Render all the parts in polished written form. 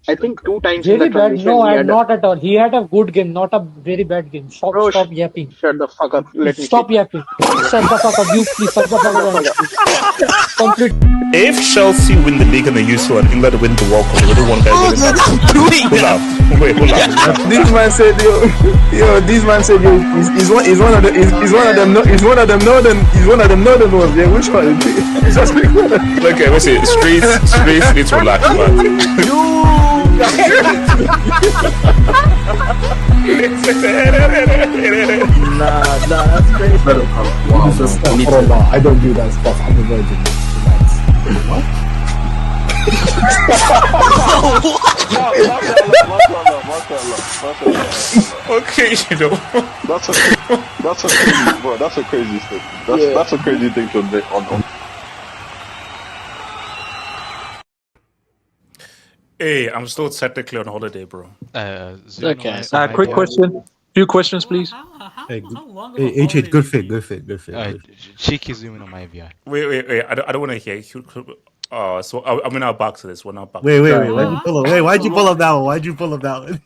I think 2 times in Very the bad. transition No, he had not at all. He had a good game, not a very bad game. Stop, bro, stop yapping. shut the fuck up. Let me Stop speak. yapping. Shut the fuck up. You please shut the fuck up. And complete. If Chelsea win the league and the UCL and England win the World Cup, they don't want guys winning that. Who laughed? Wait, who laughed? This man said, this man said, he's one of them northern ones. Yeah, which one? It's just like, Okay, let's see. Streets will laugh, man. nah, that's crazy. I don't do that stuff. I'm a virgin. What? Okay, you know. That's a crazy thing. That's a crazy thing to admit on. Hey, I'm still technically on holiday, bro. Okay. Quick question. Few questions, please. Hey, H, good fit. Cheeky zooming on my AVI. Wait. I don't want to hear. So I'm now back to this. We're now back. Wait. Why'd you pull up that one?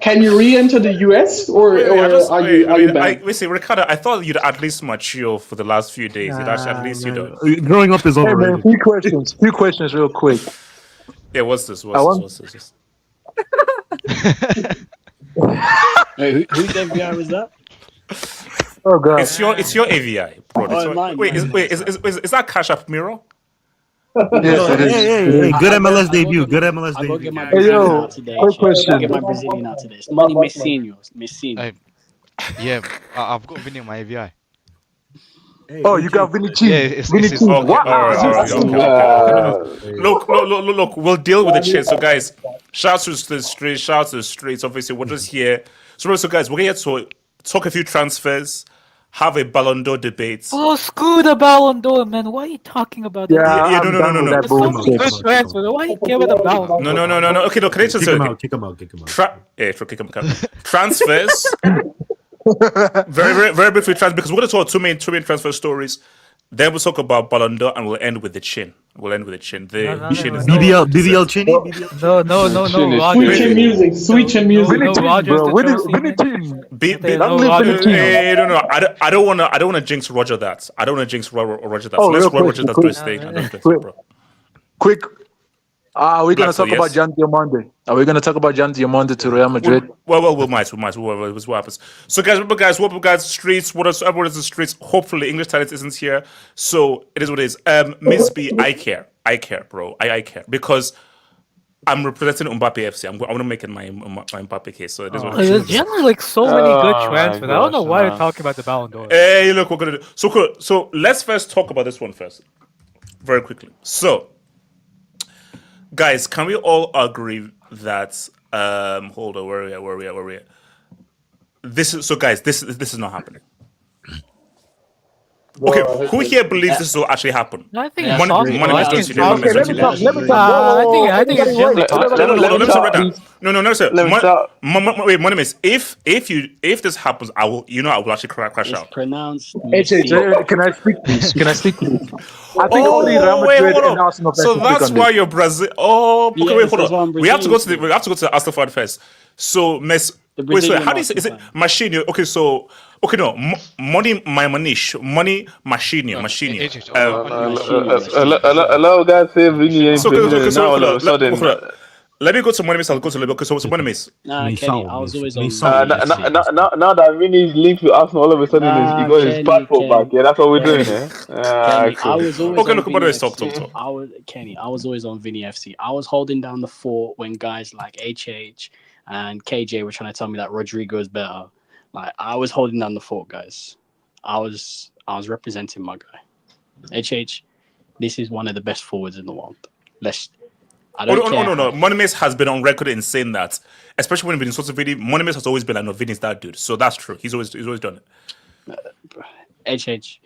Can you re-enter the US or are you back? Listen, Ricardo, I thought you'd at least mature for the last few days. At least you don't. Growing up is Hey, man, overrated. few questions real quick. Yeah, what's this? What's this? Wait, whose AVI was that? Oh, God. It's your AVI, bro. Mine. Is that Cash App Mirror? Yes, it is. Hey, good MLS debut. I'm gonna get my debut. Brazilian out today. quick question. I'm gonna get my Brazilian out today. Somebody Messinho. Yeah, I've got Vini on my AVI. Oh, you got Vini Chin. Yeah, it's Vini Chin. Okay, What? all right. Okay. Look. We'll deal with the shit. So, guys, shout to the streets. Obviously, we're just here. So, guys, we're here to talk a few transfers, have a Ballon d'Or debate. Oh, screw the Ballon d'Or, man. Why are you talking about that? Yeah, no. There's so many good transfers. Why do you care about the Ballon d'Or? No. Okay, look, can I just Kick him out. Kick him out. kick him out. Transfers. Very briefly, because we're going to talk two main transfer stories. Then we'll talk about Ballon d'Or, and we'll end with the chin. The chin is BBL Chinny? No, Roger. Sweet chin music. No, Roger's the Chelsea, man. No. I don't wanna jinx Roger that. I don't wanna jinx Roger that. So let's let Roger that do his thing. Quick. Are we going to Maxwell, talk about Jan Diamante? Are we going to talk about Jan Diamante to Real Madrid? Well, we might. What happens? So, guys, streets. What is the streets? Hopefully, English talent isn't here. So it is what it is. Miss B, I care, bro. I care because I'm representing Mbappe FC. I'm going to make it my Mbappe case. So it is what it is. There's generally like so many good transfers. I don't know why you're talking about the Ballon d'Or. Hey, look, we're gonna do. So cool. So let's first talk about this one first, very quickly. So. Guys, can we all agree that hold on, where are we at? This is not happening. Okay, who here believes this will actually happen? I think Money it's let me talk. I think it's generally talk. Wait, Money Miss, if this happens, I will actually crash out. Pronounced. Can I speak, please? I think only Real Madrid and Arsenal. So that's why you're Brazil. Oh, okay, Yeah, wait, hold that's why on. I'm We have to go to Brazilian. the Arsenal fan first. So, Miss. Wait, how do you say? Is it machine? Okay, so no, money, my manish, money, machine. Allow guys say Vini ain't now all of a sudden. Let me go to Money Miss. I'll go to Liga. Okay, so Money Miss. Nah, Kenny, I was always on. Now that Vini is linked with Arsenal, all of a sudden he got his passport back. Yeah, that's what we're doing. Kenny, Cool. I was always Okay, on look, Vini by the way, FC. talk. I was always on Vini FC. I was holding down the fort when guys like HH and KJ were trying to tell me that Rodrigo is better. Like I was holding down the fort, guys. I was representing my guy. HH, this is one of the best forwards in the world. I don't care. No. Money Miss has been on record in saying that, especially when we've been in sorts of Vini. Money Miss has always been like, no, Vini's that dude. So that's true. He's always done it. HH,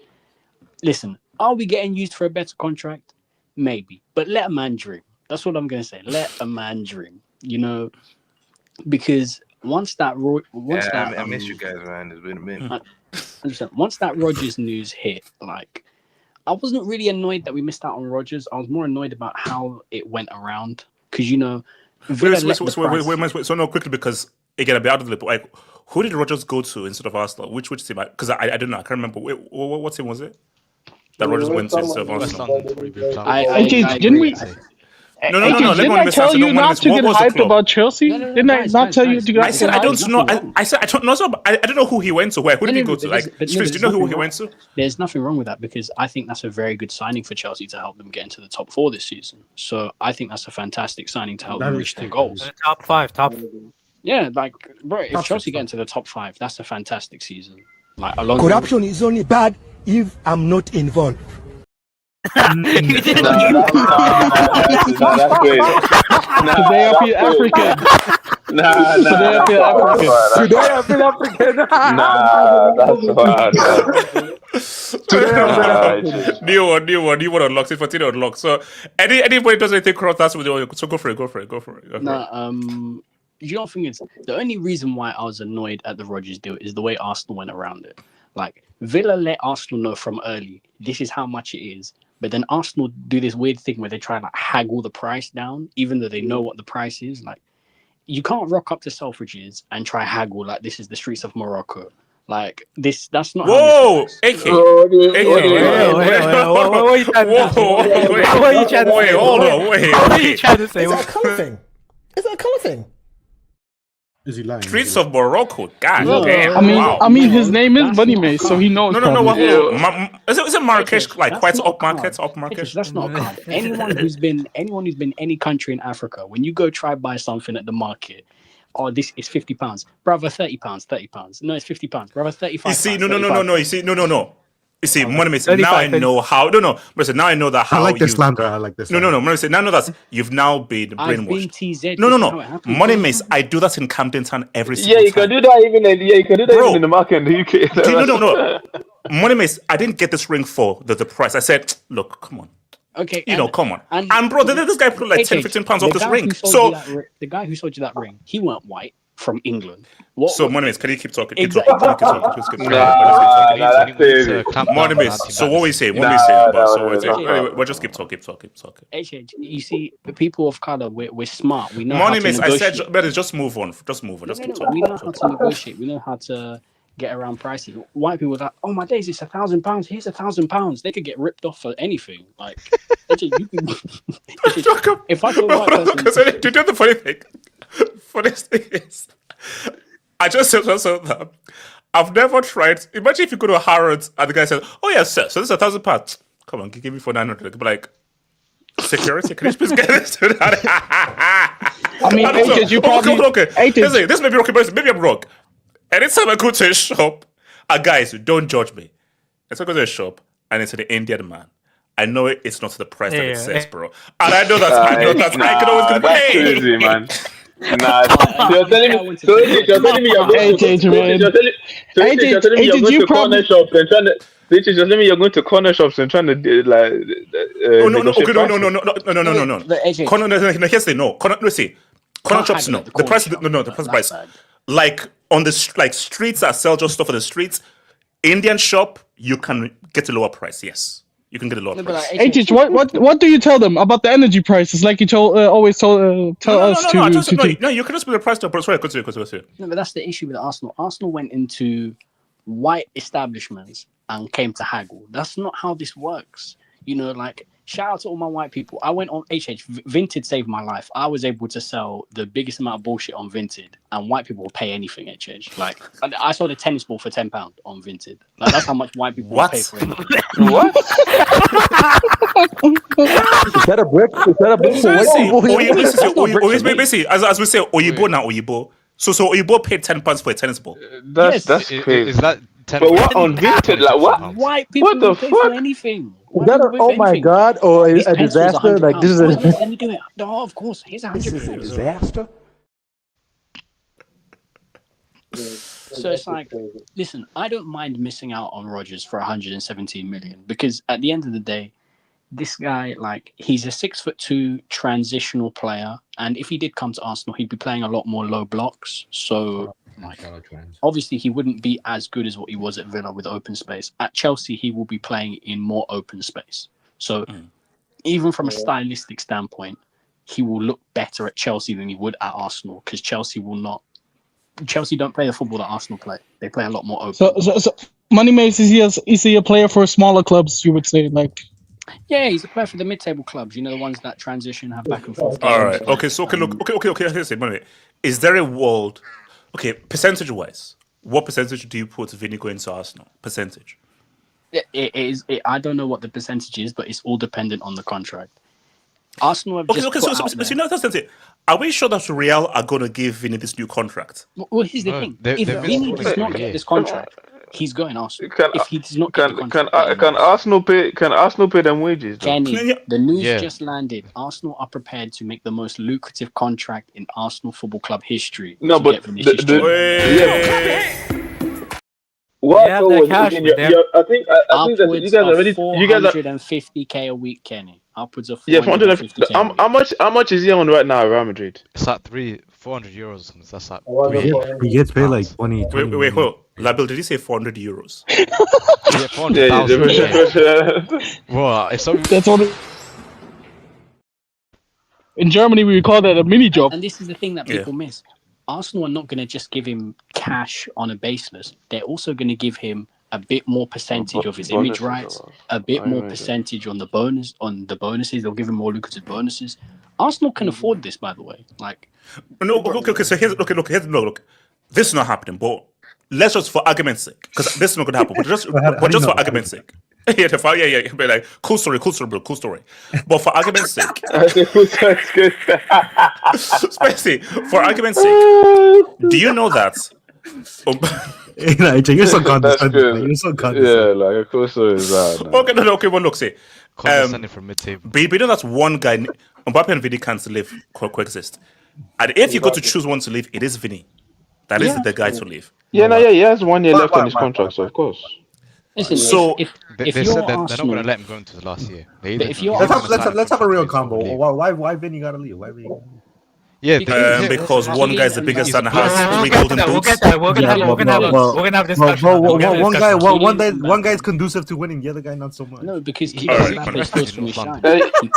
listen, are we getting used for a better contract? Maybe, but let a man dream. That's what I'm gonna say. Let a man dream. Because once that I miss you guys, man. It's been a minute. Once that Rodgers news hit, like I wasn't really annoyed that we missed out on Rodgers. I was more annoyed about how it went around because Wait, so no, quickly, because again, I'll be out of the loop. Like, who did Rodgers go to instead of Arsenal? Which team? Because I don't know. I can't remember. Wait, what team was it that Rodgers went to instead of Arsenal? Didn't we? No. Didn't I tell you not to get hyped about Chelsea? Didn't I not tell you to get hyped? I said I don't know. I said I don't know. I don't know who he went to. Where? Who did he go to? Like, Streets, do you know who he went to? There's nothing wrong with that because I think that's a very good signing for Chelsea to help them get into the top 4 this season. So I think that's a fantastic signing to help them reach their goals. Top 5. Yeah, like bro, if Chelsea get into the top 5, that's a fantastic season. Like corruption is only bad if I'm not involved. That's great. Today I feel African. Today I feel African. That's hard. New one unlocked. 14 unlocked. So anybody does anything corrupt, that's what they want. So go for it. You know, thing is, the only reason why I was annoyed at the Rodgers deal is the way Arsenal went around it. Like Villa let Arsenal know from early, this is how much it is. But then Arsenal do this weird thing where they try and like haggle the price down, even though they know what the price is. Like, you can't rock up to Selfridges and try haggle like this is the streets of Morocco. Like that's not. Whoa, AK. What are you trying to say? Is that a colour thing? Is he lying? Streets of Morocco. God damn. I mean, his name is Bunny Mace, so he knows. No. Is it Marrakesh like quite up market? That's not a card. Anyone who's been any country in Africa, when you go try buy something at the market, this is £50, brother. £30. No, it's £50, brother. 35. You see, no. You see, now I know how. No. But now I know that how. I like this slander. I like this. No. Now I know that you've now been brainwashed. I've been TZ. No. Money Mace, I do that in Camden Town every single Yeah, you time. can do that even in the market in the UK. No. Money Mace, I didn't get this ring for the price. I said, look, come on. Okay, come on. And bro, this guy put like £10-15 off this ring. So the guy who sold you that ring, he weren't white. from England. What, so, Monimus, can you keep talking? Keep Exactly. talking. Just keep talking. That's crazy. Monimus, so what we say? What we say? We'll just keep talking. HH, you see, the people of color, we're smart. We know Monimus, how to negotiate. I said, better just move on. Just move on. Just keep talking. We know how to negotiate. We know how to get around prices. White people are like, oh my days, it's £1,000. Here's £1,000. They could get ripped off for anything. Like, you can. If I told a white person, do you know the funny thing? Funniest thing is, I just said that I've never tried. Imagine if you go to Harrods and the guy says, "Oh yes, sir. So this is £1,000. Come on, give me for 900." Be like, security, can you please get this to that? I mean, Ages, you probably... Okay. This may be okay, but maybe I'm wrong. Anytime I go to a shop, guys, don't judge me. Let's go to a shop and it's an Indian man. I know it's not the price that it says, bro. And I know that. I can always complain. That's crazy, man. You're telling me you're going to corner shops and trying to. Just tell me you're going to corner shops and trying to like. No. Here's the no. Corner shops, no. The price, the price. Like on the streets that sell just stuff on the streets, Indian shop, you can get a lower price. Yes. You can get a lot of price. HH, what do you tell them about the energy prices? Like you always tell us to. No, you can just put the price down. Sorry, continue. No, but that's the issue with Arsenal. Arsenal went into white establishments and came to haggle. That's not how this works. You know, like, shout out to all my white people. I went on HH. Vinted saved my life. I was able to sell the biggest amount of bullshit on Vinted, and white people will pay anything, HH. Like, I sold a tennis ball for £10 on Vinted. Like, that's how much white people will pay for it. What? Is that a brick? Basically, as we say, Oyibo now, Oyibo. So Oyibo paid £10 for a tennis ball. That's crazy. Is that 10? But what on Vinted? Like what? White people will pay for anything. Is that oh my god, or a disaster? Like this is let me do it. No, of course. Here's £100. Disaster. So it's like, listen, I don't mind missing out on Rodgers for 117 million because at the end of the day, this guy, like, he's a 6'2" transitional player, and if he did come to Arsenal, he'd be playing a lot more low blocks. So, obviously, he wouldn't be as good as what he was at Villa with open space. At Chelsea, he will be playing in more open space. So, even from a stylistic standpoint, he will look better at Chelsea than he would at Arsenal because Chelsea don't play the football that Arsenal play. They play a lot more open. So Money Mace, is he a player for smaller clubs? You would say, like. Yeah, he's a player for the mid-table clubs. You know, the ones that transition, have back and forth. All right. Okay. So okay. Is there a world? Okay, percentage-wise, what percentage do you put Vini going to Arsenal? Percentage. It is. I don't know what the percentage is, but it's all dependent on the contract. Arsenal have just so now that's it. Are we sure that Real are going to give Vini this new contract? Well, here's the thing. If Vini does not get this contract, he's going Arsenal. If he does not get the contract, can Arsenal pay them wages? Kenny, the news just landed. Arsenal are prepared to make the most lucrative contract in Arsenal Football Club history. No, but what? I think that you guys are ready. You guys are 450k a week, Kenny. Upwards of 450k. How much is he on right now at Real Madrid? It's at 400 euros. That's like he gets paid like 20. Wait, hold. Labil, did he say 400 euros? Yeah, 400,000. Well, that's all. In Germany, we call that a mini job. And this is the thing that people miss. Arsenal are not going to just give him cash on a baseless. They're also going to give him a bit more percentage of his image rights, a bit more percentage on the bonuses. They'll give him more lucrative bonuses. Arsenal can afford this, by the way. Like, no, okay. So here's look. This is not happening, but let's just for argument's sake, because this is not going to happen. But just for argument's sake. Yeah. But like, cool story, bro, cool story. But for argument's sake, especially for argument's sake, do you know that? You're so condescending. You're so condescending. Yeah, like of course so is that. Okay, well, look, say, condescending from mid-table. But you know that's one guy. Mbappe and Vini can't live coexist. And if you got to choose one to leave, it is Vini. That is the guy to leave. He has 1 year left on his contract, so of course. Listen, so if they said that they're not going to let him go into the last year. Let's have a real combo. Why Vini gotta leave? Yeah, because one guy's the biggest and has three We'll golden get boots. that. We're gonna have discussion. One guy's conducive to winning, the other guy not so much. No, because Alright, Mbappe steals from his shine. He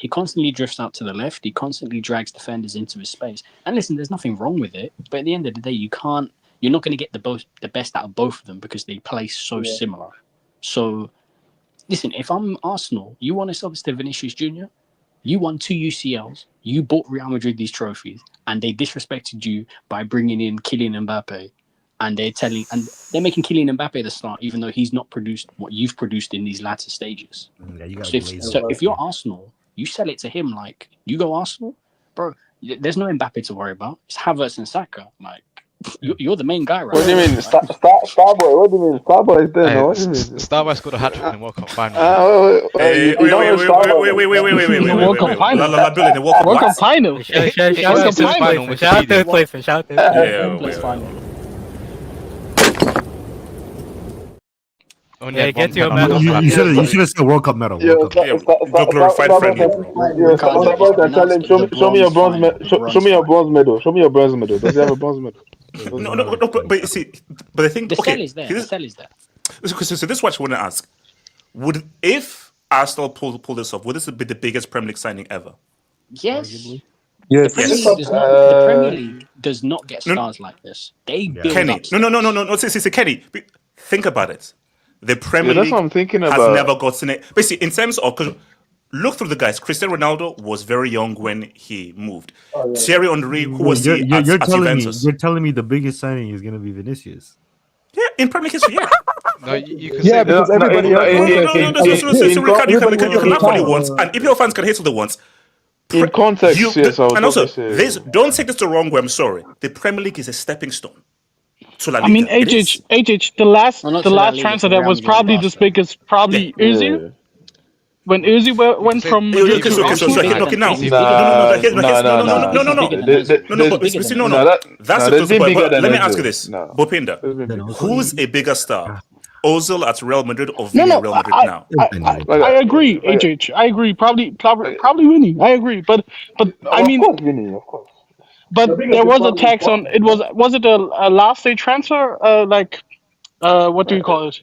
constantly drifts out to the left. He constantly drags defenders into his space. And listen, there's nothing wrong with it. But at the end of the day, you're not going to get the best out of both of them because they play so similar. So, listen, if I'm Arsenal, you want to sell this to Vinicius Jr. You won 2 UCLs. You bought Real Madrid these trophies, and they disrespected you by bringing in Kylian Mbappe, and they're making Kylian Mbappe the start, even though he's not produced what you've produced in these latter stages. So if you're Arsenal, you sell it to him like you go Arsenal, bro. There's no Mbappe to worry about. It's Havertz and Saka. Like you're the main guy, right? What do you mean, Starboy? What do you mean, Starboy is there? No, what do you mean? Starboy scored a hat trick in the World Cup final. Wait. World Cup final. The World Cup final. Shout out third place. Shout out final. Yeah, get your medal. You should have said World Cup medal. Go glorified friendly, bro. Show me your bronze medal. Show me your bronze medal. Show me your bronze medal. Does he have a bronze medal? No, but you see, but I think the cell is there. The cell is there. So this is what I want to ask: if Arsenal pull this off, would this be the biggest Premier League signing ever? Yes. Yes. The Premier League does not get stars like this. They build Kenny. up. No. See, Kenny, think about it. The Premier that's League what I'm thinking has about. never gotten it. Basically, in terms of, look through the guys. Cristiano Ronaldo was very young when he moved. Thierry Henry, who was at Juventus. You're telling me the biggest signing is going to be Vinicius? Yeah, in Premier League history, yeah. No, you can Yeah, say because everybody You can laugh all you want, and EPL fans can hate all they want. In context, yes. And also, don't take this the wrong way. I'm sorry. The Premier League is a stepping stone to La Liga. I mean, HH, the last transfer that was probably the biggest, Özil. When Özil went from Madrid to Arsenal. Okay, now. Let me ask you this, Bopinda. Who's a bigger star? Ozil at Real Madrid or Vini at Real Madrid now? I agree, HH. I agree. Probably Vini. I agree, but I mean, Vini, of course. But there was a tax on it. Was it a last day transfer? What do you call it?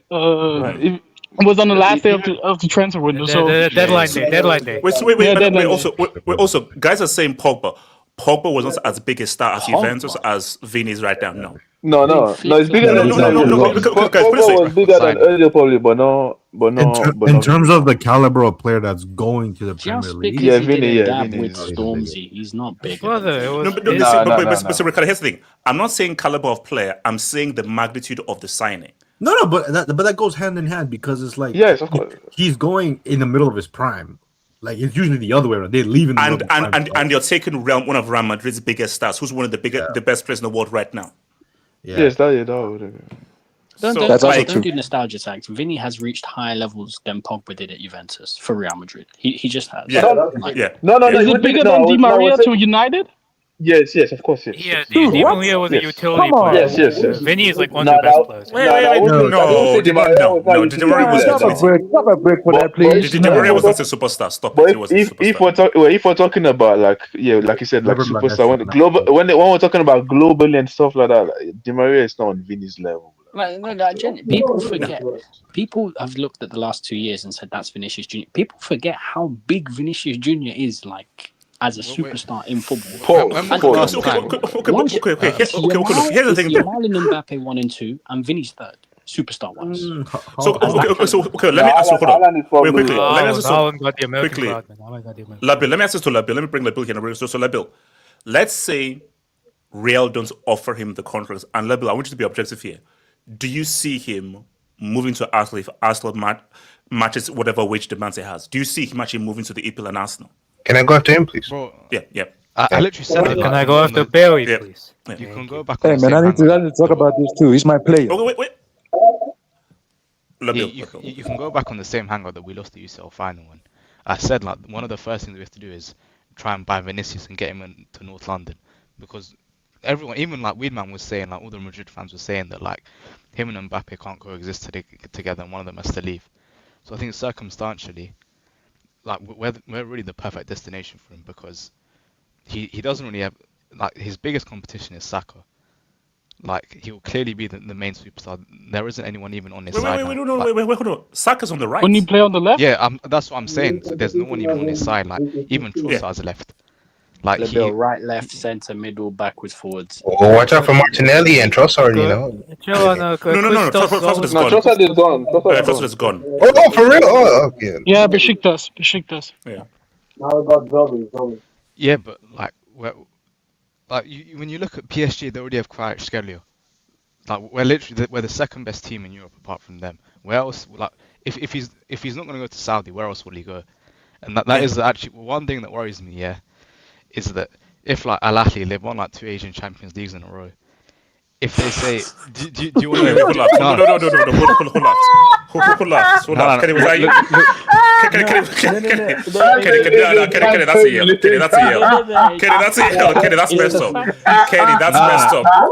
It was on the last day of the transfer window. So deadline day. Wait. Also, guys are saying Pogba. Pogba was not as big a star at Juventus as Vini is right now. No. It's bigger than Pogba was bigger than Özil probably, but no. In terms of the caliber of player that's going to the Premier League, Vini. With Stormzy, he's not big. But here's the thing. I'm not saying caliber of player. I'm saying the magnitude of the signing. No, but that goes hand in hand because it's like yes, of course. He's going in the middle of his prime. Like it's usually the other way around. They leave in the middle of his prime. And you're taking one of Real Madrid's biggest stars, who's one of the best players in the world right now. Yeah. Yes, that would. Don't do nostalgia tags. Vinny has reached higher levels than Pogba did at Juventus for Real Madrid. He just has. Yeah. No. Is it bigger than Di Maria to United? Yes, of course, yes. Yeah, Di Maria was a utility player. Yes. Vinny is like one of the best players. No. Di Maria was Stop a break for that, please. Di Maria was not a superstar. Stop but it. He was a superstar. If we're talking about like you said, like superstar, when we're talking about globally and stuff like that, like, Di Maria is not on Vinny's level. People forget. People have looked at the last 2 years and said that's Vinicius Jr. People forget how big Vinicius Jr. is, like as a superstar in football. Okay. Here's the thing. Yamal and Mbappe 1 and 2, and Vinny's third. Superstar ones. Let me ask you. Hold on. Wait, quickly. Let me ask you quickly. Labil, let me ask this to Labil. Let me bring Labil here. So Labil, let's say Real don't offer him the contracts, and Labil, I want you to be objective here. Do you see him moving to Arsenal if Arsenal matches whatever wage demands he has? Do you see him actually moving to the EPL and Arsenal? Can I go after him, please? Bro, yeah. I literally said it. Can I go after Barry, please? Yeah. You can go back. Hey man, I need to talk about this too. He's my player. Oh, wait. You can go back on the same hangout that we lost the UCL final one. I said like one of the first things we have to do is try and buy Vinicius and get him into North London, because everyone, even like Weedman was saying, like all the Madrid fans were saying that like him and Mbappe can't coexist together, and one of them has to leave. So I think circumstantially, like we're really the perfect destination for him, because he doesn't really have like his biggest competition is Saka. Like he will clearly be the main superstar. There isn't anyone even on his side. Wait, hold on. Saka's on the right. When you play on the left? Yeah, that's what I'm saying. So there's no one even on his side. Like even Trossard's left. Like he right, left, centre, middle, backwards, forwards. Oh, watch out for Martinelli and Trossard. You know. No. Trossard is gone. Trossard is gone. Oh, for real? Oh, okay. Yeah, Besiktas. Yeah. Now we got Zombie. Yeah, but like when you look at PSG, they already have Kvaratskhelia. Like we're the second best team in Europe apart from them. Where else? Like if he's not going to go to Saudi, where else will he go? And that is actually one thing that worries me. Yeah, is that if like Al Ahly, they've won like 2 Asian Champions Leagues in a row. If they say, do you want to? Hold on. Kenny, was that you? Kenny, that's a yell. Kenny, that's messed up.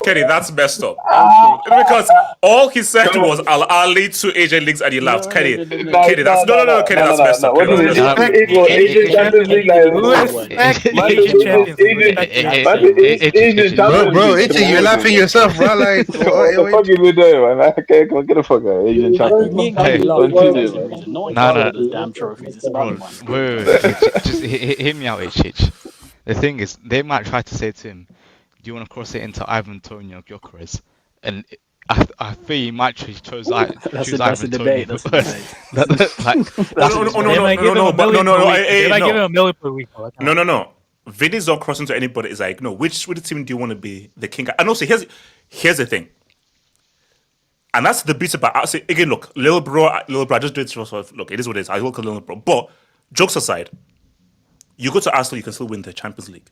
Kenny, that's messed up. Because all he said was Al Ahly 2 Asian leagues and he laughed. Kenny, that's no. Kenny, that's messed up. Bro, you're laughing yourself, bro. Like, what fuck you doing, man? Okay, come on, get the fuck out. Asian champion. No. Damn trophies. It's about Wait. Just hear me out, H. The thing is, they might try to say to him, "Do you want to cross it into Ivan Tonio Gyökeres?" And I think he might choose Ivan Tonio. They might give him $1 million per week. No. Vini's not crossing to anybody. Is like, no, which team do you want to be the king? And also, here's the thing. And that's the bit about, say, again, look, little bro, I just do it to myself. Look, it is what it is. I look at little bro. But, jokes aside, you go to Arsenal, you can still win the Champions League.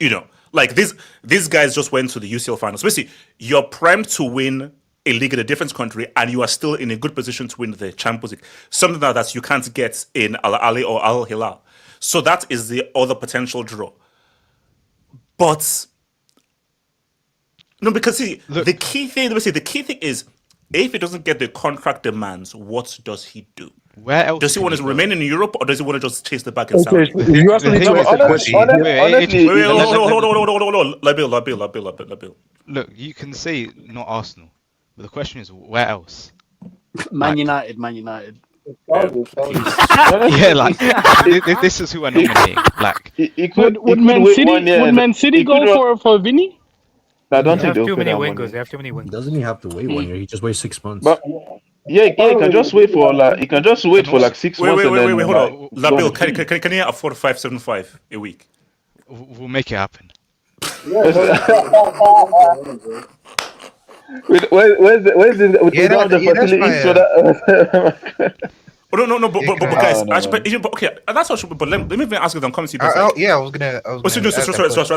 You know, like these guys just went to the UCL finals. Basically, you're primed to win a league in a different country and you are still in a good position to win the Champions League. Something that you can't get in Al Ahly or Al Hilal. So that is the other potential draw. But no, because see, the key thing is if he doesn't get the contract demands, what does he do? Where else does he want to remain in Europe or does he want to just chase the bag and Saudi? You asked me to ask the question. Hold on. Labil. Look, you can say not Arsenal, but the question is where else? Man United. Yeah, like this is who I'm nominating. Like, would Man City go for Vini? I don't think they have too many wingers. Doesn't he have to wait 1 year? He just waits 6 months. But he can just wait for like 6 months. Wait, hold on. Labil, can you afford 575 a week? We'll make it happen. Where's the facilities for that? Oh, no, but guys, actually, okay, that's what. But let me even ask you. I'm coming to you. I was gonna. Sorry. I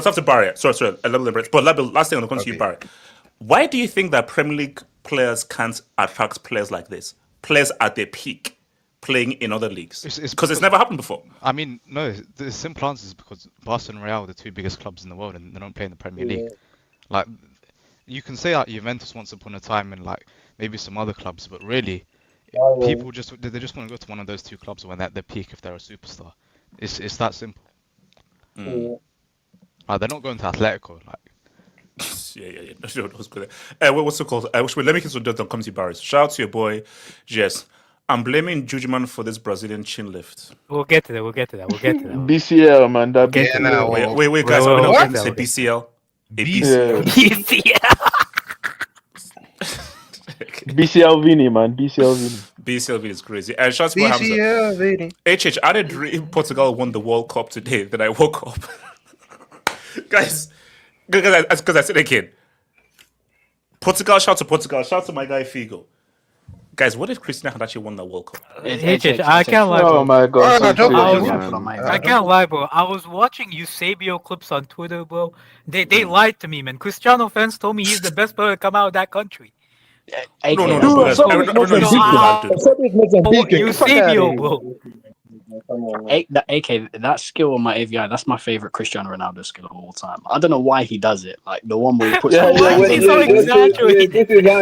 have to Barry. Sorry. A little bit. But last thing I'm coming to you, Barry. Why do you think that Premier League players can't attract players like this? Players at their peak, playing in other leagues? Because it's never happened before. I mean, no. The simple answer is because Barca and Real are the 2 biggest clubs in the world, and they don't play in the Premier League. Like, you can say like Juventus once upon a time, and like maybe some other clubs, but really. People just want to go to one of those 2 clubs when they're at their peak if they're a superstar. It's that simple. Like, they're not going to Atletico. Like, yeah. That's good. What's it called? Let me get some don't come to Barris. Shout out to your boy, Jess. I'm blaming Jujuman for this Brazilian chin lift. We'll get to that. BCL, man. That BCL. Wait, guys. I'm not say BCL. BCL. BCL Vini, man. BCL Vini is crazy. And shout out to BCL Vini. HH, I did dream Portugal won the World Cup today. Then I woke up. Guys, because I said again. Portugal, shout to my guy Figo. Guys, what if Cristiano had actually won the World Cup? I can't lie. Oh my god. I can't lie, bro. I was watching Eusebio clips on Twitter, bro. They lied to me, man. Cristiano fans told me he's the best player to come out of that country. No. Eusebio, bro. That skill on my AVI, that's my favorite Cristiano Ronaldo skill of all time. I don't know why he does it. Like the one where he puts. This is how I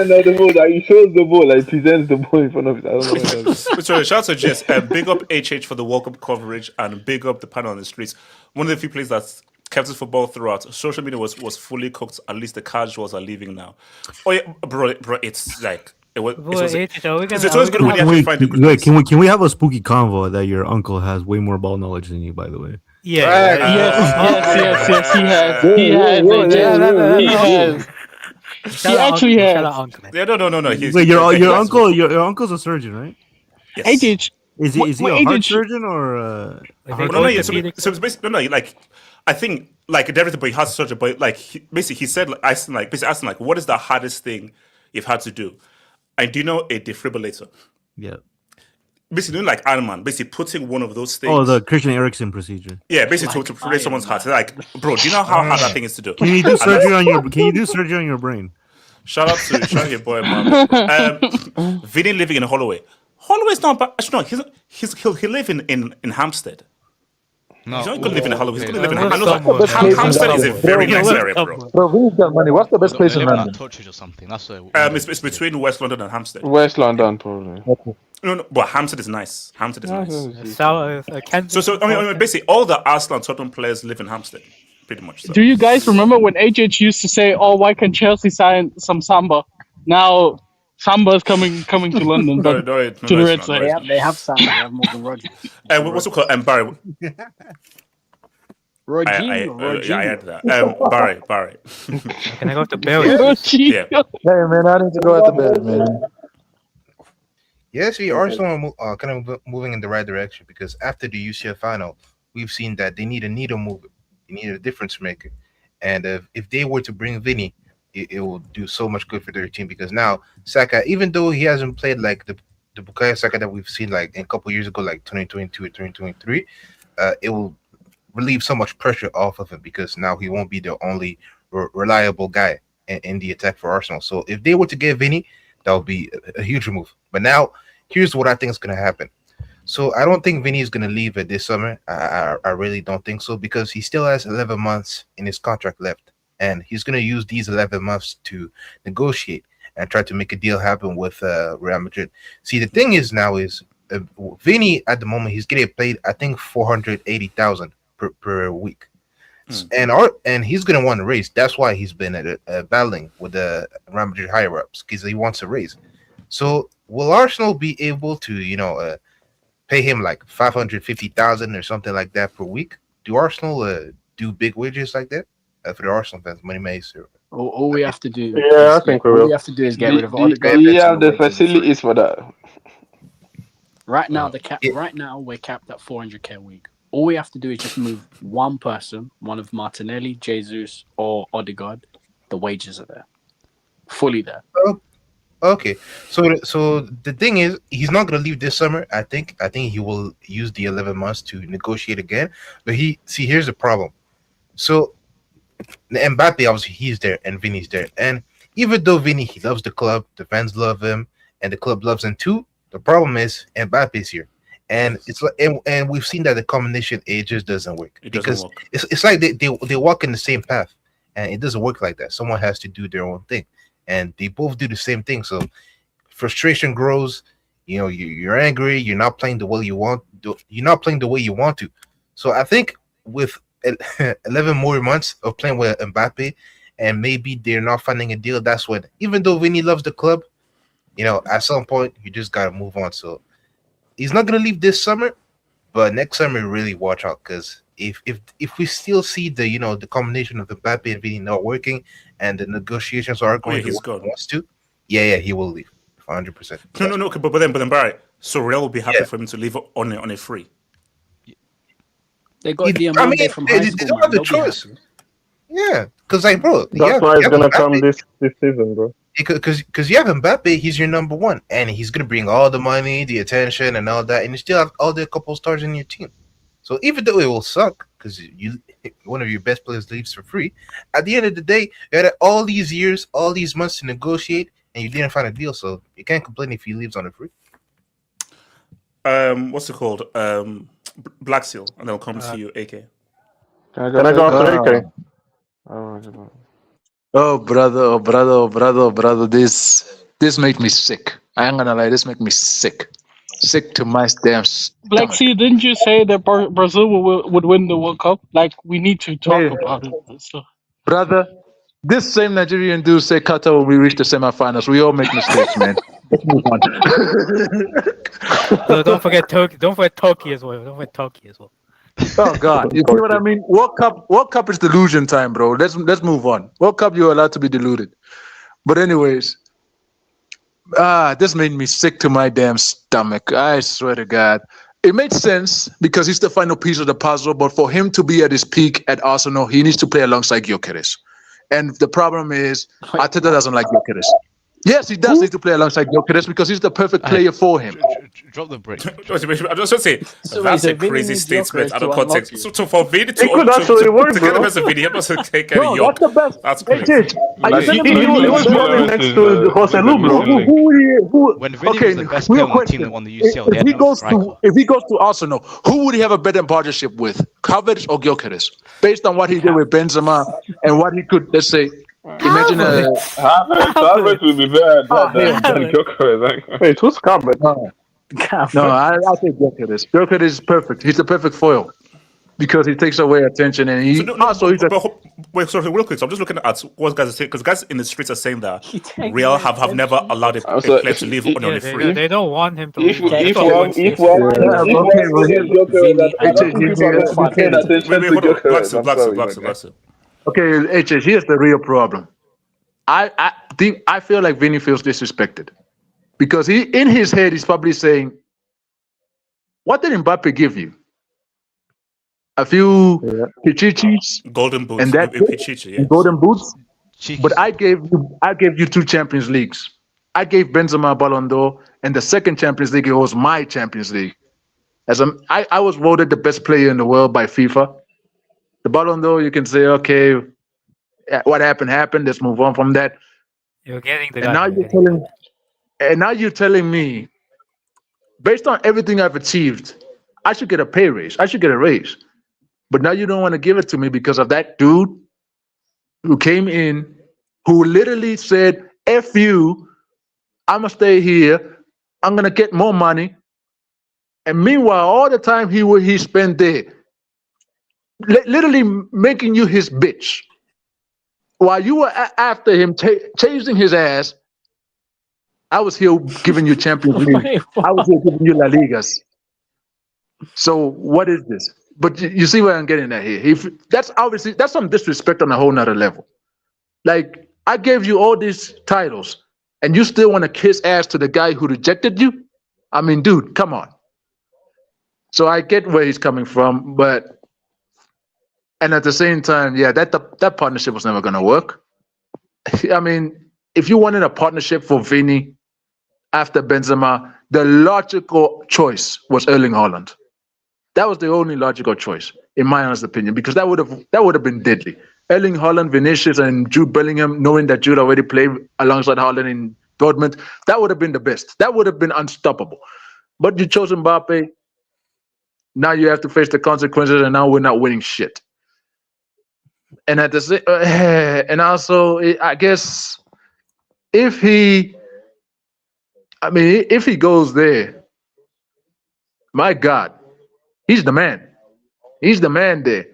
know the ball. Like he shows the ball, like presents the ball in front of it. I don't know what he does. Sorry, shout out to Jess. Big up HH for the World Cup coverage and big up the panel on the streets. One of the few players that's kept his football throughout. Social media was fully cooked. At least the casuals are leaving now. Oh yeah, bro, it's like it was. It's always good when you actually find a good. Wait, can we have a spooky convo that your uncle has way more ball knowledge than you? By the way. Yes. He has. He actually has. Yeah, no. Wait, your uncle, your uncle's a surgeon, right? Yes. HH. Is he a heart surgeon or? So it's basically like I think like everything, but he has surgery. But like he said, like, asking like, what is the hardest thing you've had to do? And do you know a defibrillator? Yeah. Basically doing like Iron Man, basically putting one of those things. Oh, the Christian Eriksen procedure. Yeah, basically to prevent someone's heart. Like, bro, do you know how hard that thing is to do? Can you do surgery on your? Can you do surgery on your brain? Shout out to your boy, man. Vini living in Holloway. Holloway's not bad. Actually, no, he live in Hampstead. No, he's not going to live in Holloway. He's going to live in Hampstead is a very nice area, bro. Bro, who's got money? What's the best place in London? Touches or something. That's it's between West London and Hampstead. West London, probably. Okay. No, but Hampstead is nice. Hampstead is nice. So I mean, basically, all the Arsenal and Tottenham players live in Hampstead, pretty much. So. Do you guys remember when HH used to say, "Oh, why can't Chelsea sign some Samba?" Now Samba's coming to London, but to the Red Sox. They have Samba. They have Morgan Rodri. What's it called? Barry. Rodri. I had that. Barry. Can I go to Barry? Yeah. Hey man, I need to go out to bed, man. Yes, we Arsenal are kind of moving in the right direction because after the UCL final, we've seen that they need a needle mover, they need a difference maker, and if they were to bring Vini, it will do so much good for their team because now Saka, even though he hasn't played like the Bukayo Saka that we've seen like a couple years ago, like 2022 or 2023, it will relieve so much pressure off of him because now he won't be the only reliable guy in the attack for Arsenal. So if they were to get Vini, that would be a huge move. But now, here's what I think is going to happen. So I don't think Vini is going to leave it this summer. I really don't think so because he still has 11 months in his contract left. And he's going to use these 11 months to negotiate and try to make a deal happen with Real Madrid. See, the thing is now is Vini, at the moment, he's getting paid, I think, 480,000 per week. And he's going to want to raise. That's why he's been battling with the Real Madrid higher-ups because he wants a raise. So will Arsenal be able to, pay him like 550,000 or something like that per week? Do Arsenal do big wages like that? For the Arsenal fans, money makes it. All we have to do. Yeah, I think we will. All we have to do is get rid of all the guys. We have the facilities for that. Right now, Right now we're capped at 400k a week. All we have to do is just move one person, one of Martinelli, Jesus, or Odegaard. The wages are there, fully there. Okay, so the thing is, he's not going to leave this summer. I think he will use the 11 months to negotiate again. But here's the problem. So Mbappe, obviously, he's there, and Vini's there. And even though Vini, he loves the club, the fans love him, and the club loves him too. The problem is Mbappe's here. And it's like, and we've seen that the combination just doesn't work because it's like they walk in the same path, and it doesn't work like that. Someone has to do their own thing, and they both do the same thing. So frustration grows. You're angry. You're not playing the way you want. You're not playing the way you want to. So I think with 11 more months of playing with Mbappe, and maybe they're not finding a deal. That's when, even though Vini loves the club, at some point you just gotta move on. So he's not gonna leave this summer, but next summer really watch out because if we still see the combination of Mbappe and Vini not working and the negotiations are going he's gone. Wants to, he will leave 100%. No. But then Barry, so Real will be happy for him to leave on a free. They got Diamante from high school. They don't have the choice. Yeah, because bro, that's why it's gonna come this season, bro. Because you have Mbappe, he's your number one, and he's gonna bring all the money, the attention, and all that, and you still have all the couple stars in your team. So even though it will suck, because one of your best players leaves for free, at the end of the day, you had all these years, all these months to negotiate, and you didn't find a deal. So you can't complain if he leaves on a free. What's it called? Black Seal, and then I'll come to you, AK. Can I go after AK? Oh brother, this made me sick. I ain't gonna lie, this make me sick. Sick to my damn Black stomach. Sea, didn't you say that Brazil would win the World Cup? Like, we need to talk Hey, about it and stuff. brother, this same Nigerian dude say Qatar will reach the semifinals. We all make mistakes, man. Let's move on. No, don't forget Turkey. Don't forget Turkey as well. Don't forget Turkey as well. Oh God, you see what I mean? World Cup is delusion time, bro. Let's move on. World Cup, you're allowed to be deluded. But anyways, this made me sick to my damn stomach. I swear to God. It made sense because he's the final piece of the puzzle, but for him to be at his peak at Arsenal, he needs to play alongside Gyökeres. And the problem is, Arteta doesn't like Gyökeres. Yes, he does need to play alongside Gyökeres because he's the perfect player for him. Drop the brick. I'm just going to say, that's a crazy statement out of context. So for Vini to could actually work, get the bro. best of Vini, he must take No, York. that's the best. That's Hey, crazy. Chich, are you telling me He was running next to Jose Lu, bro. When Vini was the best player on the team that won the UCL, they had no striker. If he goes to Arsenal, who would he have a better partnership with, Havertz or Gyökeres? Based on what he did with Benzema and what he could, let's say, imagine Havertz would be better than Gyökeres. Wait, who's Havertz? No, I'll take Gyökeres. Gyökeres is perfect. He's the perfect foil because he takes away attention and he Wait, sorry, real quick. So I'm just looking at what guys are saying because guys in the streets are saying that Real have never allowed a player to leave on the free. They don't want him to. Okay, HS, here's the real problem. I feel like Vini feels disrespected because he, in his head, he's probably saying, "What did Mbappe give you? A few pichichis, golden boots, and that golden boots." But I gave you 2 Champions Leagues. I gave Benzema Ballon d'Or, and the second Champions League, it was my Champions League. I was voted the best player in the world by FIFA. The Ballon d'Or, you can say, okay, what happened. Let's move on from that. You're getting the and now you're telling me, based on everything I've achieved, I should get a pay raise. I should get a raise. But now you don't want to give it to me because of that dude who came in, who literally said, F you, I'm going to stay here. I'm going to get more money. And meanwhile, all the time he spent there, literally making you his bitch. While you were after him, chasing his ass, I was here giving you Champions League. I was here giving you La Ligas. So what is this? But you see where I'm getting at here. That's some disrespect on a whole nother level. Like, I gave you all these titles, and you still want to kiss ass to the guy who rejected you? I mean, dude, come on. So I get where he's coming from, and at the same time, yeah, that partnership was never going to work. I mean, if you wanted a partnership for Vini after Benzema, the logical choice was Erling Haaland. That was the only logical choice, in my honest opinion, because that would have been deadly. Erling Haaland, Vinicius, and Jude Bellingham, knowing that Jude already played alongside Haaland in Dortmund, that would have been the best. That would have been unstoppable. But you chose Mbappe. Now you have to face the consequences, and now we're not winning shit. And at the same, and also, I guess if he goes there, my God, he's the man. He's the man there.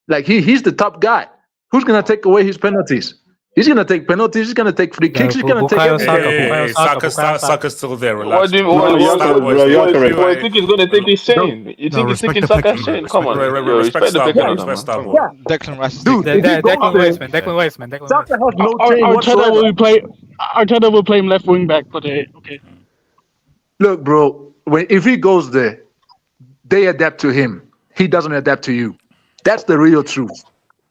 Like he's the top guy. Who's gonna take away his penalties? He's gonna take penalties. He's gonna take free kicks. He's gonna take everything. Saka's still there. Relax. What do you mean? You think he's gonna take his chain? You think he's taking Saka's chain? Come on, respect Starboy. Declan Rice. Dude, Declan Rice, man. Saka has no chain whatsoever. Arteta will play him left wing back, but okay. Look, bro, if he goes there, they adapt to him. He doesn't adapt to you. That's the real truth.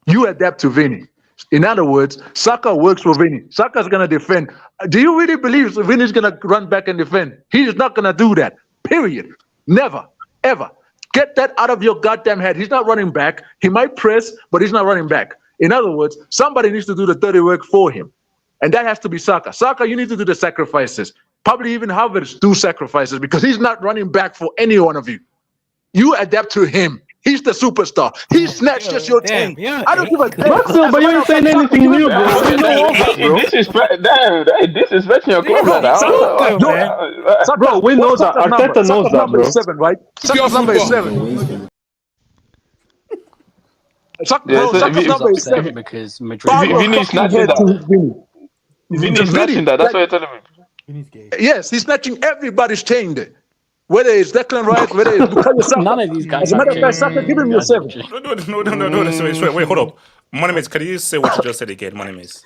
You adapt to Vini. In other words, Saka works for Vini. Saka's going to defend. Do you really believe Vini's going to run back and defend? He's not going to do that. Period. Never. Ever. Get that out of your goddamn head. He's not running back. He might press, but he's not running back. In other words, somebody needs to do the dirty work for him. And that has to be Saka. Saka, you need to do the sacrifices. Probably even Havertz do sacrifices because he's not running back for any one of you. You adapt to him. He's the superstar. He snatches your team. I don't give a damn. But you ain't saying anything new, bro. We know all that, bro. Disrespecting your club like that. Bro, we know that. Arteta knows that, number bro. is 7, right? Saka's number is 7. Saka's number is 7. Because Madrid. Vini snatching that. Vini snatching that. That's what you're telling me. Yes, he's snatching everybody's chain there. Whether it's Declan Rice, whether it's Bukayo Saka. None of these guys. As a matter of fact, Saka, give him your 7. No. Wait, hold up. Money Mates, can you say what you just said again, Money Mates?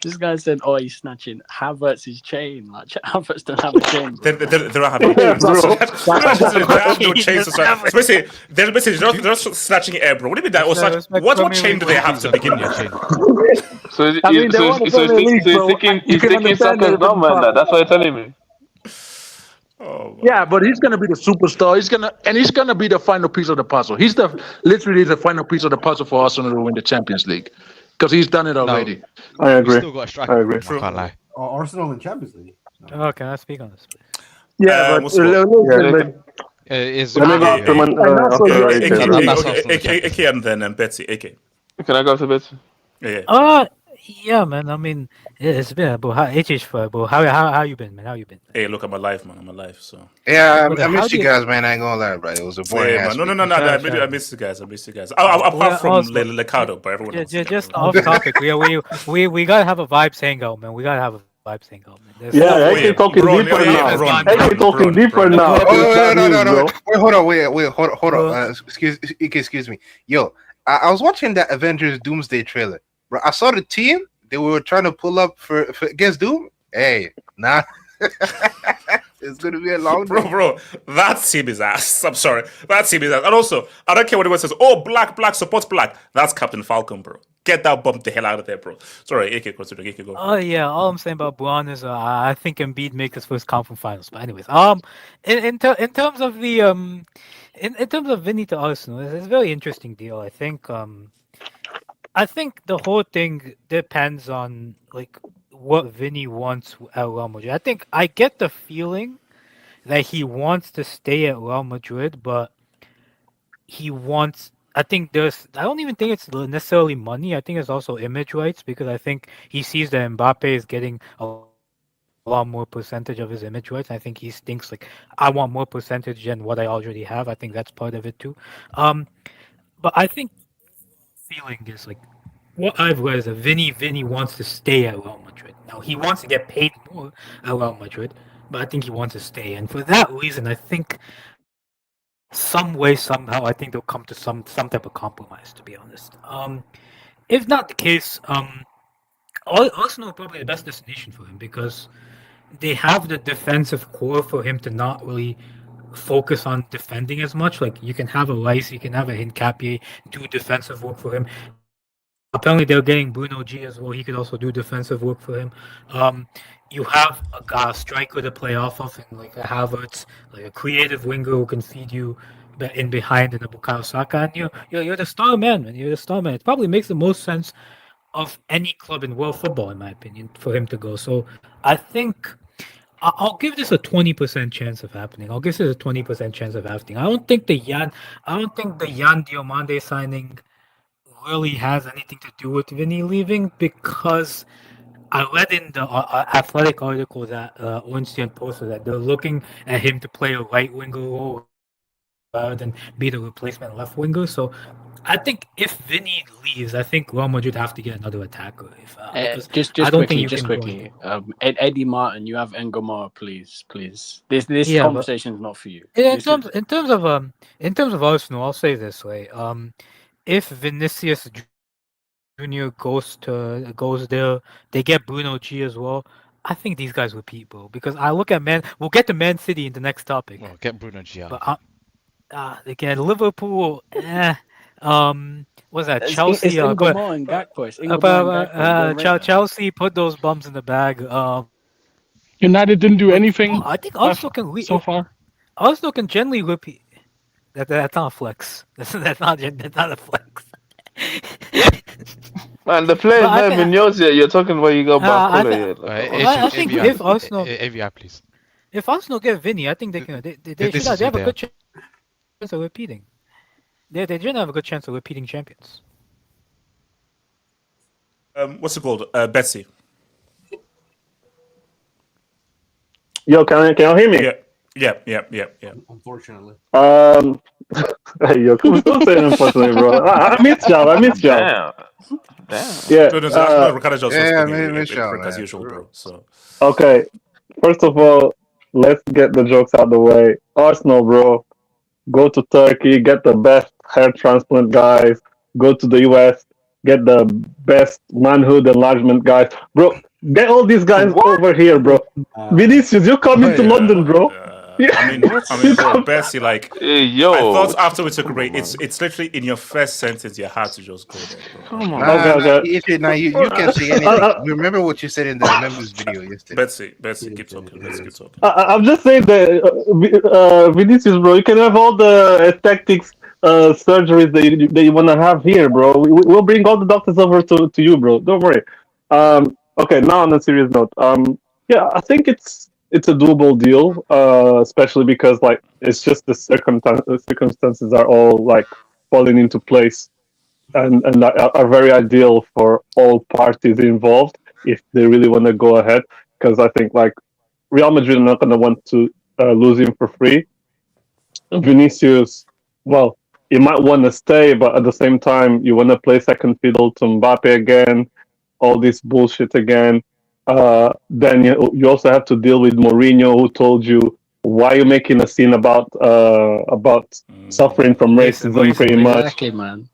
This guy said, "Oh, he's snatching Havertz's chain." Like Havertz don't have a chain. They don't have no chains. They have no chains. So basically, they're just snatching air, bro. What do you mean that? What chain do they have to begin with? So he's taking Saka's number and that. That's what you're telling me. Yeah, but he's gonna be the superstar. He's gonna be the final piece of the puzzle. He's literally the final piece of the puzzle for Arsenal to win the Champions League because he's done it already. I agree. Still got a striker. I agree. Can't lie. Arsenal in Champions League. No. Oh, can I speak on this? Yeah, AK and then Betsy. AK. Can I go to Betsy? Yeah. Yeah, man. I mean, it's been about how you been, man? How you been? Hey, look, I'm alive, man. I'm alive. So yeah, I missed you guys, man. I ain't gonna lie, bro. It was a boring. Yeah, no. I missed you guys. Apart from Ricardo, but everyone else. Just off topic. We gotta have a vibes hangout, man. We gotta have a vibes hangout, man. I can talking deeper now. I can talking deeper now. No. Wait, hold on. Excuse me. Yo, I was watching that Avengers Doomsday trailer. Bro, I saw the team. They were trying to pull up for against Doom. Hey, nah. It's gonna be a long day. Bro, that team is ass. I'm sorry. That team is ass. And also, I don't care what anyone says. Oh, black, support black. That's Captain Falcon, bro. Get that bump the hell out of there, bro. Sorry, AK, go. Oh yeah, all I'm saying about Buon is I think Embiid makes his first conference finals. But anyways, in terms of the in terms of Vini to Arsenal, it's a very interesting deal. I think the whole thing depends on like what Vini wants at Real Madrid. I think I get the feeling that he wants to stay at Real Madrid, but he wants. I don't even think it's necessarily money. I think it's also image rights because I think he sees that Mbappe is getting a lot more percentage of his image rights. I think he thinks like I want more percentage than what I already have. I think that's part of it too. But I think feeling is like what I've read is that Vini wants to stay at Real Madrid. Now he wants to get paid more at Real Madrid, but I think he wants to stay, and for that reason, I think some way somehow I think they'll come to some type of compromise. To be honest, if not the case, Arsenal are probably the best destination for him because they have the defensive core for him to not really focus on defending as much. Like you can have a Rice, you can have a Hincapié do defensive work for him. Apparently they're getting Bruno G as well. He could also do defensive work for him. You have a striker to play off of, and like a Havertz, like a creative winger who can feed you in behind in the Bukayo Saka. And you're the star man, man. You're the star man. It probably makes the most sense of any club in world football, in my opinion, for him to go. So I think I'll give this a 20% chance of happening. I don't think the Yan Diomande signing really has anything to do with Vini leaving because I read in the athletic article that Ornstein posted that they're looking at him to play a right winger role rather than be the replacement left winger. So I think if Vini leaves, I think Real Madrid have to get another attacker. Just quickly. Eddie Martin, you have Engomar, please. This conversation is not for you. In terms of Arsenal, I'll say this way: if Vinicius Jr. goes there, they get Bruno G as well. I think these guys repeat, bro. Because I look at we'll get to Man City in the next topic. Well, get Bruno G out. But again, Liverpool. What's that? Chelsea. Chelsea put those bums in the bag. United didn't do anything. I think Arsenal can so far. Arsenal can generally repeat. That's not a flex. That's not a flex. Man, the players not even yours yet. You're talking about you got Barcola. I think if Arsenal, AVI, please. If Arsenal get Vini, I think they can. They have a good chance. chance of repeating. They didn't have a good chance of repeating champions. What's it called? Betsy. Yo, can you hear me? Yeah. Unfortunately. Hey, yo, don't say unfortunately, bro. I missed y'all. Damn. Yeah. No, Ricardo just was Yeah, speaking miss y'all, as man. usual, bro. So Okay. First of all, let's get the jokes out the way. Arsenal, bro. Go to Turkey, get the best hair transplant guys. Go to the US, get the best manhood enlargement guys, bro. Get all these guys over here, bro. Vinicius, you coming to London, bro? I mean, bro, Betsy, like, Hey, I yo. thought after we took a break, it's literally in your first sentence you had to just go there, bro. Come on. Nah, you can't say anything. Remember what you said in the members video yesterday. Betsy, keep talking. Let's keep talking. I'm just saying that Vinicius, bro, you can have all the aesthetics surgeries that you want to have here, bro. We'll bring all the doctors over to you, bro. Don't worry. Okay, now on a serious note. Yeah, I think it's a doable deal, especially because like it's just the circumstances are all like falling into place and are very ideal for all parties involved if they really want to go ahead. Because I think like Real Madrid are not going to want to lose him for free. Vinicius, well, he might want to stay, but at the same time, you want to play second fiddle to Mbappe again, all this bullshit again. Then you also have to deal with Mourinho, who told you why you're making a scene about suffering from racism, pretty much. Exactly, man.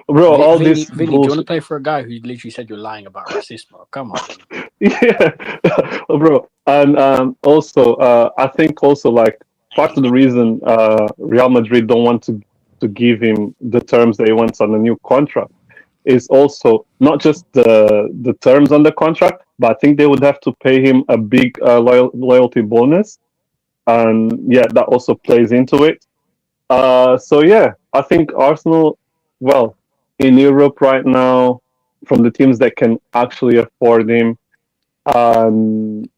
Bro, all Vinny, this Vinny, do you bullshit. want to play for a guy who literally said you're lying about racism, bro? Come on. Yeah, bro. And also, I think also like part of the reason Real Madrid don't want to give him the terms that he wants on a new contract is also not just the terms on the contract, but I think they would have to pay him a big loyalty bonus, and yeah, that also plays into it. So yeah, I think Arsenal, well, in Europe right now, from the teams that can actually afford him, and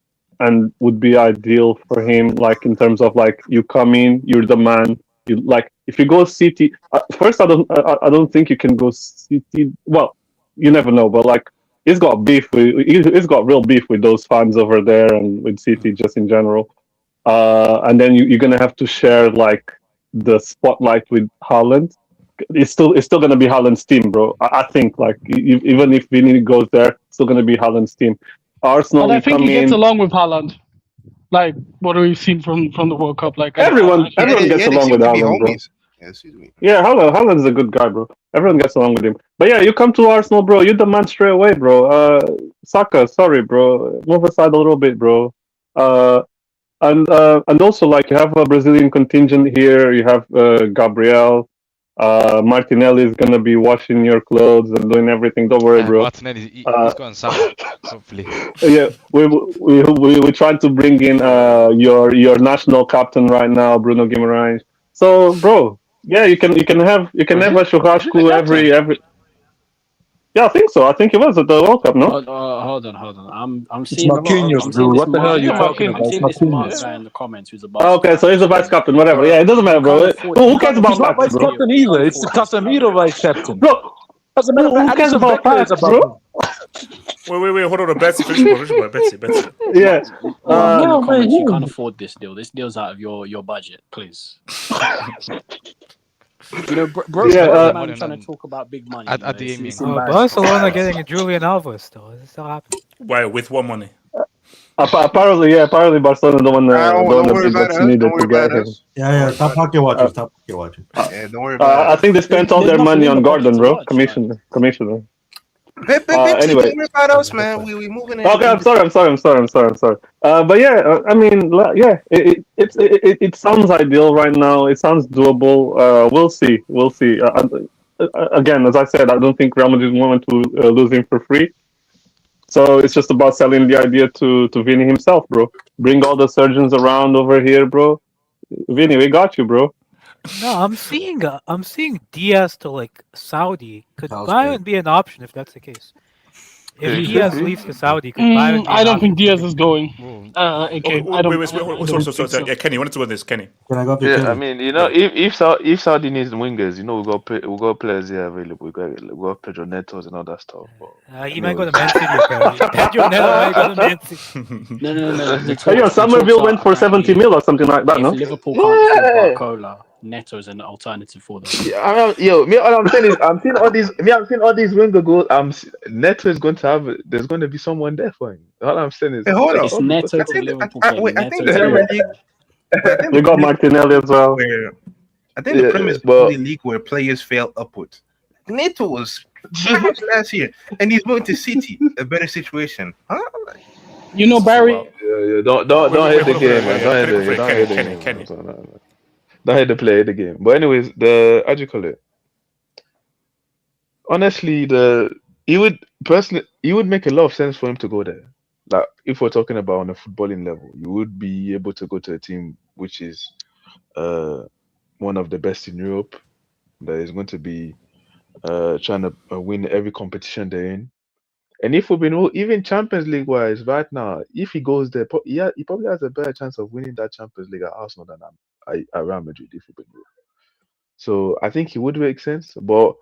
would be ideal for him, like in terms of like you come in, you're the man. You like if you go City first. I don't think you can go City. Well, you never know, but like he's got beef. He's got real beef with those fans over there and with City just in general. And then you're gonna have to share like the spotlight with Haaland. It's still gonna be Haaland's team, bro. I think like even if Vini goes there, it's still gonna be Haaland's team. Arsenal, But I think come he gets in. along with Haaland. Like what we've seen from the World Cup. Like Everyone gets along with Haaland, bro. Yeah, Haaland's a good guy, bro. Everyone gets along with him. But yeah, you come to Arsenal, bro. You demand straight away, bro. Saka, sorry, bro. Move aside a little bit, bro. And also like you have a Brazilian contingent here. You have Gabriel. Martinelli is gonna be washing your clothes and doing everything. Don't worry, bro. Martinelli, he's gone south, hopefully. Yeah, we're trying to bring in your national captain right now, Bruno Guimaraes. So, bro, yeah, you can have a churrasco every. Yeah, I think so. I think it was at the World Cup, no? Hold on. I'm It's seeing a lot. Marquinhos, I'm dude. seeing this What the hell are you Mark talking guy. about? I'm It's seeing this Mark Marquinhos. guy in the comments who's a vice. Okay, so he's the vice captain, whatever. Yeah, it doesn't matter, bro. Who cares about He's not facts, vice bro? captain either. It's the Casemiro vice captain. Bro, as a matter of fact, who cares Alisson about Becker is facts, above bro? him. Wait, hold on. Betsy, finish my Betsy. Yeah. Mark in the man, comments, you yeah. can't afford this deal. This deal's out of your budget, please. You know, bro, man trying to talk about big money. It's embarrassing. Barcelona getting a Julian Alvarez though. Is this still happening? Why? With what money? Apparently Barcelona don't want to be what's needed to get him. Yeah. Stop pocket watching. Stop pocket watching. Yeah, don't worry about I think they spent all their money on Gordon, bro. Commissioner. Anyway, don't worry about us, man. We moving in. Okay, I'm sorry. But yeah, I mean, yeah, it sounds ideal right now. It sounds doable. We'll see. Again, as I said, I don't think Real Madrid want to lose him for free. So it's just about selling the idea to Vini himself, bro. Bring all the surgeons around over here, bro. Vini, we got you, bro. No, I'm seeing Diaz to like Saudi. Could Bayern be an option if that's the case? If It Diaz could be. leaves to Saudi, could Bayern be I an don't think option? Diaz is going. Bro, AK. I don't think so. Yeah, Kenny, you wanted to go this, Kenny. Can I go to Yeah, Kenny? I mean, if Saudi needs wingers, we got players here available. We got Pedro Netos and all that stuff. But He might go to Man City, apparently. Pedro Neto might go to Man City. No. The Hey, yo, talks Somerville are went for 70 apparently mil or something like that, if no? Liverpool can't afford Barcola, Neto's an alternative for them. Me, all I'm saying is, I'm seeing all these winger goals. Neto is going to have. There's going to be someone there for him. All I'm saying is, Hey, hold It's on. Neto I to think Liverpool. I think Neto the to Premier Liverpool. League. I think We the got Premier Martinelli as well. I think the Premier is the only league where players fail upwards. Neto was trash last year, and he's moving to City, a better situation. Huh? You know, Barry. Yeah. Don't hate the game, man. Don't hate the game. Don't hate the play, hate the game. But anyways, how do you call it? Honestly, he would make a lot of sense for him to go there. Like if we're talking about on a footballing level, you would be able to go to a team which is one of the best in Europe, that is going to be trying to win every competition they're in. And if we've been even Champions League wise right now, if he goes there, he probably has a better chance of winning that Champions League at Arsenal than at Real Madrid if we've been real. So I think he would make sense, but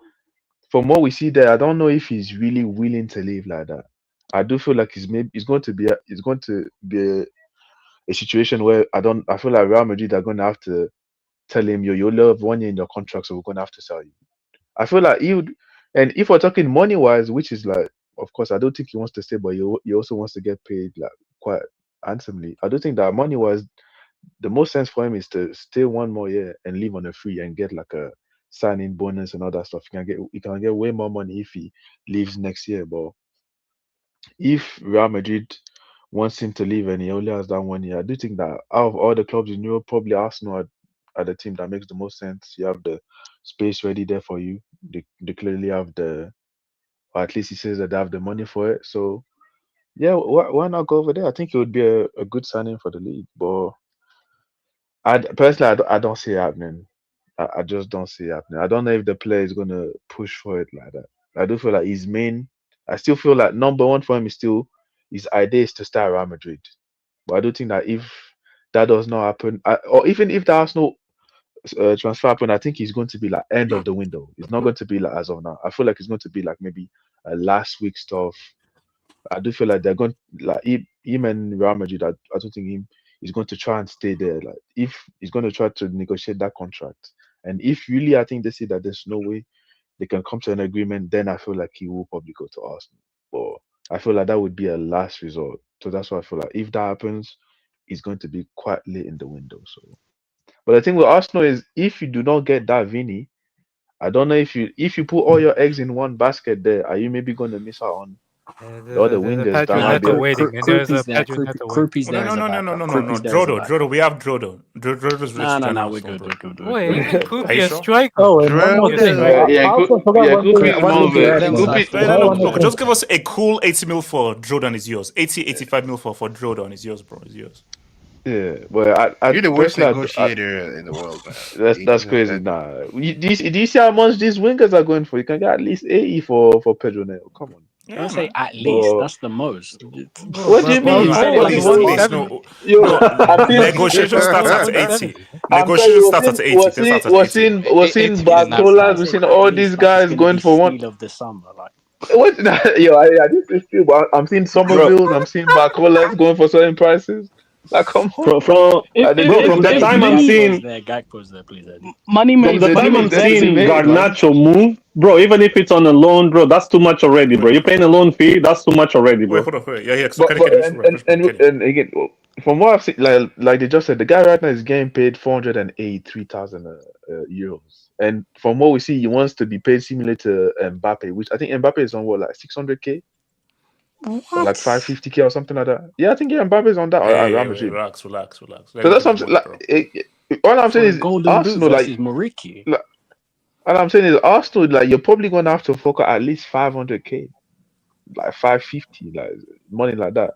from what we see there, I don't know if he's really willing to leave like that. I do feel like it's going to be a situation where I feel like Real Madrid are going to have to tell him you only have 1 year in your contract, so we're going to have to sell you. I feel like he would, and if we're talking money wise, which is like, of course, I don't think he wants to stay, but he also wants to get paid like quite handsomely. I do think that money wise, the most sense for him is to stay 1 more year and leave on a free and get like a signing bonus and all that stuff. He can get way more money if he leaves next year. But if Real Madrid wants him to leave and he only has that 1 year, I do think that out of all the clubs in Europe, probably Arsenal are the team that makes the most sense. You have the space ready there for you. They clearly have or at least he says that they have the money for it. So yeah, why not go over there? I think it would be a good signing for the league. But I don't see it happening. I just don't see it happening. I don't know if the player is gonna push for it like that. I do feel like his main. I still feel like number one for him is still his idea is to stay at Real Madrid. But I do think that if that does not happen, or even if the Arsenal transfer happen, I think he's going to be like end of the window. It's not going to be like as of now. I feel like it's going to be like maybe a last week stuff. I do feel like they're going like him and Real Madrid. I don't think he's going to try and stay there. Like if he's going to try to negotiate that contract, and if really I think they see that there's no way they can come to an agreement, then I feel like he will probably go to Arsenal. But I feel like that would be a last resort. So that's why I feel like if that happens, it's going to be quite late in the window. So, but the thing with Arsenal is if you do not get that Vini, I don't know if you put all your eggs in one basket there, are you maybe going to miss out on the other wingers that might be waiting, and there's a Pedro Neto waiting. No. Drodo. We have Drodo. Drodo's No, we're good. Wait, even Krupi is striker. Oh, and one more thing. I also forgot one thing. Look, just give us a cool 80 mil for Drodan is yours. 85 mil for Drodan is yours, bro. Is yours. Yeah, but You're the worst negotiator in the world, man. That's crazy. Nah, do you see how much these wingers are going for? You can get at least 80 for Pedro Neto. Come on. Don't say at least. That's the most. What do you mean? Negotiation starts at 80. Negotiation starts at 80. We're seeing Barcolas. We're seeing all these guys going for one. Of the summer, like. What? This is true. But I'm seeing Somerville. I'm seeing Barcolas going for certain prices. Like, come on. From the time I'm seeing money from the time I'm seeing Garnacho move, bro, even if it's on a loan, bro, that's too much already, bro. You're paying a loan fee, that's too much already, bro. Wait, hold on. Yeah. And again, from what I've seen, like they just said, the guy right now is getting paid 483,000 euros. And from what we see, he wants to be paid similar to Mbappe, which I think Mbappe is on like 600k. What? Like 550k or something like that. Yeah, I think Mbappe's on that. Relax. So that's something all I'm saying is Arsenal, like Moriki. All I'm saying is Arsenal, like you're probably gonna have to fork out at least 500k, like 550, like money like that.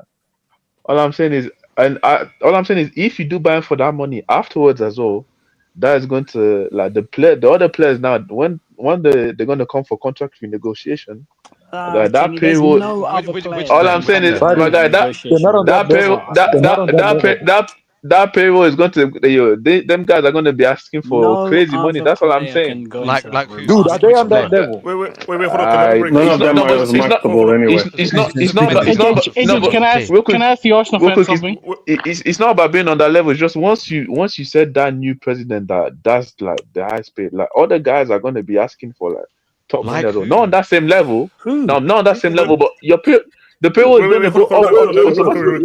All I'm saying is, if you do buy him for that money afterwards as well, that is going to like the other players now when they're going to come for contract renegotiation. That Kenny, there's payroll. no other Which players All that I'm players? you Which saying is, can players? my do guy, the They're not negotiation on with. that that level. payroll, But They're not on that level. that payroll is going to, them guys are going to be asking for no crazy money. other That's all I'm player saying. can go into that Like room who? Dude, are asking they Which on for that player? money. level? Hold on. Can I break None this? of them are Because matchable anyway. It's This not, is it's not, Vini. it's not, no, Agent, but can I Okay. real can quick, I ask the Arsenal real fans quick, something? it's not about being on that level. It's just once you said that new president that's like the highest paid, like other guys are going to be asking for like top money Like as well. Not on who? that same level. No, Who? not on that same level. Wait, But the payroll is going to go hold up on. automatically.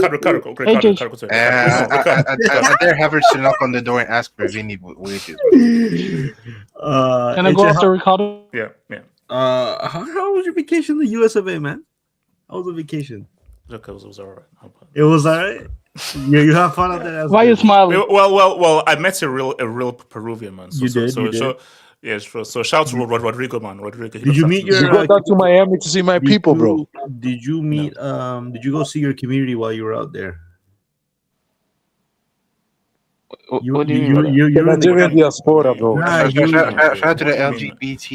Agent, Ricardo. Listen, Ricardo. I dare Havertz to knock on the door and ask for Vini wages, bro. can I go AJ, after Ricardo? Yeah. how was your vacation in the US of A, man? How was the vacation? Look, it was alright. It was alright. You have fun out there. That's Why you good. smiling? Well. I met a real Peruvian man. You did. Yeah, sure. So shout to Rodrigo, man. Rodrigo. He Did looks you after meet me. You your? got out to Miami to see my people, bro. Did you meet? Did you go see your community while you were out there? What do you mean by that? The You're in the Nigerian diaspora, bro. Nah, Shout out to the What do you mean? LGBT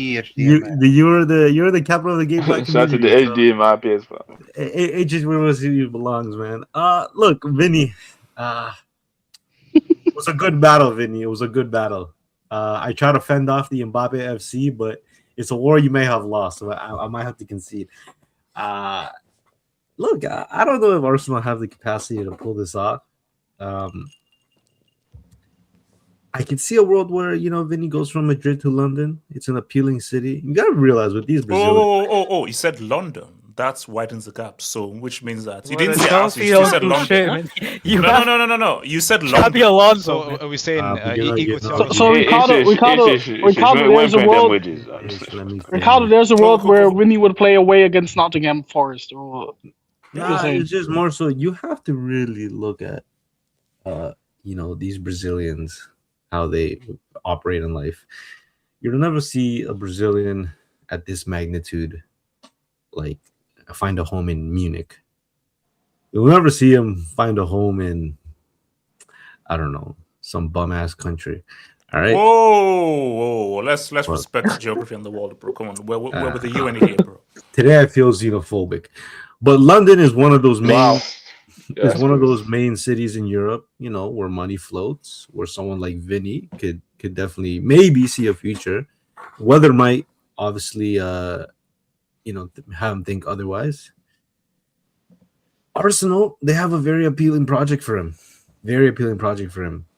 man. you're the capital of the gay black Shout out to community. the HD in my PS. It just where he belongs, man. Look, Vinny. It was a good battle, Vinny. It was a good battle. I try to fend off the Mbappe FC, but it's a war you may have lost. So I might have to concede. Look, I don't know if Arsenal have the capacity to pull this off. I can see a world where Vinny goes from Madrid to London. It's an appealing city. You gotta realize with these Brazilians. Oh! You said London. That widens the gap. So, which means that you Well, didn't then say Arsenal. You don't said do London. shit, man. You No. have No. You said Xabi London. Alonso. So man. are we saying You equal know, to So Ricardo, there's a world. let me Ricardo, there's a world where Vinny would play away against Nottingham Forest. Or Nah, it's just more so you have to really look at these Brazilians, how they operate in life. You'll never see a Brazilian at this magnitude like find a home in Munich. You'll never see him find a home in, I don't know, some bum ass country. All right. Whoa! Let's respect geography and the world, bro. Come on, we're with the UN here, bro. Today I feel xenophobic, but London is one of those main. Wow. It's one of those main cities in Europe, where money floats, where someone like Vinny could definitely maybe see a future. Weather might obviously, have him think otherwise. Arsenal, they have a very appealing project for him,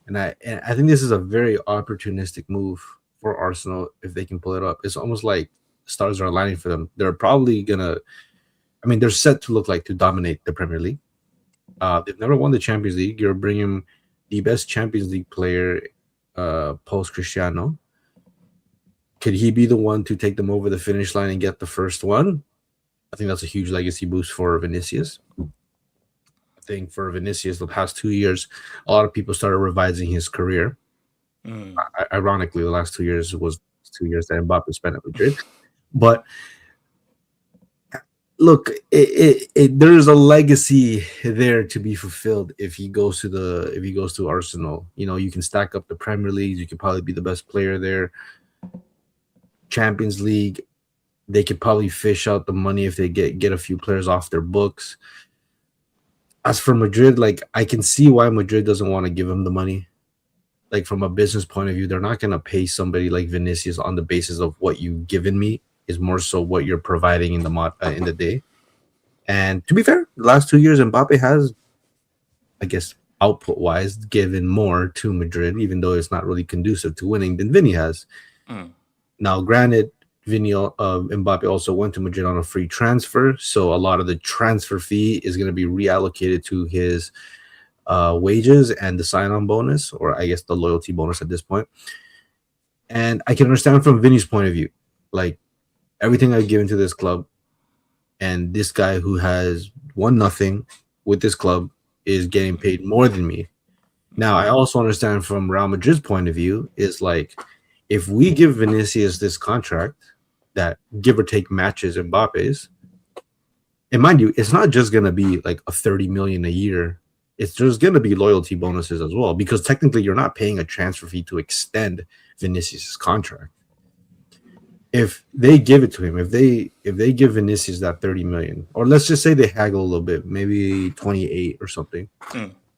and I think this is a very opportunistic move for Arsenal if they can pull it up. It's almost like stars are aligning for them. They're probably they're set to dominate the Premier League. They've never won the Champions League. You're bringing the best Champions League player post Cristiano. Could he be the one to take them over the finish line and get the first one? I think that's a huge legacy boost for Vinicius. I think for Vinicius, the past 2 years, a lot of people started revising his career. Ironically, the last 2 years was 2 years that Mbappe spent at Madrid. But look, there is a legacy there to be fulfilled if he goes to Arsenal. You can stack up the Premier League. You could probably be the best player there. Champions League, they could probably fish out the money if they get a few players off their books. As for Madrid, I can see why Madrid doesn't want to give him the money. From a business point of view, they're not going to pay somebody like Vinicius on the basis of what you've given me. Is more so what you're providing in the day. And to be fair, the last 2 years, Mbappe has, I guess, output-wise, given more to Madrid, even though it's not really conducive to winning than Vinny has. Now, granted, Mbappe also went to Madrid on a free transfer, so a lot of the transfer fee is going to be reallocated to his wages and the sign-on bonus, or I guess the loyalty bonus at this point. And I can understand from Vinny's point of view, everything I've given to this club, and this guy who has won nothing with this club is getting paid more than me. Now, I also understand from Real Madrid's point of view is if we give Vinicius this contract that give or take matches Mbappe's, and mind you, it's not just going to be a 30 million a year. It's just going to be loyalty bonuses as well, because technically you're not paying a transfer fee to extend Vinicius's contract. if they give it to him, if they give Vinicius that 30 million, or let's just say they haggle a little bit, maybe 28 or something,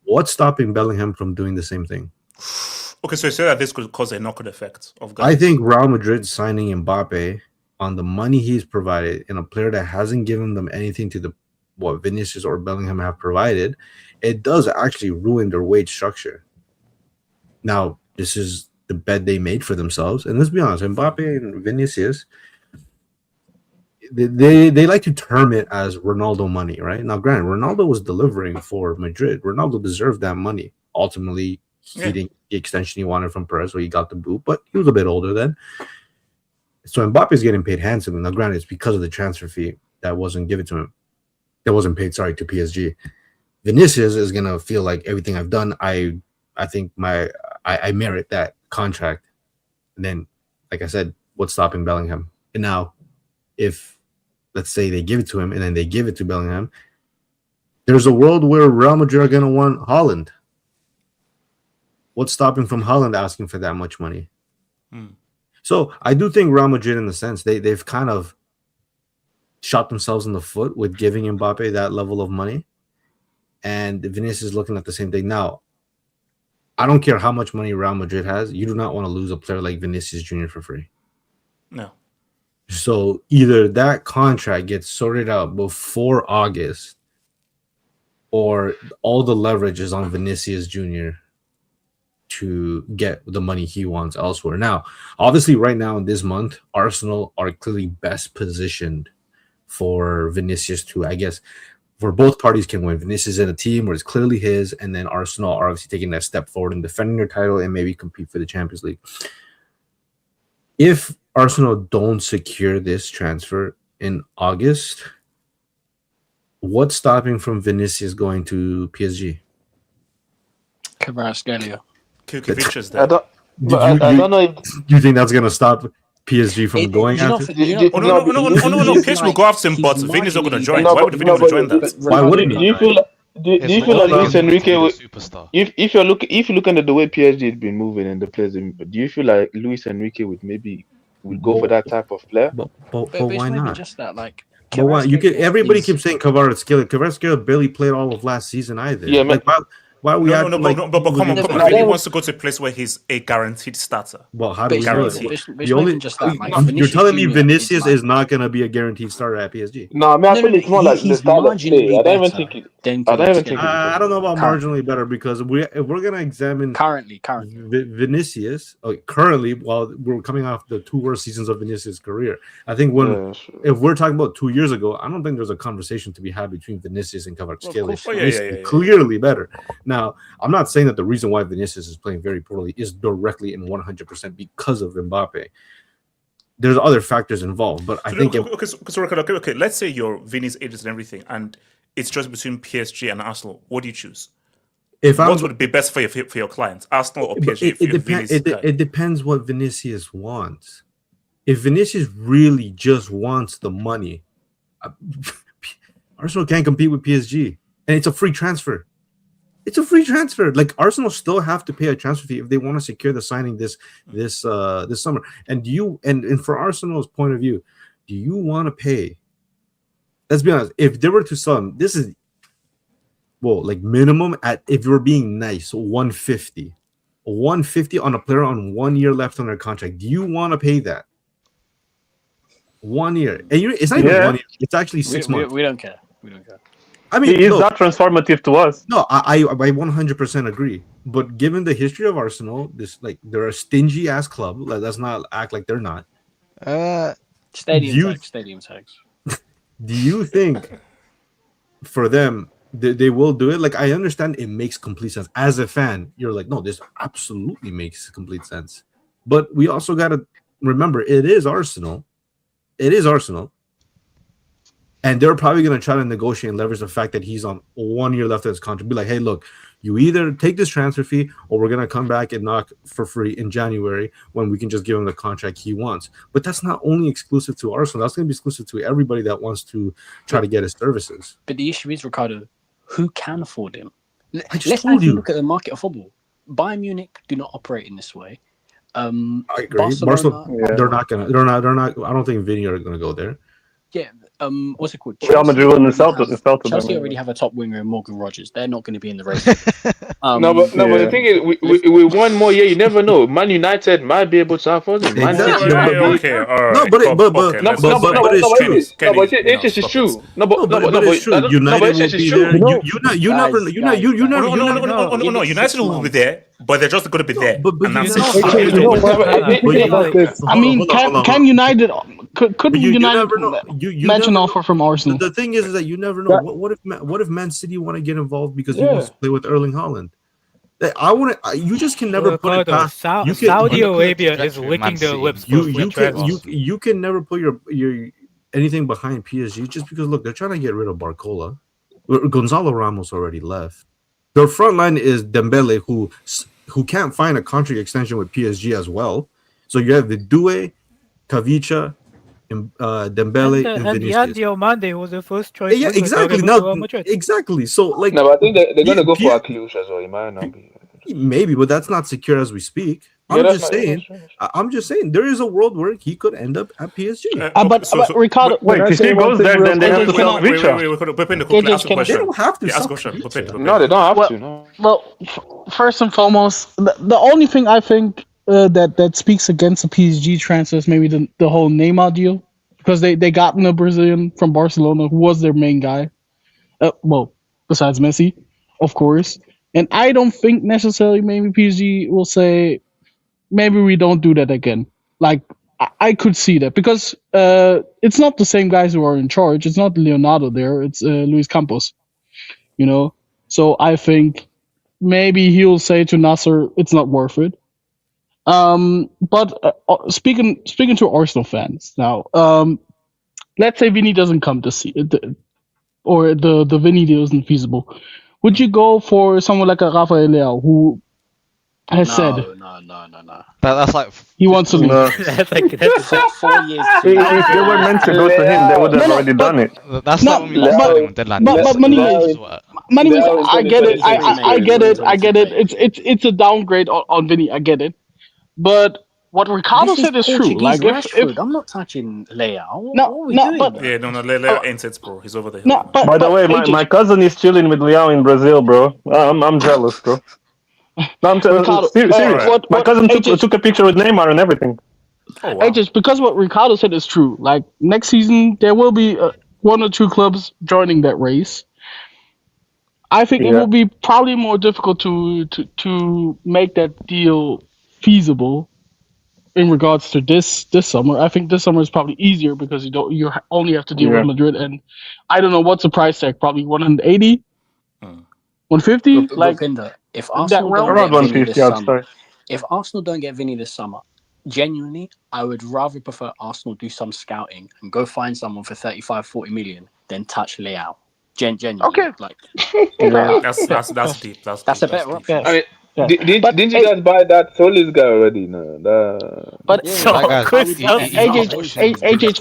what's stopping Bellingham from doing the same thing? Okay, so you say that this could cause a knock-on effect of guys. I think Real Madrid signing Mbappe on the money he's provided and a player that hasn't given them anything to the what Vinicius or Bellingham have provided, it does actually ruin their wage structure. Now, this is the bet they made for themselves. And let's be honest, Mbappe and Vinicius, they like to term it as Ronaldo money, right? Now, granted, Ronaldo was delivering for Madrid. Ronaldo deserved that money. Ultimately, he didn't get the extension he wanted from Perez, so he got the boot, but he was a bit older then. So Mbappe is getting paid handsomely. Now, granted, it's because of the transfer fee that wasn't given to him. That wasn't paid, to PSG. Vinicius is gonna feel like everything I've done, I think I merit that contract. And then, like I said, what's stopping Bellingham? And now, if let's say they give it to him and then they give it to Bellingham, there's a world where Real Madrid are gonna want Haaland. What's stopping from Haaland asking for that much money? So I do think Real Madrid, in the sense, they've kind of shot themselves in the foot with giving Mbappe that level of money. And Vinicius is looking at the same thing. Now, I don't care how much money Real Madrid has. You do not want to lose a player like Vinicius Jr. for free. No. So either that contract gets sorted out before August, or all the leverage is on Vinicius Jr. to get the money he wants elsewhere. Now, obviously, right now in this month, Arsenal are clearly best positioned for Vinicius to, I guess, where both parties can win. Vinicius in a team where it's clearly his, and then Arsenal are obviously taking that step forward in defending their title and maybe compete for the Champions League. If Arsenal don't secure this transfer in August, what's stopping from Vinicius going to PSG? Kvaratskhelia. Kukovic is I there. don't know if You think that's going to stop PSG from going after? No, PSG will go after him, but Vini's not going to join. Why would Vini want to join that? Why wouldn't do he? you feel like Luis Enrique if you're looking at the way PSG has been moving and the players, do you feel like Luis Enrique would go for that type of player? But But why it's maybe not? just that, like. But why? You could. Kvaratskhelia Everybody is- keeps saying Kvaratskhelia. Kvaratskhelia barely played all of last season either. Yeah, like why are we No, but come on. But Vini wants to go to a place where he's a guaranteed starter. Well, how do we know Guaranteed. it? It's not even just that. Like, You're Vinicius telling me Jr. Vinicius is is not going to be a guaranteed starter at PSG? No, I mean, I feel it's more like the he's style of play. marginally I don't even better think it. than I don't even Kvaratskhelia. think I don't know about Currently. marginally better, because if we're going to examine Currently. Vinicius currently, while we're coming off the two worst seasons of Vinicius' career, I think if we're talking about 2 years ago, I don't think there's a conversation to be had between Vinicius and Kvaratskhelia. Clearly better. Now, I'm not saying that the reason why Vinicius is playing very poorly is directly and 100% because of Mbappe. There's other factors involved, but I think okay. Let's say you're Vini's agent and everything, and it's just between PSG and Arsenal. What do you choose? What would be best for your client, Arsenal or PSG? It depends what Vinicius wants. If Vinicius really just wants the money, Arsenal can't compete with PSG, and it's a free transfer. It's a free transfer. Like, Arsenal still have to pay a transfer fee if they want to secure the signing this summer. And and for Arsenal's point of view, do you want to pay? Let's be honest. If they were to sell him, this is like minimum if you're being nice, 150 on a player on 1 year left on their contract. Do you want to pay that? 1 year, and it's not even 1 year. It's actually 6 months. We don't care. I mean, he is not transformative to us. No, I 100% agree. But given the history of Arsenal, they're a stingy ass club. Like, let's not act like they're not. Stadium tax. Do you think for them they will do it? Like, I understand it makes complete sense. As a fan, you're like, no, this absolutely makes complete sense. But we also got to remember, it is Arsenal. And they're probably going to try to negotiate and leverage the fact that he's on 1 year left of his contract. Be like, hey, look, you either take this transfer fee or we're going to come back and knock for free in January when we can just give him the contract he wants. But that's not only exclusive to Arsenal. That's going to be exclusive to everybody that wants to try to get his services. But the issue is, Ricardo, who can afford him? I just Let's told actually you. look at the market of football. Bayern Munich do not operate in this way. I agree. Barcelona. They're not gonna. They're not. They're not. I don't think Vini are gonna go there. Yeah. What's it called? Real Madrid will insult Chelsea them. already have a top winger in Morgan Rogers. They're not going to be in the race. But the thing is, we one more year. You never know. Man United might be able to afford him. Man City might be. Okay, all right. No, but it's true. No, but it's true. United will be there. You never. No. United will be there, but they're just going to be there. I mean, can United could United match an offer from Arsenal? The thing is that you never know. What if Man City want to get involved because he wants to play with Erling Haaland? I want to. You just can never put it past. Saudi Arabia is licking their lips. You can never put your anything behind PSG just because look, they're trying to get rid of Barcola. Gonzalo Ramos already left. Their front line is Dembele, who can't find a contract extension with PSG as well. So you have the Due, Kavicha, and Dembele, and Vinicius. Diomande was the first choice. Yeah, exactly. Exactly. So like, no, but I think they're gonna go for Aklush as well. It might not be. Maybe, but that's not secure as we speak. I'm just saying there is a world where he could end up at PSG. But Ricardo, wait, if he goes there, then they have to sell Vicha. They don't have to. No, they don't have to. No. Well, first and foremost, the only thing I think that speaks against the PSG transfer is maybe the whole Neymar deal, because they gotten a Brazilian from Barcelona who was their main guy. Well, besides Messi, of course. And I don't think necessarily maybe PSG will say, maybe we don't do that again. Like, I could see that because it's not the same guys who are in charge. It's not Leonardo there. It's Luis Campos, you know. So I think maybe he'll say to Nasser, it's not worth it. But speaking to Arsenal fans now, let's say Vini doesn't come to see it, or the Vini deal isn't feasible. Would you go for someone like a Rafael Leao who has said no. That's like he wants to leave? That's 4 years. If they were meant to go to him, they would have already done it. That's not what we on deadline. But money, I get it. I get it. It's a downgrade on Vini. I get it. But what Ricardo said is true. Like if I'm not touching Leao. Leao ain't it, bro. He's over there. No, by the way, my cousin is chilling with Leao in Brazil, bro. I'm jealous, bro. No, I'm serious. My cousin took a picture with Neymar and everything. Oh, wow. Just because what Ricardo said is true. Like next season, there will be 1 or 2 clubs joining that race. I think it will be probably more difficult to make that deal feasible in regards to this summer. I think this summer is probably easier because you only have to deal with Madrid, and I don't know what's the price tag. Probably 180, 150. If Arsenal don't get Vini this summer, if Arsenal don't get Vini this summer, genuinely, I would rather prefer Arsenal do some scouting and go find someone for 35-40 million than touch Leao. Genuinely, okay. Like that's deep. That's a better option. I mean, didn't you guys buy that Solis guy already? No, but AJ,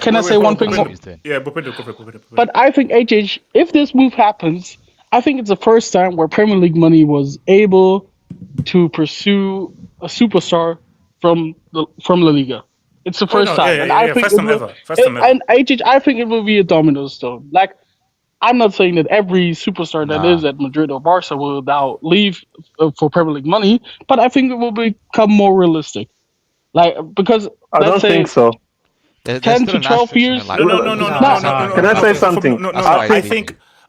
can I say one thing more? Yeah, but I think AJ, if this move happens, I think it's the first time where Premier League money was able to pursue a superstar from La Liga. It's the first time, and I think first time ever. And AJ, I think it will be a domino stone. Like, I'm not saying that every superstar that is at Madrid or Barca will now leave for Premier League money, but I think it will become more realistic. Like, because I don't think so. 10 to 12 years. No. Can I say something? No.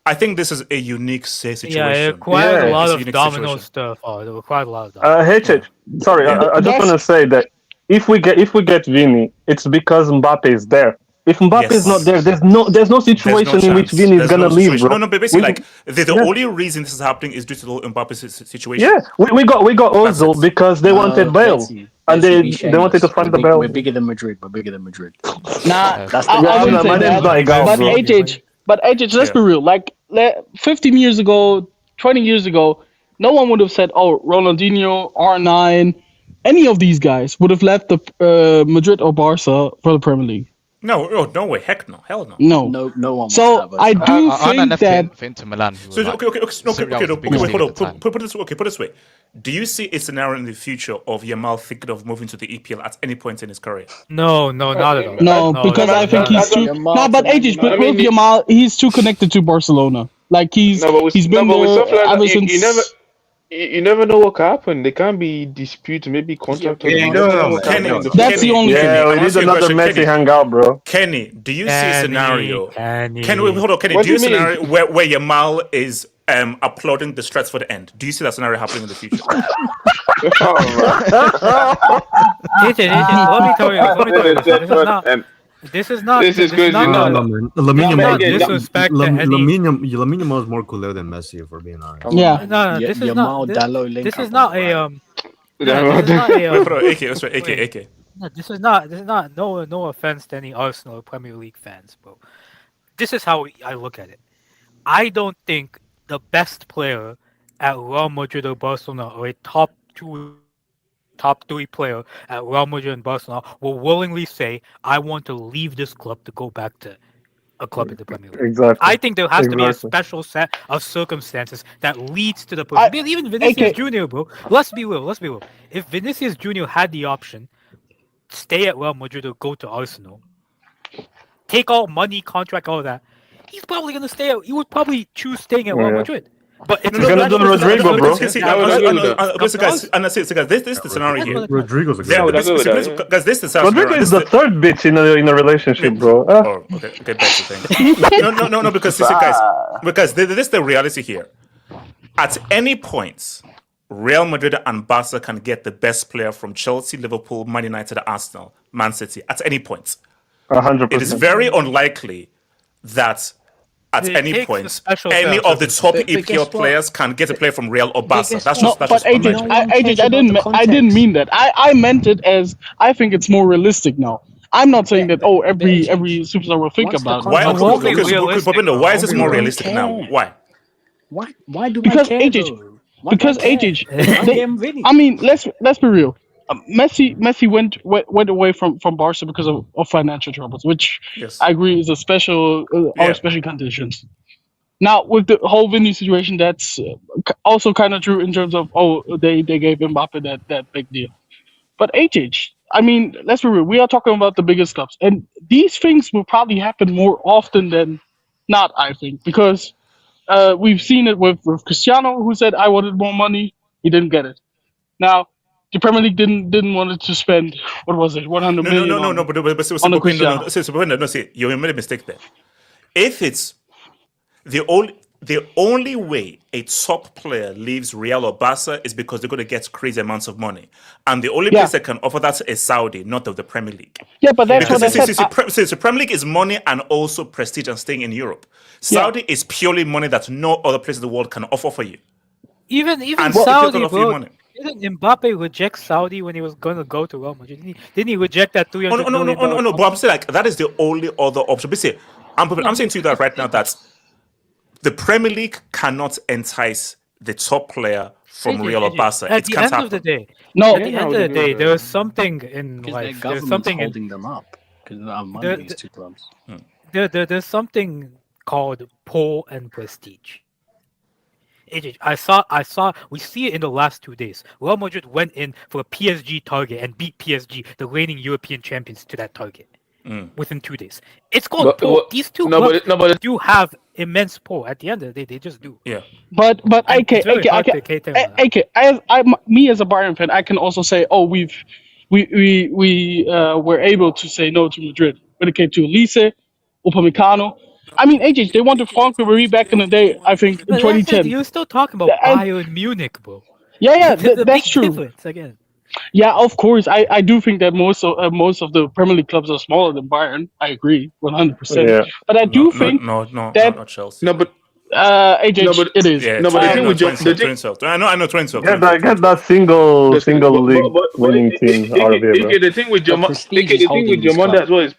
I think this is a unique situation. Yeah, it requires a lot of domino stuff. It requires a lot of domino. Sorry, I just want to say that if we get Vini, it's because Mbappe is there. If Mbappe is not there, there's no situation in which Vini is gonna leave, bro. No, but basically, the only reason this is happening is due to the Mbappe's situation. Yeah, we got Ozil because they wanted Bale, and they wanted to find the Bale. We're bigger than Madrid. Nah, my name's not Egal, but AJ, let's be real. Like 15 years ago, 20 years ago, no one would have said, "Oh, Ronaldinho, R9, any of these guys would have left the Madrid or Barca for the Premier League." No way, heck no, hell no. No one. So I do think that. for Inter Milan. Who So were, okay, hold on. Put it this way. Do you see a scenario in the future of Yamal thinking of moving to the EPL at any point in his career? No, not at all. No, because I think he's too. No, but AJ, but with Yamal, he's too connected to Barcelona. Like he's been with there stuff like ever that, since. you never know what can happen. There can be dispute, maybe contract. That's the only thing. Yeah, we need another Messi hangout, bro. Kenny, do you see a scenario? Kenny, hold on, Kenny. What Do you see a do you mean? scenario where Yamal is applauding the strats for the end? Do you see that scenario happening in the future? Let me tell you. This is not crazy. No, man. Lamine Yamal is more cooler than Messi, if we're being honest. Yeah. No, this is not. This is not a AK. No, this is not. No offense to any Arsenal or Premier League fans, bro. This is how I look at it. I don't think the best player at Real Madrid or Barcelona, or a top 3 player at Real Madrid and Barcelona, will willingly say, "I want to leave this club to go back to a club in the Premier League." Exactly. I think there has to be a special set of circumstances that leads to the person. Even Vinicius Jr., bro. Let's be real. If Vinicius Jr. had the option, stay at Real Madrid or go to Arsenal, take all money, contract, all that, he's probably gonna stay. He would probably choose staying at Real Madrid. But if he's gonna do Rodrigo, bro. Guys, this is the scenario here. Rodrigo's a guys, this is the Rodrigo is the third bitch in a relationship, bro. Oh, okay, back to things. No, because this is the reality here. At any point, Real Madrid and Barca can get the best player from Chelsea, Liverpool, Man United, Arsenal, Man City. At any point, 100%. It is very unlikely that at any point any of the top EPL players can get a player from Real or Barca. That's just I didn't mean that. I meant it as I think it's more realistic now. I'm not saying that every superstar will think about it. Why is this more realistic now? Why? Why do because I care? Because I mean, let's be real. Messi went away from Barca because of financial troubles, which I agree is a special special conditions. Now with the whole Vini situation, that's also kind of true in terms of they gave Mbappe that big deal. But I mean, let's be real. We are talking about the biggest clubs, and these things will probably happen more often than not. I think because we've seen it with Cristiano, who said I wanted more money, he didn't get it. Now. The Premier League didn't want to spend, what was it, 100 million? No, but you made a mistake there. If it's the only way a top player leaves Real or Barca is because they're going to get crazy amounts of money, and the only place that can offer that is Saudi, not of the Premier League. Yeah, but that's because what I said. The Premier League is money and also prestige and staying in Europe. Saudi is purely money that no other place in the world can offer for you. Even Saudi, bro. Didn't Mbappe reject Saudi when he was going to go to Real Madrid? Didn't he reject that $300 million? No, but I'm saying that is the only other option. I'm saying to you that right now that the Premier League cannot entice the top player from Real or Barca. At the end of the day, there is something in life. There's something holding them up because money these two clubs. There's something called pull and prestige. I saw. We see it in the last 2 days. Real Madrid went in for a PSG target and beat PSG, the reigning European champions, to that target within 2 days. It's called pull. These two clubs do have immense pull. At the end of the day, they just do. Yeah. But me as a Bayern fan, I can also say, we were able to say no to Madrid when it came to Elise, Upamecano. I mean, they wanted Franck Ribéry back in the day, I think, in 2010. You're still talking about Bayern Munich, bro. Yeah, that's true. Difference, again. Yeah, of course. I do think that most of the Premier League clubs are smaller than Bayern. I agree, 100%. Yeah. But I do think that not Chelsea. No, but it is. Yeah, no, but the thing with I know 2012. Get that single league winning team out of here, bro. The thing with Diamanda as well is.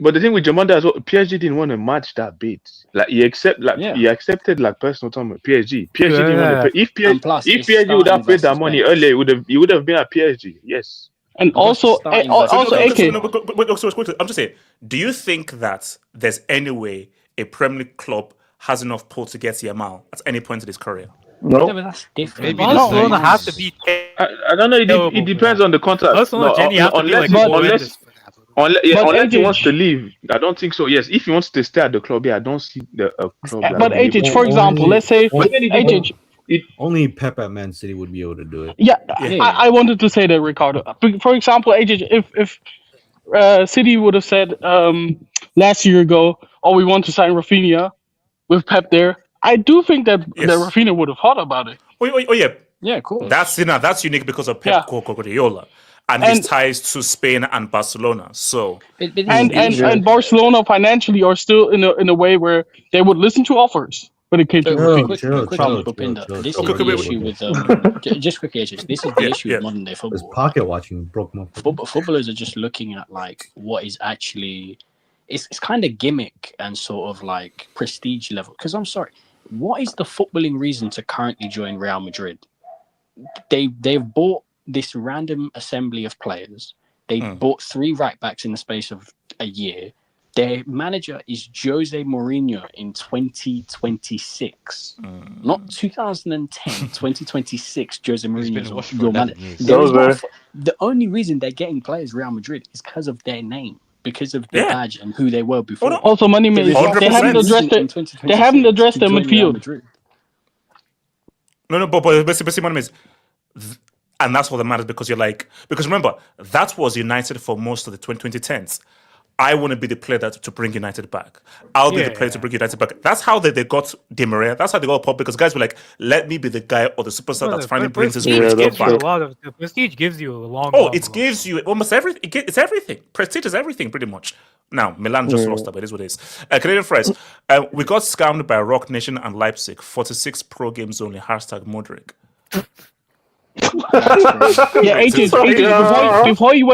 But the thing with Diamanda as well, PSG didn't want to match that bid. Like he accepted like personal time with PSG. PSG didn't want to pay. If PSG would have paid that money earlier, he would have been at PSG. Yes. And also, AK. I'm just saying, do you think that there's any way a Premier League club has enough pull to get Yamal at any point in his career? No, but that's different. Maybe Barcelona have to be. I don't know. It depends on the contract. Barcelona generally have to be like unless But he wants to leave, I don't think so. Yes, if he wants to stay at the club, yeah, I don't see the club. that But will be able HH, to- for example, let's say HH. Only Pep at Man City would be able to do it. Yeah, I wanted to say that, Ricardo. For example, HH, if City would have said last year ago, "Oh, we want to sign Rafinha," with Pep there, I do think that Rafinha would have thought about it. Oh yeah. Yeah, cool. That's unique because of Pep Guardiola and his ties to Spain and Barcelona. So and Barcelona financially are still in a way where they would listen to offers when it came to Rafinha. This is the issue with just quickly, this is the issue with modern day football. Pocket watching broke my footballers are just looking at like what is actually it's kind of gimmick and sort of like prestige level. Because I'm sorry, what is the footballing reason to currently join Real Madrid? They've bought this random assembly of players. They bought 3 right backs in the space of a year. Their manager is Jose Mourinho in 2026, not 2010. 2026. Jose Mourinho is your manager. The only reason they're getting players Real Madrid is because of their name, because of the badge and who they were before. Also, money makers. They haven't addressed it. They haven't addressed their midfield. No, but basically, money is. And that's what matters because because remember, that was United for most of the 2010s. I want to be the player to bring United back. I'll be the player to bring United back. That's how they got Di Maria. That's how they got Pop, because guys were like, let me be the guy or the superstar that finally brings his prestige back. The prestige gives you a long. It gives you almost everything. It's everything. Prestige is everything, pretty much. Now, Milan just lost that, but it is what it is. Canadian friends, we got scammed by Rock Nation and Leipzig. 46 pro games only. #Modric. Before you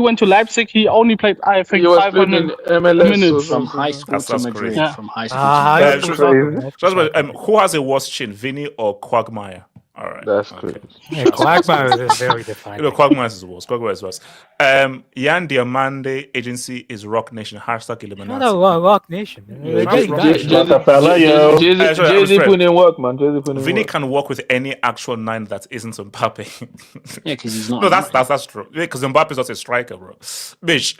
went to Leipzig, he only played, I think, 500 minutes from high school to Madrid. From high school who has a worse chin, Vini or Quagmire? All right, that's crazy. Quagmire is very defined. Quagmire is worse. Quagmire is worse. Yan Diamande agency is Rock Nation. #Illuminati. Not a Rock Nation. Jay-Z put in work, man. Vini can work with any actual 9 that isn't Mbappe. Yeah, because he's not. No, that's true. Because Mbappe is not a striker, bro. Bish,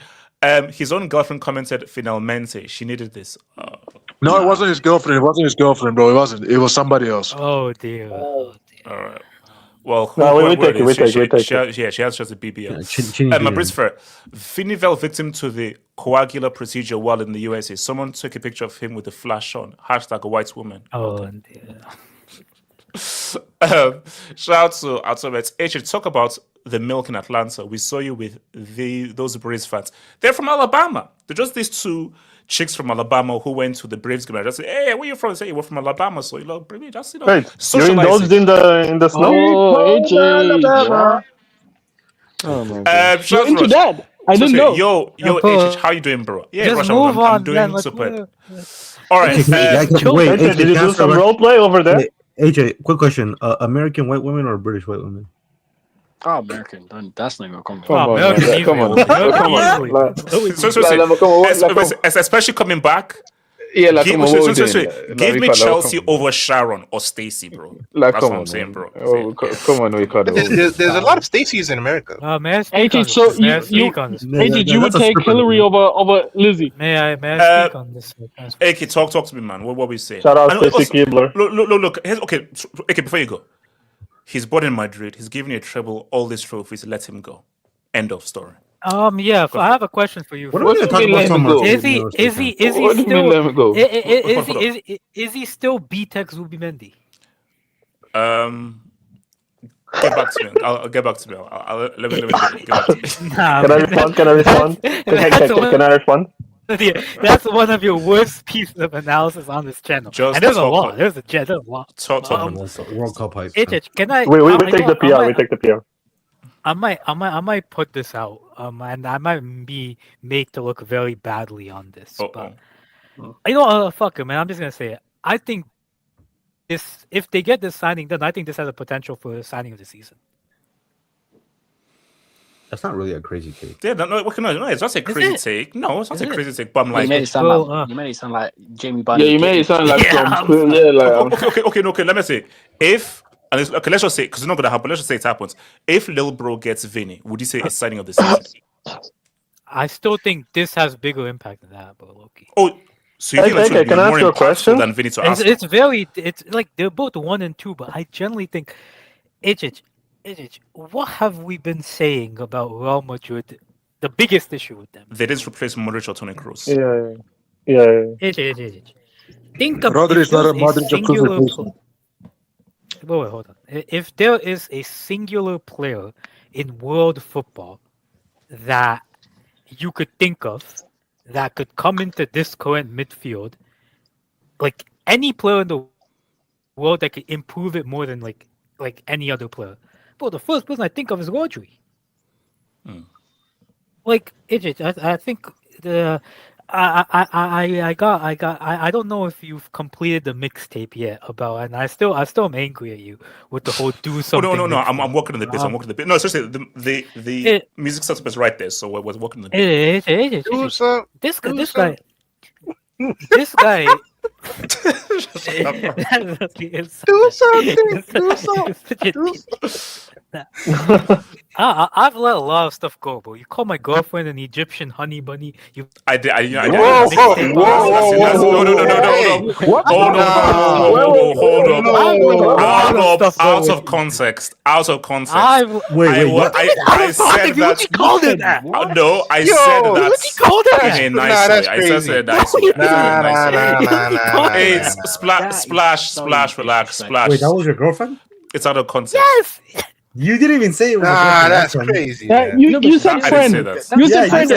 his own girlfriend commented, "Finalmente, she needed this." No, it wasn't his girlfriend. It wasn't his girlfriend, bro. It wasn't. It was somebody else. Oh dear. All right. Well, we take it. She has just a BBL. My Brits fair. Vini fell victim to the coagular procedure while in the USA. Someone took a picture of him with the flash on. #white woman. Oh dear. Shout out to Automates. H, talk about the milk in Atlanta. We saw you with those Braves fans. They're from Alabama. They're just these 2 chicks from Alabama who went to the Braves game. I just say, "Hey, where you from?" They say, "We're from Alabama." So just Right. You're indulged in the snow. Oh, AJ. You're into that. I didn't know. Yo, HH, how you doing, bro? Yeah, just Russia, move on. I'm doing super. All right. Wait, did you do some role play over there? AJ, quick question: American white women or British white women? Oh, American. That's not even a Especially coming back. Yeah, like give me Chelsea over Sharon or Stacey, bro. That's what I'm saying, bro. Come on, Ricardo. There's a lot of Stacey's in America. You would take Hillary over Lizzie. May I speak on this? AK, talk to me, man. What we saying? Shout out Stacey Keebler. Look. Okay, before you go. He's born in Madrid. He's given you a treble, all these trophies. Let him go. End of story. Yeah. I have a question for you. What are we talking about? Is he still B-Tech Zubimendi? Get back to me. I'll get back to me. Let me get back to me. Can I respond? Yeah, that's one of your worst pieces of analysis on this channel. And there's a lot. There's a lot. World Cup hype. Can I? We take the PR. We take the PR. I might put this out. And I might be made to look very badly on this. But fuck it, man. I'm just gonna say it. I think if they get this signing done, I think this has a potential for the signing of the season. That's not really a crazy take. Yeah, no, it's not a crazy take. No, it's not a crazy take. But I'm You like, made it sound like Jamie Vardy. Yeah, you made it sound like some. Okay. Let me say, if okay, let's just say because it's not gonna happen. Let's just say it happens. If Lil Bro gets Vini, would you say it's signing of the season? I still think this has bigger impact than that, but Loki. Oh, so you think that should be more impactful than Vini to Arsenal? It's like they're both 1 and 2, but I generally think, Ijic, what have we been saying about Real Madrid? The biggest issue with them. They didn't replace Modric or Toni Kroos. Yeah. Ijic. Think of Rodri is not a Modric or Kroos replacement. Wait, hold on. If there is a singular player in world football that you could think of that could come into this current midfield, like any player in the world that could improve it more than like any other player. But the first person I think of is Rodri. Like I think the I don't know if you've completed the mixtape yet about, and I still am angry at you with the whole do something. Oh, no. I'm working on the bit. I'm working on the bit. No, seriously, the music setup is right there, so we're working on the bit. This guy. Do something. I've let a lot of stuff go, bro. You call my girlfriend an Egyptian honey bunny. I did. Whoa. No. What? Hold on. Out of context. Wait, what? I said that. He called it that. No, I said that. What he called it? In a nice way. I said it nicely. Hey, splash, relax, splash. Wait, that was your girlfriend? It's out of context. Yes. You didn't even say it was that's crazy. You said friend. You said friend.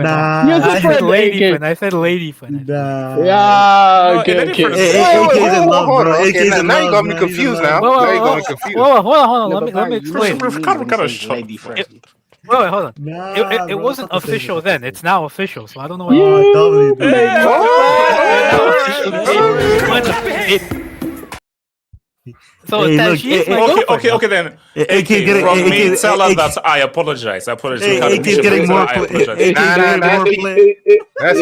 I said lady friend. I said lady friend. Yeah. Okay. AK's in love, bro. AK's in love. Now you got me confused now. Hold on. Let me explain. Lady friend. Wait, hold on. It wasn't official then. It's now official, so I don't know why. So Hey, look, okay then. AK, from me, tell her that I apologize. AK's getting more play. That's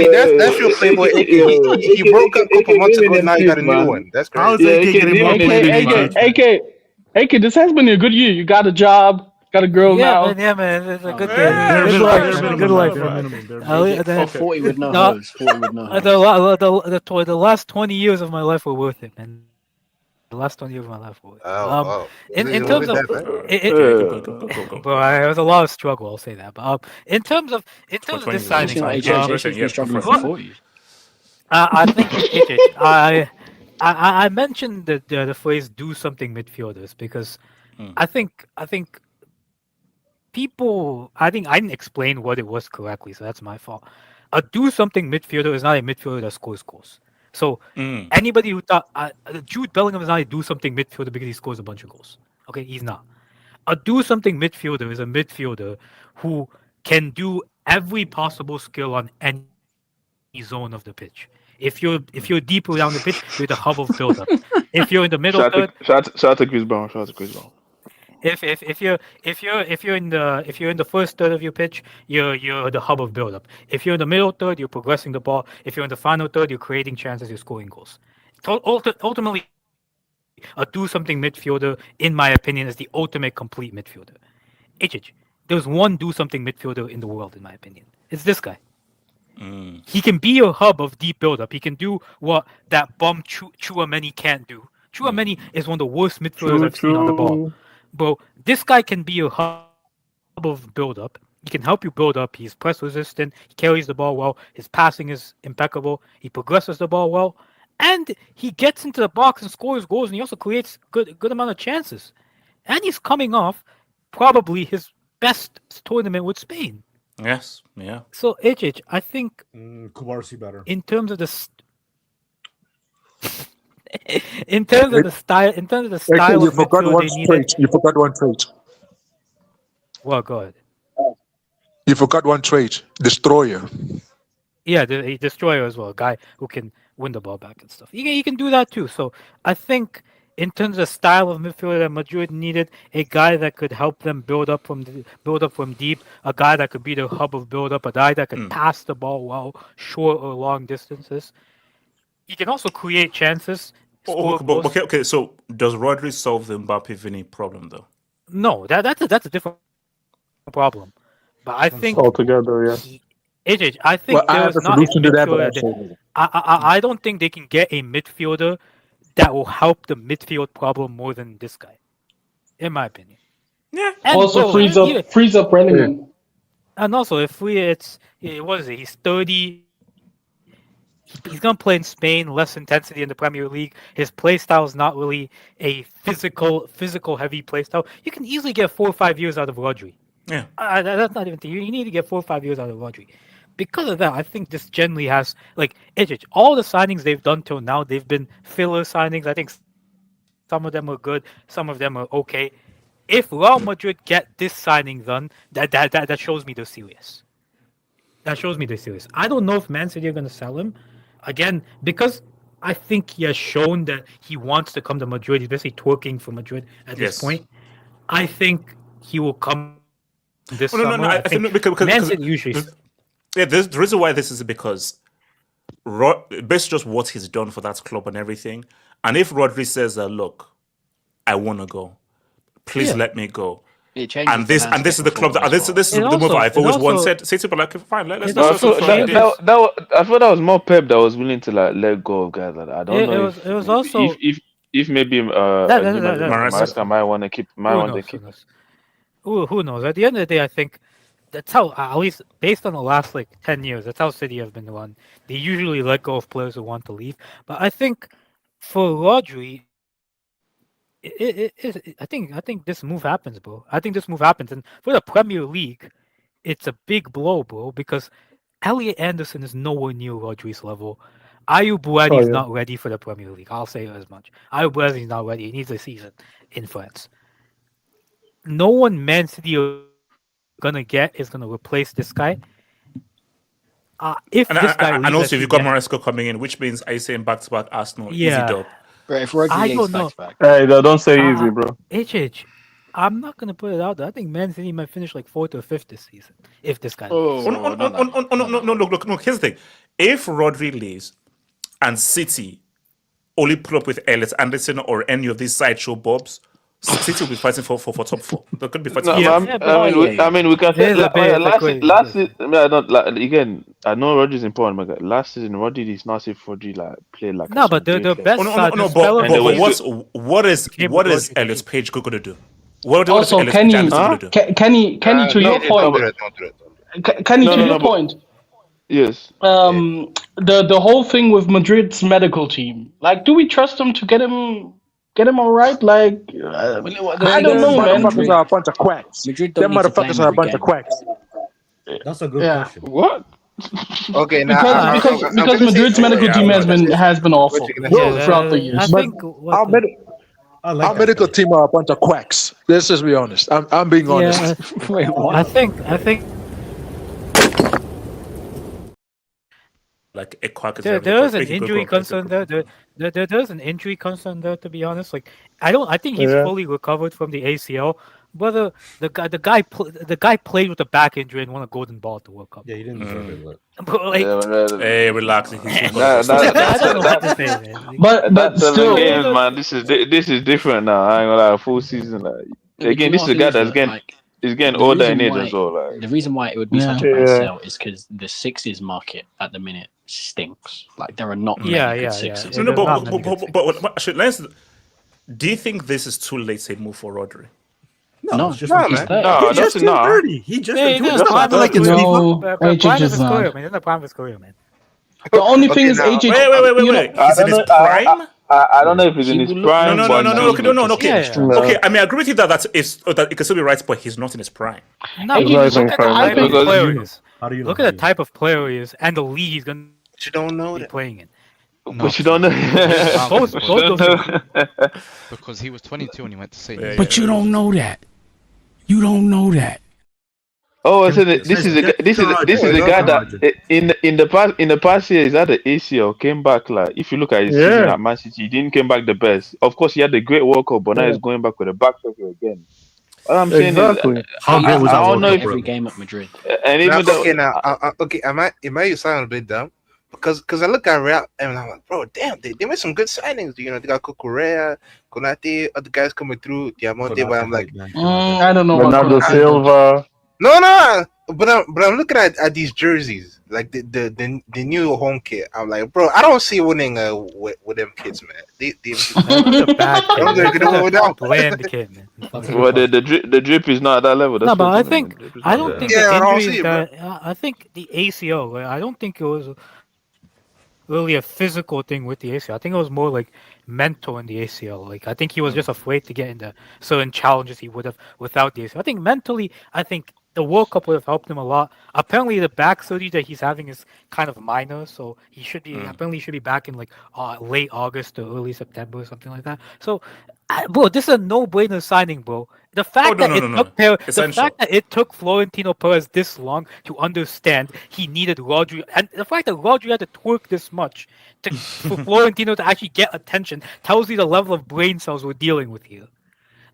your playboy. He broke up a couple months ago. Now you got a new one. That's crazy. How is AK getting more play? AK, this has been a good year. You got a job, got a girl now. Man, it's a good day. Good life. For 40 with no hoes. 40 with no hoes. The last 20 years of my life were worth it, man. The last 20 years of my life were worth it. In terms of, bro, it was a lot of struggle. I'll say that. But in terms of this signing, I think I mentioned the phrase "do something midfielders" because I think people. I didn't explain what it was correctly, so that's my fault. A do something midfielder is not a midfielder that scores goals. So anybody who thought Jude Bellingham is not a do something midfielder because he scores a bunch of goals. Okay, he's not. A do something midfielder is a midfielder who can do every possible skill on any zone of the pitch. If you're deeper down the pitch, you're the hub of build-up. If you're in the middle third, shout out to Chris Brown. If you're in the first third of your pitch, you're the hub of build-up. If you're in the middle third, you're progressing the ball. If you're in the final third, you're creating chances, you're scoring goals. Ultimately, a do-something midfielder, in my opinion, is the ultimate complete midfielder. There's one do-something midfielder in the world, in my opinion. It's this guy. He can be a hub of deep build-up. He can do what that bum Chouameni can't do. Chouameni is one of the worst midfielders I've seen on the ball. Bro, this guy can be a hub of build-up. He can help you build up. He's press resistant. He carries the ball well. His passing is impeccable. He progresses the ball well. And he gets into the box and scores goals, and he also creates good amount of chances. And he's coming off probably his best tournament with Spain. Yes, yeah. So, I think Kubarsi better. In terms of the style, you forgot one trait. You forgot one trait. Well, go ahead. You forgot one trait. Destroyer. Yeah, the destroyer as well. A guy who can win the ball back and stuff. He can do that too. So I think in terms of style of midfielder that Madrid needed, a guy that could help them build up from deep, a guy that could be the hub of build up, a guy that could pass the ball well, short or long distances. He can also create chances. Okay. So does Rodri solve the Mbappe Vini problem though? No, that's a different problem. But I think altogether, I think I there have was a not a solution to that, but I'll midfielder. say it. I don't think they can get a midfielder that will help the midfield problem more than this guy, in my opinion. Yeah. And Also frees up Bellingham. And also, what is it? He's 30. He's gonna play in Spain, less intensity in the Premier League. His play style is not really a physical heavy play style. You can easily get 4 or 5 years out of Rodri. Yeah. That's not even. You need to get 4 or 5 years out of Rodri. Because of that, I think this generally has all the signings they've done till now. They've been filler signings. I think some of them are good, some of them are okay. If Real Madrid get this signing done, that shows me they're serious. That shows me they're serious. I don't know if Man City are going to sell him again because I think he has shown that he wants to come to Madrid. He's basically twerking for Madrid at this point. I think he will come this summer. I think because Man City usually. The reason why this is because based just what he's done for that club and everything. And if Rodri says, "Look, I want to go. Please let me go." And this is the club that this is the move I've always wanted. City, but fine, let's. I thought that was more Pep that was willing to let go of guys like that. I don't know. It was also if maybe Maresca might want to keep. Who knows? At the end of the day, I think that's how, at least based on the last 10 years, that's how City have been run. They usually let go of players who want to leave. But I think for Rodri, I think this move happens, bro. I think this move happens, and for the Premier League, it's a big blow, bro, because Elliot Anderson is nowhere near Rodri's level. Ayub Buadi is not ready for the Premier League. I'll say as much. Ayub Buadi is not ready. He needs a season in France. No one Man City are gonna get is gonna replace this guy. If this guy and also if you've got Maresca coming in, which means I saying back-to-back Arsenal easy dub. Bro, if Rodri I don't know. Hey, don't say easy, bro. I'm not gonna put it out there. I think Man City might finish 4th or 5th this season if this guy. No. Look. Here's the thing: if Rodri leaves, and City only put up with Elliot Anderson or any of these sideshow bobs, City will be fighting for top 4. They're going to be fighting. I mean, we can say last season. Again, I know Rodri's important, but last season Rodri is not safe for played like. No, but the best side. But what is Elliot's Page going to do? Also, Kenny, to your point. Kenny, to your point. Yes. The whole thing with Madrid's medical team. Do we trust them to get him all right? I don't know, man. Motherfuckers are a bunch of quacks. Them motherfuckers are a bunch of quacks. That's a good question. What? Okay, now because Madrid's medical team has been awful throughout the years. I think our medical team are a bunch of quacks. Let's just be honest. I'm being honest. Wait, what? I think. A quack is there is an injury concern there. There's an injury concern there. To be honest, I think he's fully recovered from the ACL. But the guy played with a back injury and won a golden ball at the World Cup. Yeah, he didn't deserve it. But hey, relax. But still, games, man. This is different now. I ain't gonna lie. A full season. Again, this is a guy that's getting older in age as well. The reason why it would be such a bad sell is because the sixes market at the minute stinks. There are not many good sixes. No, but actually, do you think this is too late to move for Rodri? No, he's man. He just turned 30. He just turned 30. AJ is not. In the prime of his career, man. The only thing is AJ. Wait. Is it his prime? I don't know if he's in his prime. No. Okay, I mean, I agree with you that it can still be right, but he's not in his prime. No, look at the type of player he is. Look at the type of player he is and the league he's going to be playing in. But you don't know. Because he was 22 when he went to City. But you don't know that. You don't know that. Oh, I Can said that this guys is a get this is a guy that in the past year is that the ACL came back. Like if you look at his season Yeah, at Man City, he didn't came back the best. Of course, he had the great World Cup, but now yeah, he's going back with a back pressure again. What I'm saying is, exactly. how He great was wasn't that I don't World know playing Cup, if every bro? game at Madrid. and Now, even though okay, now, okay, it might sound a bit dumb because I look at Real and I'm like, bro, damn, they made some good signings. You know, they got Correa, Konate, other guys coming through, Diamante, but I'm like, I don't know about Bernardo Konate though. Silva. no, but I'm looking at these jerseys, like the new home kit. I'm like, bro, I don't see winning with them kids, man. They Those are bad I don't kid, think man. they're gonna Those win are without. bland kid, man. Fucking well, fuck. the drip is not at that level. No, That's but what I I'm saying. think The drip is I not don't there. think Yeah, the I don't injury see it, bro. that I think the ACL. Right? I don't think it was really a physical thing with the ACL. I think it was more like mental in the ACL. Like I think he was just afraid to get into certain challenges he would have without the ACL. I think mentally, I think the World Cup would have helped him a lot. Apparently, the back surgery that he's having is kind of minor, so he should be apparently he should be back in like late August or early September or something like that. So, bro, this is a no-brainer signing, bro. The Oh fact no that no it no no! took the Essential. fact that it took Florentino Perez this long to understand he needed Rodri, and the fact that Rodri had to twerk this much for Florentino to actually get attention tells you the level of brain cells we're dealing with here.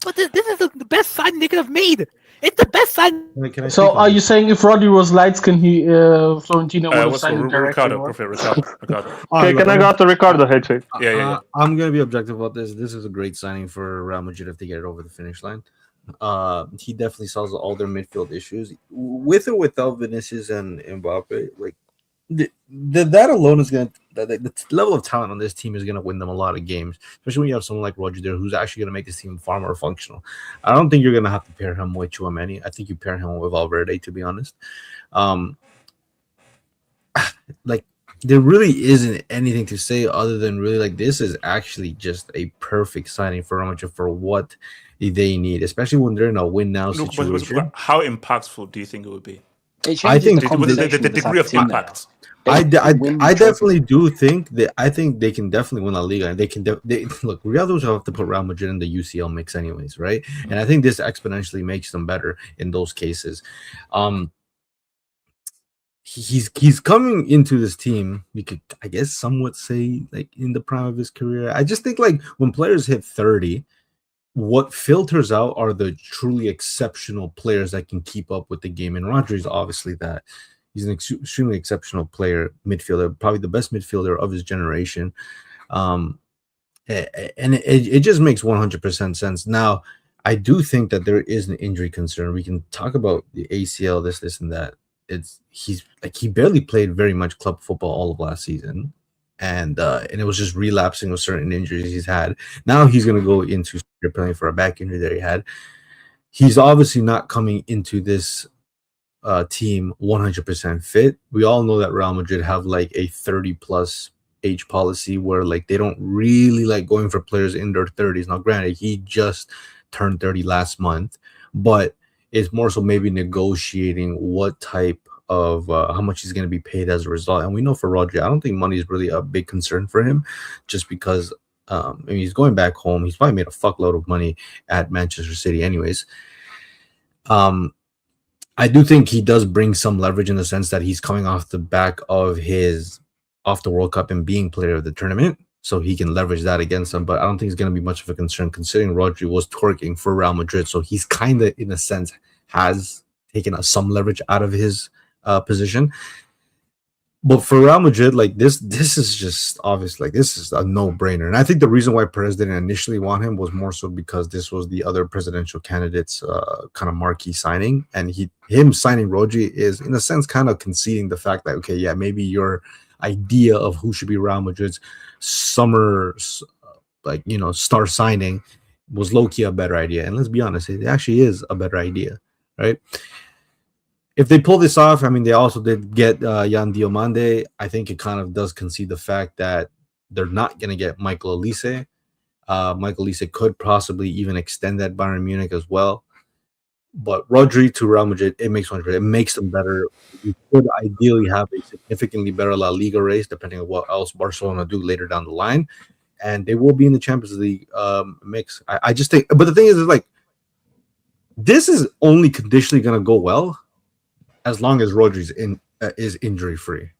But this is the best signing they could have made. It's the best signing. Can I So speak on are you this? saying if Rodri was light skinned Florentino would have What's signed him called directly Ricardo? more? Prophet Ricardo. All Okay, right, look, can I go to Ricardo head check? Yeah. I'm gonna be objective about this. This is a great signing for Real Madrid if they get it over the finish line. He definitely solves all their midfield issues with or without Vinicius and Mbappe. Like that alone is gonna the level of talent on this team is gonna win them a lot of games, especially when you have someone like Rodri there who's actually gonna make this team far more functional. I don't think you're gonna have to pair him with Chouameni. I think you pair him with Valverde, to be honest. Like there really isn't anything to say other than really like this is actually just a perfect signing for Real Madrid for what they need, especially when they're in a win now Look, situation. how impactful do you think it would be? It I changes think the The conversation with the type degree of of team they are. impact. I They win definitely trophies. do think that I think they can definitely win La Liga and they can look. Real Madrid have to put Real Madrid in the UCL mix anyways, right? And I think this exponentially makes them better in those cases. He's coming into this team. You could, I guess, somewhat say like in the prime of his career. I just think like when players hit 30, what filters out are the truly exceptional players that can keep up with the game. And Rodri's obviously that. He's an extremely exceptional player, midfielder, probably the best midfielder of his generation. And it just makes 100% sense. Now, I do think that there is an injury concern. We can talk about the ACL, this, and that. He's like he barely played very much club football all of last season, and it was just relapsing with certain injuries he's had. Now he's going to go into playing for a back injury that he had. He's obviously not coming into this team 100% fit. We all know that Real Madrid have like a 30 plus age policy where like they don't really like going for players in their 30s. Now, granted, he just turned 30 last month, but it's more so maybe negotiating what type of how much he's going to be paid as a result. And we know for Rodri, I don't think money is really a big concern for him, just because I mean, he's going back home. He's probably made a fuckload of money at Manchester City, anyways. I do think he does bring some leverage in the sense that he's coming off the back of off the World Cup and being player of the tournament, so he can leverage that against him. But I don't think it's going to be much of a concern considering Rodri was twerking for Real Madrid, so he's kind of in a sense has taken some leverage out of his position. But for Real Madrid, like this is just obvious. Like this is a no-brainer, and I think the reason why Perez didn't initially want him was more so because this was the other presidential candidate's kind of marquee signing, and him signing Rodri is in a sense kind of conceding the fact that okay, yeah, maybe your idea of who should be Real Madrid's summer, like star signing was low-key a better idea. And let's be honest, it actually is a better idea, right? If they pull this off, I mean, they also did get Yan Diomande. I think it kind of does concede the fact that they're not going to get Michael Olise. Michael Olise could possibly even extend that Bayern Munich as well. But Rodri to Real Madrid, it makes them better. You could ideally have a significantly better La Liga race, depending on what else Barcelona do later down the line. And they will be in the Champions League mix. I just think, but the thing is like, this is only conditionally going to go well as long as Rodri's is injury free.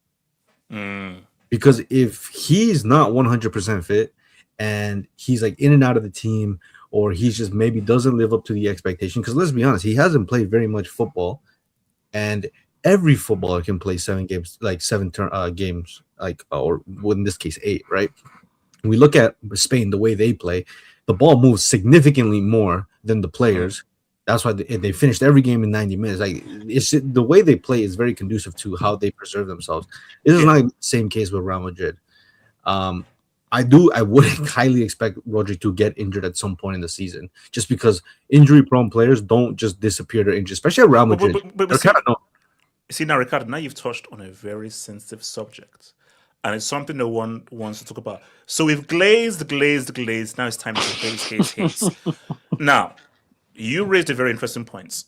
Because if he's not 100% fit and he's like in and out of the team, or he's just maybe doesn't live up to the expectation, because let's be honest, he hasn't played very much football, and every footballer can play 7 games, like 7 games, like, or in this case 8, right? We look at Spain, the way they play, the ball moves significantly more than the players. That's why they finished every game in 90 minutes. Like, the way they play is very conducive to how they preserve themselves. This is not the same case with Real Madrid. I would highly expect Rodri to get injured at some point in the season, just because injury-prone players don't just disappear to injury, especially at Real Madrid. See now, Ricardo, now you've touched on a very sensitive subject, and it's something no one wants to talk about. So we've glazed. Now it's time to haze. Now, you raised a very interesting point.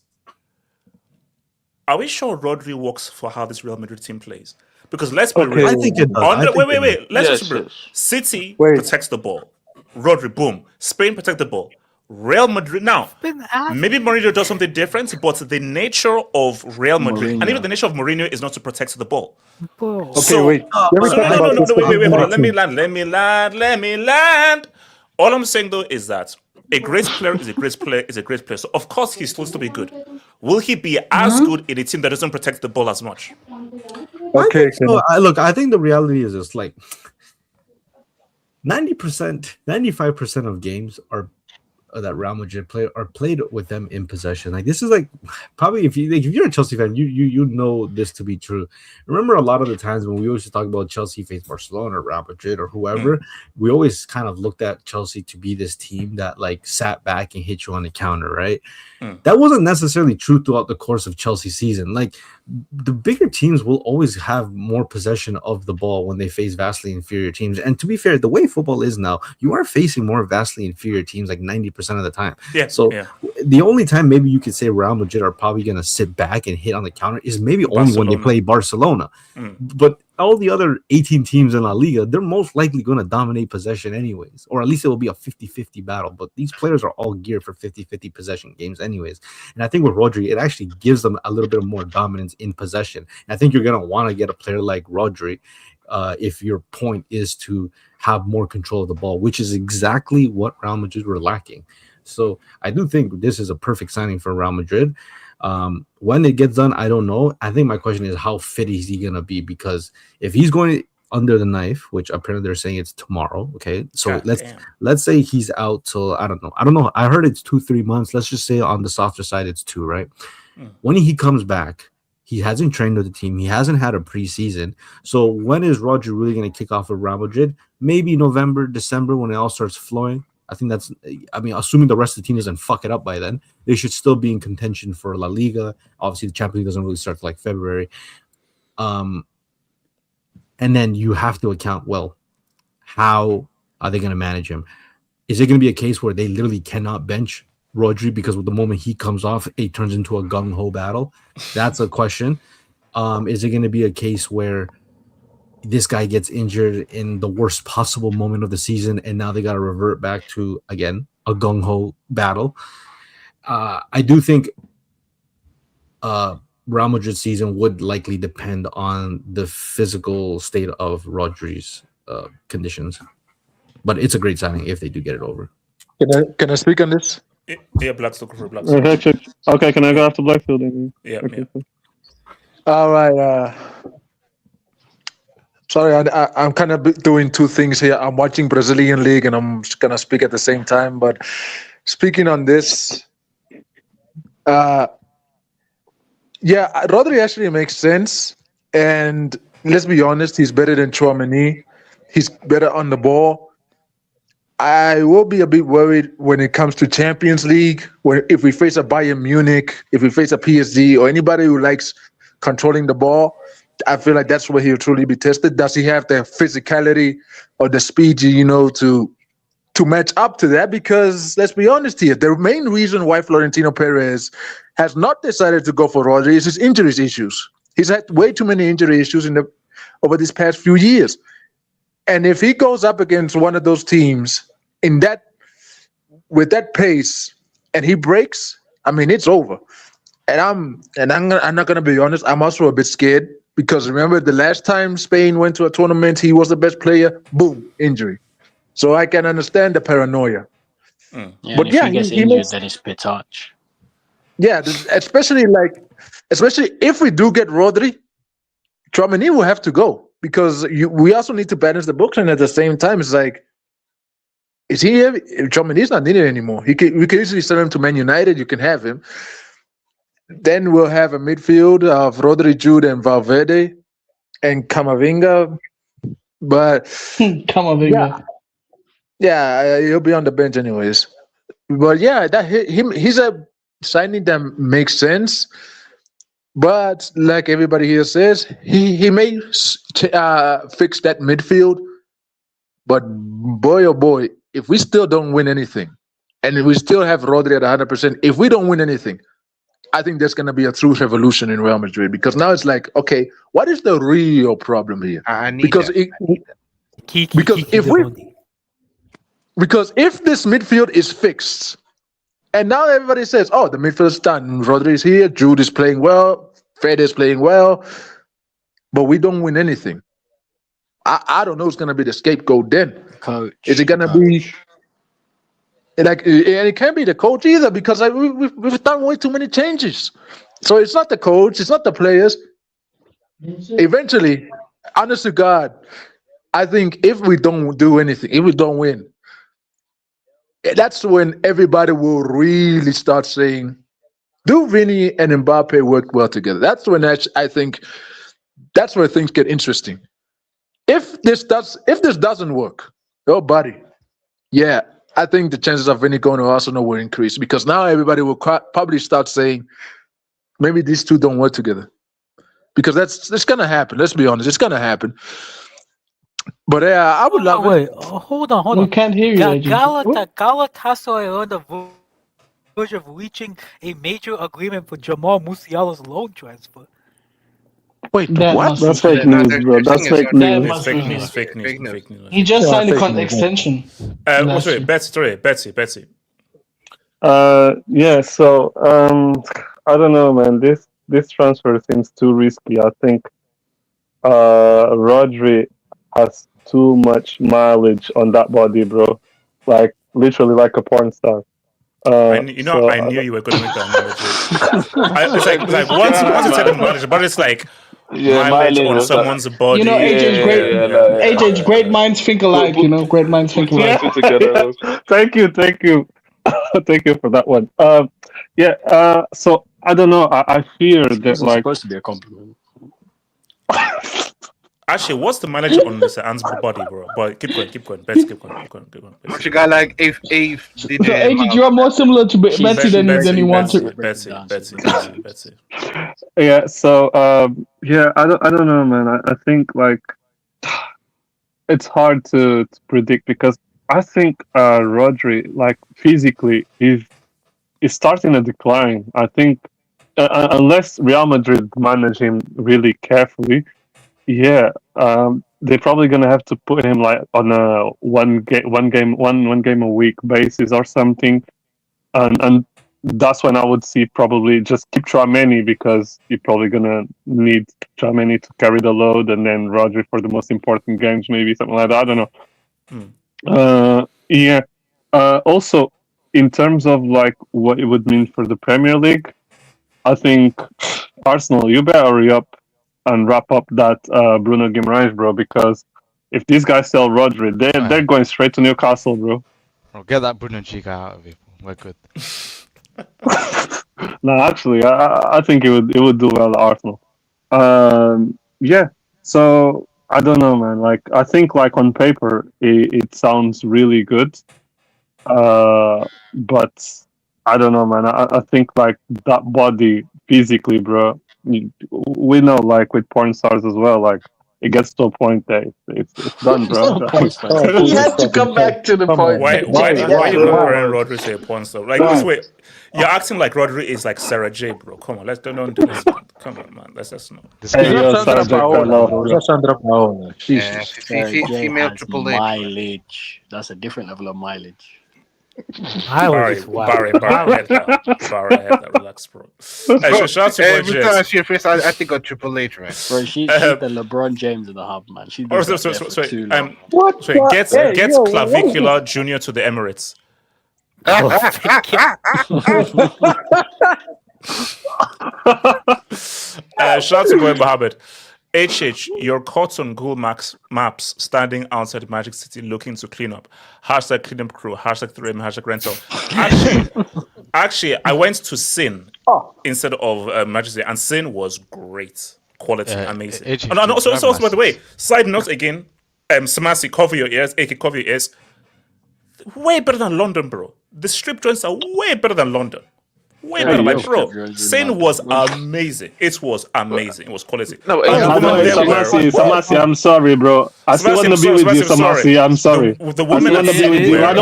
Are we sure Rodri works for how this Real Madrid team plays? Because let's be real. I think it does. Wait. Let's just be real. City protects the ball. Rodri, boom. Spain protect the ball. Real Madrid. Now, maybe Mourinho does something different, but the nature of Real Madrid, and even the nature of Mourinho, is not to protect the ball. Okay, So, wait. wait, hold on. Let me land. All I'm saying though is that a great player is a great player. So of course he's supposed to be good. Will he be as good in a team that doesn't protect the ball as much? Okay. Look, I think the reality is just like 90%, 95% of games are that Real Madrid are played with them in possession. Like, this is like probably if you're a Chelsea fan, you know this to be true. Remember a lot of the times when we always talk about Chelsea face Barcelona or Real Madrid or whoever, we always kind of looked at Chelsea to be this team that like sat back and hit you on the counter, right? That wasn't necessarily true throughout the course of Chelsea's season. Like, the bigger teams will always have more possession of the ball when they face vastly inferior teams. And to be fair, the way football is now, you are facing more vastly inferior teams like 90% of the time. The only time maybe you could say Real Madrid are probably going to sit back and hit on the counter is maybe only when they play Barcelona. But all the other 18 teams in La Liga, they're most likely going to dominate possession anyways, or at least it will be a 50-50 battle. But these players are all geared for 50-50 possession games anyways. And I think with Rodri, it actually gives them a little bit more dominance in possession. And I think you're going to want to get a player like Rodri if your point is to have more control of the ball, which is exactly what Real Madrid were lacking. So I do think this is a perfect signing for Real Madrid. When it gets done, I don't know. I think my question is, how fit is he going to be? Because if he's going under the knife, which apparently they're saying it's tomorrow, okay? So let's say he's out till, I don't know. I heard it's 2-3 months. Let's just say on the softer side, it's 2, right? When he comes back, he hasn't trained with the team. He hasn't had a preseason. So when is Rodri really going to kick off with Real Madrid? Maybe November, December, when it all starts flowing. I think assuming the rest of the team doesn't fuck it up by then, they should still be in contention for La Liga. Obviously, the Champions League doesn't really start till like February. And then you have to account, well, how are they going to manage him? Is it going to be a case where they literally cannot bench Rodri because with the moment he comes off, it turns into a gung-ho battle? That's a question. Is it going to be a case where this guy gets injured in the worst possible moment of the season, and now they got to revert back to, again, a gung-ho battle? I do think Real Madrid's season would likely depend on the physical state of Rodri's conditions. But it's a great signing if they do get it over. Can I speak on this? Yeah, Blackstone for Blackstone. Okay, can I go after Blackfield then? Yeah, okay. All right. Sorry, I'm kind of doing two things here. I'm watching Brazilian League and I'm going to speak at the same time. But speaking on this, Rodri actually makes sense. And let's be honest, he's better than Tchouaméni. He's better on the ball. I will be a bit worried when it comes to Champions League, if we face a Bayern Munich, if we face a PSG, or anybody who likes controlling the ball. I feel like that's where he'll truly be tested. Does he have the physicality or the speed, to match up to that? Because let's be honest here, the main reason why Florentino Perez has not decided to go for Rodri is his injuries issues. He's had way too many injury issues over these past few years. And if he goes up against one of those teams with that pace and he breaks, I mean, it's over. I'm not gonna be honest. I'm also a bit scared because remember the last time Spain went to a tournament, he was the best player. Boom, injury. So I can understand the paranoia. Yeah, But and if yeah, he gets he injured, makes then it's Petach. especially if we do get Rodri, Tchouaméni will have to go because we also need to balance the books, and at the same time, it's like, is he? Tchouaméni's not needed anymore. We could easily sell him to Man United. You can have him. Then we'll have a midfield of Rodri, Jude, and Valverde, and Camavinga. But Camavinga. yeah, he'll be on the bench anyways. But yeah, he's a signing that makes sense. But like everybody here says, he may fix that midfield. But boy, oh boy, if we still don't win anything, and we still have Rodri at 100%, if we don't win anything, I think there's going to be a true revolution in Real Madrid because now it's like, okay, what is the real problem here? I need Because that. because if this midfield is fixed, and now everybody says, oh, the midfield's done. Rodri is here, Jude is playing well, Fred is playing well, but we don't win anything. I don't know who's going to be the scapegoat then. Coach. Is it going to be and it can't be the coach either because we've done way too many changes. So it's not the coach, it's not the players. Eventually, honest to God, I think if we don't do anything, if we don't win, that's when everybody will really start saying, do Vini and Mbappe work well together? That's when I think that's where things get interesting. If this doesn't work, oh buddy, yeah, I think the chances of Vini going to Arsenal will increase because now everybody will probably start saying maybe these two don't work together because that's gonna happen. Let's be honest, it's gonna happen. But yeah, I would love Wait, it. hold on. We can't hear you, AJ. Galatasaray are on the verge of reaching a major agreement for Jamal Musiala's loan transfer. Wait, That what? must That's be fake fake. news, bro. That's fake That news. must Fake be news, fake. fake news, fake news. He just Yeah, signed a fake news. extension. What's it? Betsy. Yeah. So I don't know, man. This transfer seems too risky. I think Rodri has too much mileage on that body, bro. Like literally like a porn star. I knew you were going to make that analogy. It's like once you said the mileage, but it's like mileage on someone's body. You know, AJ's great minds think alike. You know, great minds think alike. Thank you, thank you for that one. So I don't know. I fear that It's like supposed to be a compliment. Actually, what's the manager on Mr. Ant's body, bro? But keep going. Betsy, keep going. What you got like eighth So AJ, you are more similar to Betsy than you want to. Betsy. Yeah. So I don't know, man. I think like it's hard to predict because I think Rodri, like physically, is starting a decline. I think unless Real Madrid manage him really carefully, they're probably gonna have to put him like on a one game a week basis or something, and that's when I would see probably just keep Tchouaméni because you're probably gonna need Tchouaméni to carry the load, and then Rodri for the most important games, maybe something like that. I don't know. Also, in terms of like what it would mean for the Premier League, I think Arsenal, you better hurry up and wrap up that Bruno Guimaraes, bro, because if these guys sell Rodri, they're going straight to Newcastle, bro. Bro, get that Bruno G guy out of here. We're good. No, actually, I think it would do well at Arsenal. So I don't know, man. Like I think like on paper it sounds really good, but I don't know, man. I think like that body physically, bro. We know like with porn stars as well, like it gets to a point that it's done, bro. He had to come back to the point. Why are you comparing Rodri to a porn star? Like, wait, you're acting like Rodri is like Sarah J, bro. Come on, don't do this. Man. Come on, man. Let's just know. Sandra Paola. Female triple A. Mileage. That's a different level of mileage. I was Barry, just wow. Barry, head down. Barry, head down. Relax, bro. Hey, shout out to Every time I Gorgeous. see your face, I think of Triple H, man. Bro, she's the LeBron James of the hub, man. She's been there for too long. Gets Clavicular Junior to the Emirates. Shout out to Boy Mohammed. HH, your cotton Google maps standing outside Magic City looking to clean up. Hashtag clean up crew. Hashtag 3M. Hashtag rental. Actually, I went to Sin instead of Magic City, and Sin was great. Quality, amazing. And also, by the way, side note again, Samasi, cover your ears. AK, cover your ears. Way better than London, bro. The strip joints are way better than London. Way better, like, bro. Sin was amazing. It was amazing. It was quality. No, Samasi, I'm sorry, bro. I still want to be with you, Samasi. I'm sorry. The woman I want to be with you. I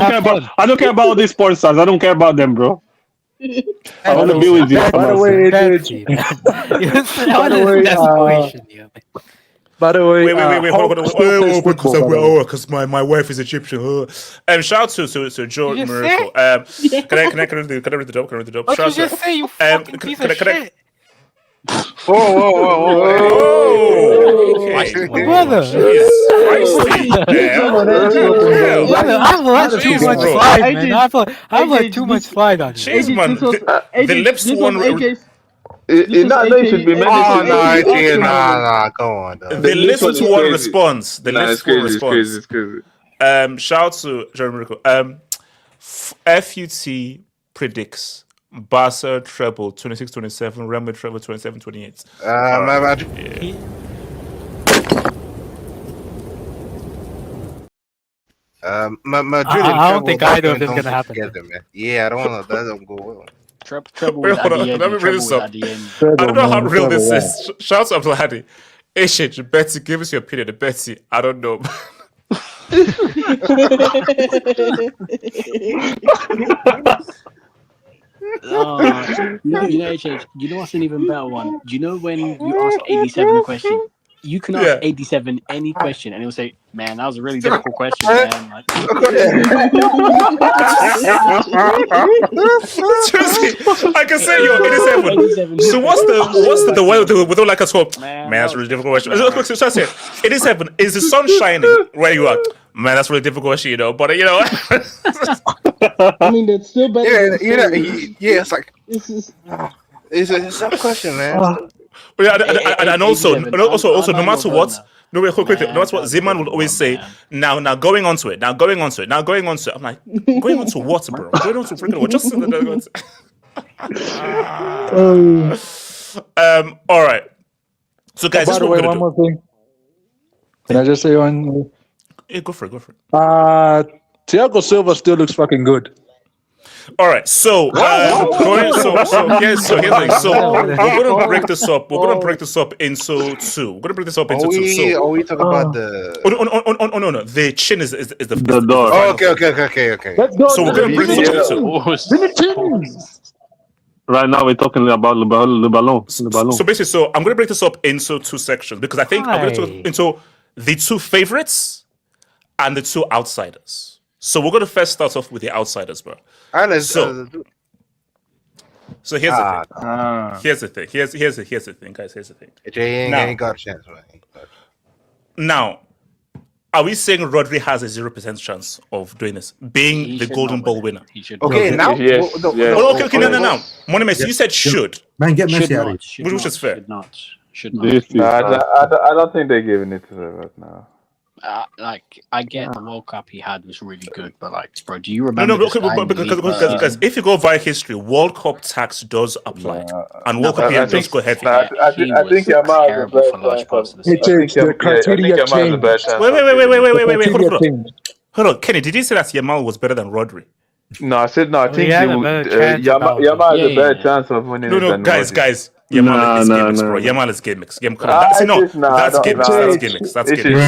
don't care about these porn stars. I don't care about them, bro. I want to be with you. By the way, wait, hold on. Because my wife is Egyptian. Shout out to Joe Miracle. Can I read the dope? What did you just say, you fucking piece of shit? Whoa. Brother. I've too much slide, man. I've let too much slide on you. Jeez, man. The lips one. It should be mentioned. Nah, come on. The listen to one response. The listen to one response. It's crazy. Shout out to Jeremy Miracle. FUT predicts Barca treble 26-27, Real Madrid treble 27-28. Madrid I don't think either of them is gonna happen. Together, man. Yeah, I don't want that. Don't go well. Treble Wait, hold on. Let me read this up. I don't know how real this is. Shout out to Vladi. Ishich, Betsy, give us your opinion. Betsy, I don't know. You know, HH, you know what's an even better one? Do you know when you ask 87 a question? You can ask 87 any question, and he'll say, "Man, that was a really difficult question, man." Like, I can say you're 87. So what's the way with like a swap? Man, that's a really difficult question. 87. Is the sun shining where you are? Man, that's a really difficult question, you know. But you know, I mean, that's still better. It's like it's a tough question, man. And also, no matter what, no matter what, Zeman would always say, now going on to it. I'm like, going on to what, bro? Going on to freaking what? Just all right. So guys, by the way, one more thing. Can I just say one? Yeah, go for it. Thiago Silva still looks fucking good. All right, so here's the thing. So we're gonna break this up. We're gonna break this up into two. We're gonna break this up into two. So we talking about the? No. The chin is the door. Okay. Let's go. So we're gonna break this up into two. Right now we're talking about le ballon. So basically, I'm gonna break this up into two sections because I think I'm gonna talk into the two favorites and the two outsiders. So we're gonna first start off with the outsiders, bro. So here's the thing. Here's the thing, guys. Here's the thing. Ain't got a chance, man. Now, are we saying Rodri has a 0% chance of doing this, being the Golden Ball winner? Okay, now. Okay. No. Money Messi, you said should. Man, get Messi out of here. Which is fair. Should not. I don't think they're giving it to them right now. I get the World Cup he had was really good, but bro, do you remember? Because if you go via history, World Cup tax does apply, and World Cup does go heavy. I think Yamal is the best. Wait. Hold on, Kenny, did you say that Yamal was better than Rodri? No, I said no. I think Yamal has a better chance of winning. No, guys. Yamal is gimmicks, bro. Yamal is gimmicks. That's gimmicks. That's gimmicks.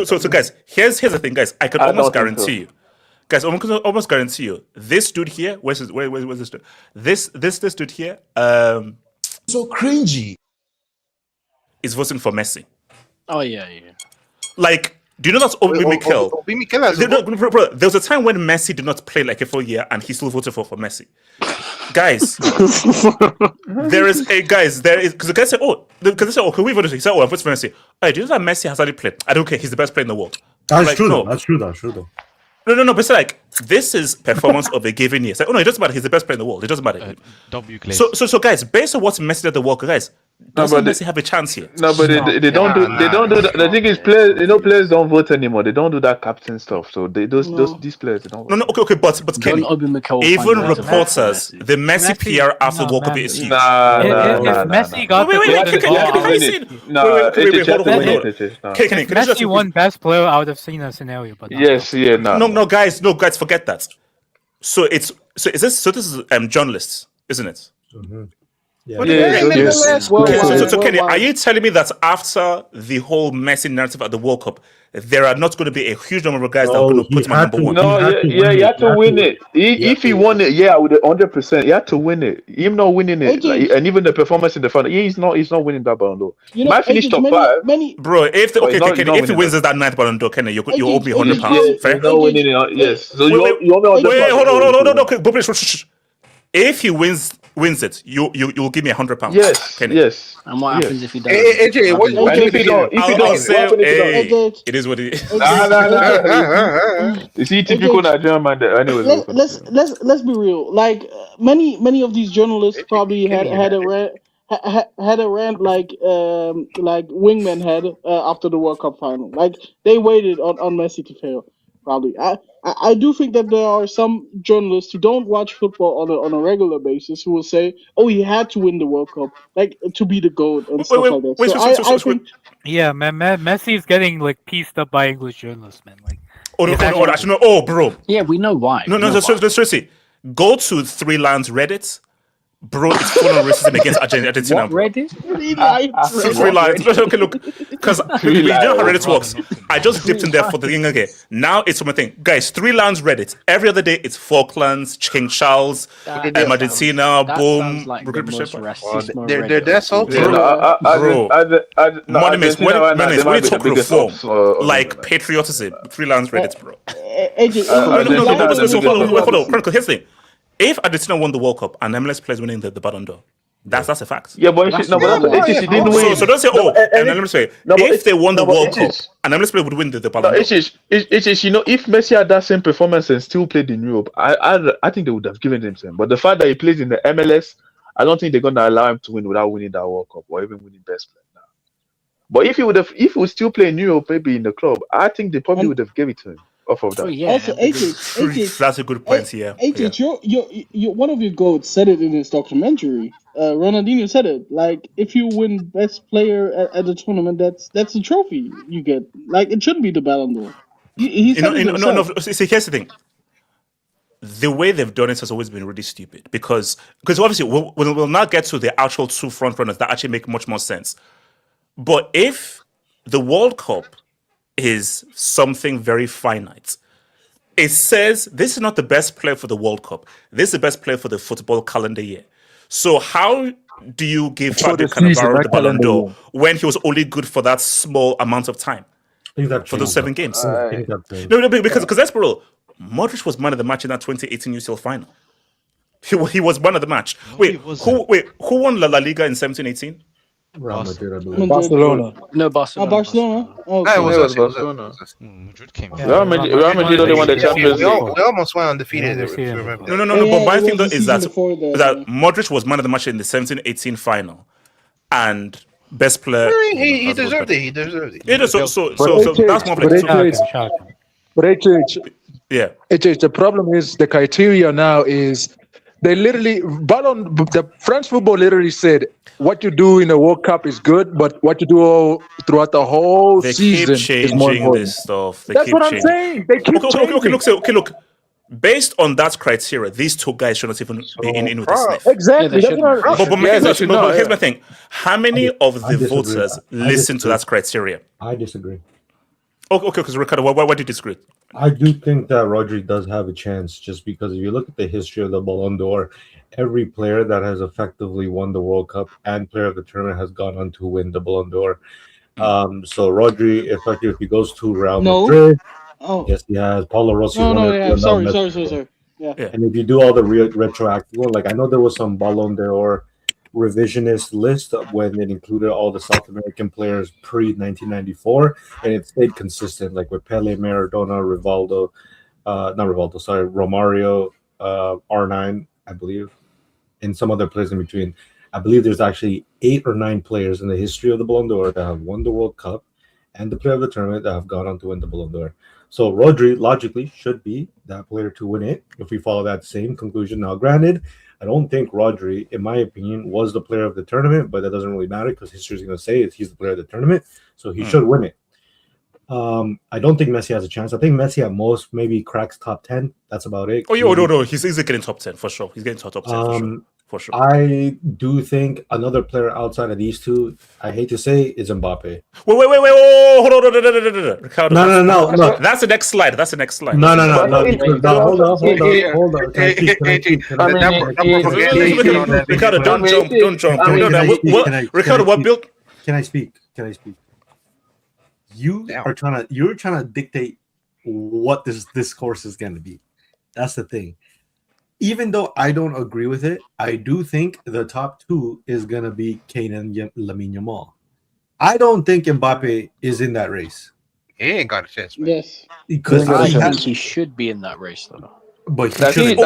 So guys, here's the thing, guys. I can almost guarantee you. Guys, I'm almost guarantee you. This dude here, where's this dude? This dude here, so cringy. is voting for Messi. Oh yeah. Like, do you know that's Obi Mikel? Obi Mikel has There was a time when Messi did not play like a full year, and he still voted for Messi. Guys, there is because the guys say, can we vote? He said, I voted for Messi. Hey, do you know that Messi has already played? I don't care. He's the best player in the world. That's true. No. That's true. Though. No. But it's like, this is performance of a given year. It's like, it doesn't matter. He's the best player in the world. It doesn't matter. So guys, based on what Messi did at the World Cup, guys, doesn't Messi have a chance here? No, but they don't do that. The thing is, players don't vote anymore. They don't do that captain stuff. So these players they don't. No. Okay, but Kenny, even reporters, the Messi PR after the World Cup is huge. If Messi got Messi won best player, I would have seen a scenario. But no, guys, forget that. So this is journalists, isn't it? Mm-hmm. So Kenny, are you telling me that after the whole Messi narrative at the World Cup, there are not going to be a huge number of guys that are going to put him at number one? No, he had to win it. If he won it, I would 100%. He had to win it. Him not winning it, and even the performance in the final, he's not winning that Ballon d'Or. He might finish top 5. Bro, if he wins that 9th Ballon d'Or, Kenny, you owe me £100. Fair? He's not winning it. Yes. So you owe me £100. Wait, hold on. Okay, if he wins it, you'll give me £100. Yes, Kenny. Yes. And what happens if he doesn't? AJ, what if he don't? It is what it is. You see, typical Nigerian man. Anyways, let's be real. Like many of these journalists probably had a rant like Wingman had after the World Cup final. Like they waited on Messi to fail. Probably. I do think that there are some journalists who don't watch football on a regular basis who will say, "Oh, he had to win the World Cup, like to be the GOAT and stuff like that." I think, yeah, man, Messi is getting like pieced up by English journalists, man. Like, bro. Yeah, we know why. No, seriously. Go to 3 Lions Reddit. Bro, it's full of racism against Argentina. What Reddit? 3 Lions. Okay, look, because you know how Reddit works. I just dipped in there for the thing again. Now it's my thing, guys. 3 Lions Reddit. Every other day it's Falklands, King Charles, Argentina, boom. They're salty. Bro, monuments. When you talk reform, like patriotism, 3 Lions Reddit, bro. Hold on. Here's the thing. If Argentina won the World Cup and MLS players winning the Ballon d'Or, that's a fact. Yeah, but she didn't win. So don't say, if they won the World Cup and MLS players would win the Ballon d'Or. If Messi had that same performance and still played in Europe, I think they would have given him some. But the fact that he plays in the MLS, I don't think they're gonna allow him to win without winning that World Cup or even winning best player now. But if he would still play in Europe, maybe in the club, I think they probably would have given it to him. Off of that. Also, AJ, that's a good point here. AJ, your one of your goats said it in his documentary. Ronaldinho said it. Like, if you win best player at the tournament, that's a trophy you get. Like, it shouldn't be the Ballon d'Or. He said it himself. No. See, here's the thing. The way they've done it has always been really stupid because obviously we'll not get to the actual 2 front runners that actually make much more sense. But if the World Cup is something very finite. It says this is not the best player for the World Cup. This is the best player for the football calendar year. So how do you give Fabio Cannavaro the Ballon d'Or when he was only good for that small amount of time? For those 7 games? No, because that's real. Modric was man of the match in that 2018 UCL final. He was man of the match. Who won La Liga in 17-18? Real Madrid, I believe. Barcelona. No, Barcelona. Barcelona. Oh, It was Barcelona. Madrid came. Real Madrid only won the Champions League. We almost went undefeated. No. But my thing though is that Modric was man of the match in the 17-18 final, and best player. He deserved it. He deserved it. Yeah, so that's more like. But HH, the problem is the criteria now is they literally the French football literally said what you do in the World Cup is good, but what you do throughout the whole season is more important. This stuff. That's what I'm saying. They keep changing. Look. Based on that criteria, these 2 guys should not even be in with the sniff. Exactly. But here's my thing. How many of the voters listen to that criteria? I disagree. Okay, because Ricardo, why do you disagree? I do think that Rodri does have a chance just because if you look at the history of the Ballon d'Or, every player that has effectively won the World Cup and player of the tournament has gone on to win the Ballon d'Or. So Rodri, especially if he goes to Real No. Madrid, Oh. yes, he has. Paulo Rossi No, won no, it. yeah. Lionel Sorry. Messi. Yeah. And if you do all the retroactive one, like I know there was some Ballon d'Or revisionist list when it included all the South American players pre 1994, and it stayed consistent, like with Pele, Maradona, Rivaldo, not Rivaldo, sorry, Romario, R9, I believe, and some other players in between. I believe there's actually 8 or 9 players in the history of the Ballon d'Or that have won the World Cup and the player of the tournament that have gone on to win the Ballon d'Or. So Rodri logically should be that player to win it if we follow that same conclusion. Now, granted, I don't think Rodri, in my opinion, was the player of the tournament, but that doesn't really matter because history is going to say he's the player of the tournament, so he should win it. I don't think Messi has a chance. I think Messi at most maybe cracks top 10. That's about it. Oh, no. He's easily getting top 10 for sure. He's getting top 10 for sure. For sure. I do think another player outside of these two, I hate to say, is Mbappe. Wait. Oh, hold on. Ricardo, No. That's the next slide. No. Hold on. Can I speak? Ricardo, don't jump. Ricardo, what built? Can I speak? You're trying to dictate what this discourse is going to be. That's the thing. Even though I don't agree with it, I do think the top 2 is going to be Kane and Lamine Yamal. I don't think Mbappe is in that race. He ain't got a chance, man. Yes. Because I think he should be in that race, though. But I think he's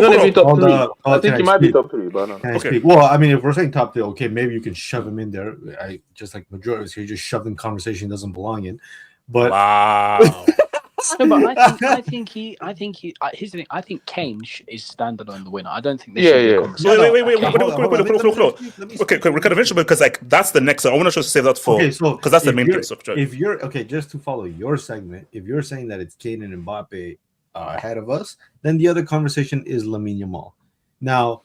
gonna be top 3. I think he might be top 3, but no. Okay. Well, I mean, if we're saying top 3, okay, maybe you can shove him in there. I just like majority here, just shove in conversation he doesn't belong in. But wow. No, but I think here's the thing. I think Kane is standalone the winner. I don't think. Wait. Okay, Ricardo, eventually, because like that's the next. I want to just save that for because that's the main thing. If you're just to follow your segment, if you're saying that it's Kane and Mbappe ahead of us, then the other conversation is Lamine Yamal. Now,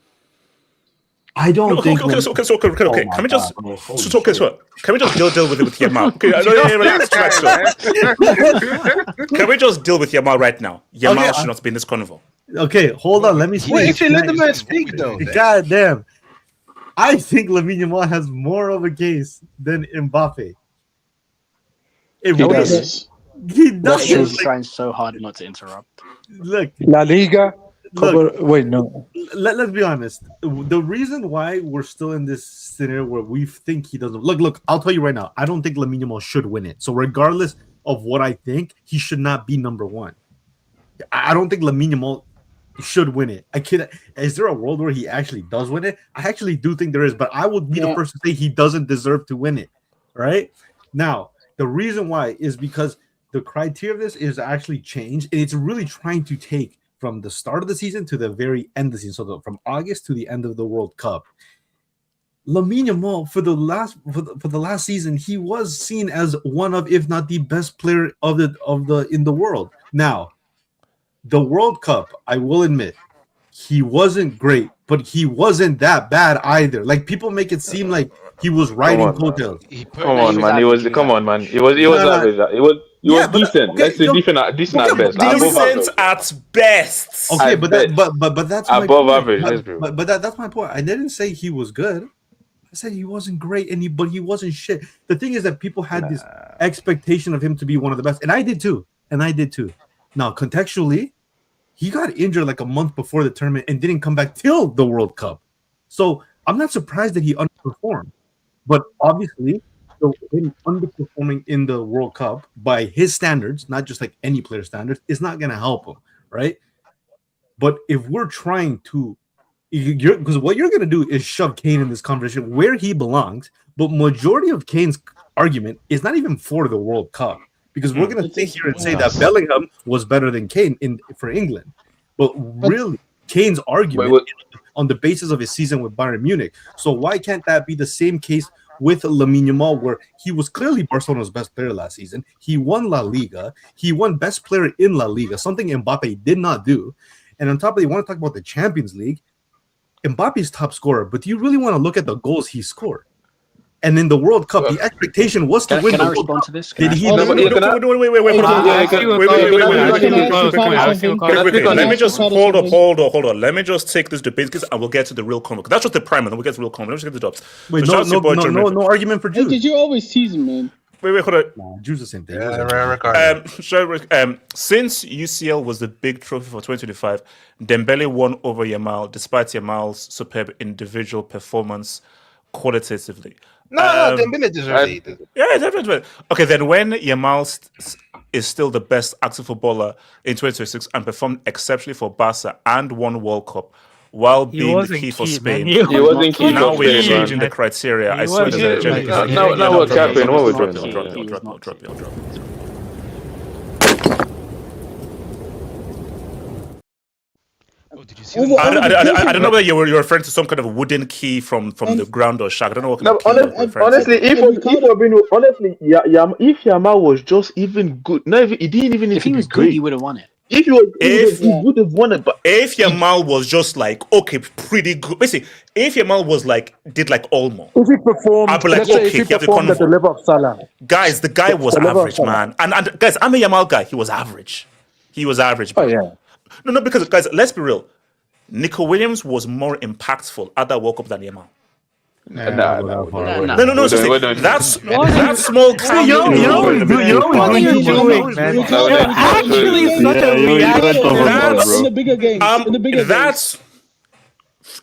I don't think. Okay. Can we just Can we just deal with Yamal? Okay, can we just deal with Yamal right now? Yamal should not be in this convo. Okay, hold on. Let me speak. Wait, let the man speak though. God damn. I think Lamine Yamal has more of a case than Mbappe. He does. He does. He's trying so hard not to interrupt. Look, La Liga. Look, wait, no. Let's be honest. The reason why we're still in this scenario where we think he doesn't look. I'll tell you right now. I don't think Lamine Yamal should win it. So regardless of what I think, he should not be number 1. I don't think Lamine Yamal should win it. Is there a world where he actually does win it? I actually do think there is, but I would be the first to say he doesn't deserve to win it. Right now, the reason why is because the criteria of this is actually changed, and it's really trying to take from the start of the season to the very end of the season, so from August to the end of the World Cup. Lamine Yamal for the last season, he was seen as one of, if not the best player of the in the world. Now, the World Cup, I will admit, he wasn't great, but he wasn't that bad either. Like people make it seem like he was riding coattails. Come on, man. He was average. He was decent. Let's say decent at best. Decent at best. Okay, but that's above average. But that's my point. I didn't say he was good. I said he wasn't great, but he wasn't shit. The thing is that people had this expectation of him to be one of the best, and I did too. Now, contextually, he got injured like a month before the tournament and didn't come back till the World Cup. So I'm not surprised that he underperformed. But obviously, him underperforming in the World Cup by his standards, not just like any player standards, is not going to help him, right? But if we're trying to, because what you're going to do is shove Kane in this conversation where he belongs, but majority of Kane's argument is not even for the World Cup, because we're going to sit here and say that Bellingham was better than Kane for England. But really, Kane's argument is on the basis of his season with Bayern Munich. So why can't that be the same case with Lamine Yamal, where he was clearly Barcelona's best player last season? He won La Liga. He won best player in La Liga, something Mbappe did not do. And on top of it, you want to talk about the Champions League, Mbappe's top scorer, but do you really want to look at the goals he scored? And in the World Cup, the expectation was to win Can the I World respond Cup. to this? Did he? Wait. Hold on. Let me just take this debate because I will get to the real comment. That's just the prime, and then we'll get to the real comment. Let me just get the jobs. Wait, no argument for Jude. Because you're always teasing, man. Wait, hold on. Nah, Jude's the same thing. Since UCL was the big trophy for 2025, Dembele won over Yamal despite Yamal's superb individual performance qualitatively. No, Dembele deserves it. Yeah, definitely. Okay, then when Yamal is still the best active footballer in 2026 and performed exceptionally for Barca and won World Cup, while being the key for Spain, He wasn't key now for we're Spain, changing the criteria. I swear to God. Now we're capping. What we're doing? I'll drop it. Did you see? I don't know whether you're referring to some kind of wooden key from the ground or shack. I don't know what kind of key you're referring to. Honestly, if Yamal was just even good, no, he didn't even. If he was good, he would have won it. If he was, he would have won it. But if Yamal was just like pretty good, basically, if Yamal was did like Olmo, if he performed, I'd be like, if he performed at the level of Salah, guys, the guy was average, man. And guys, I'm a Yamal guy. He was average. Bro. Oh yeah. No, because guys, let's be real. Nico Williams was more impactful at that World Cup than Yamal. No. That's small. What are you doing, man? You're actually such a reaction. In the bigger games. That's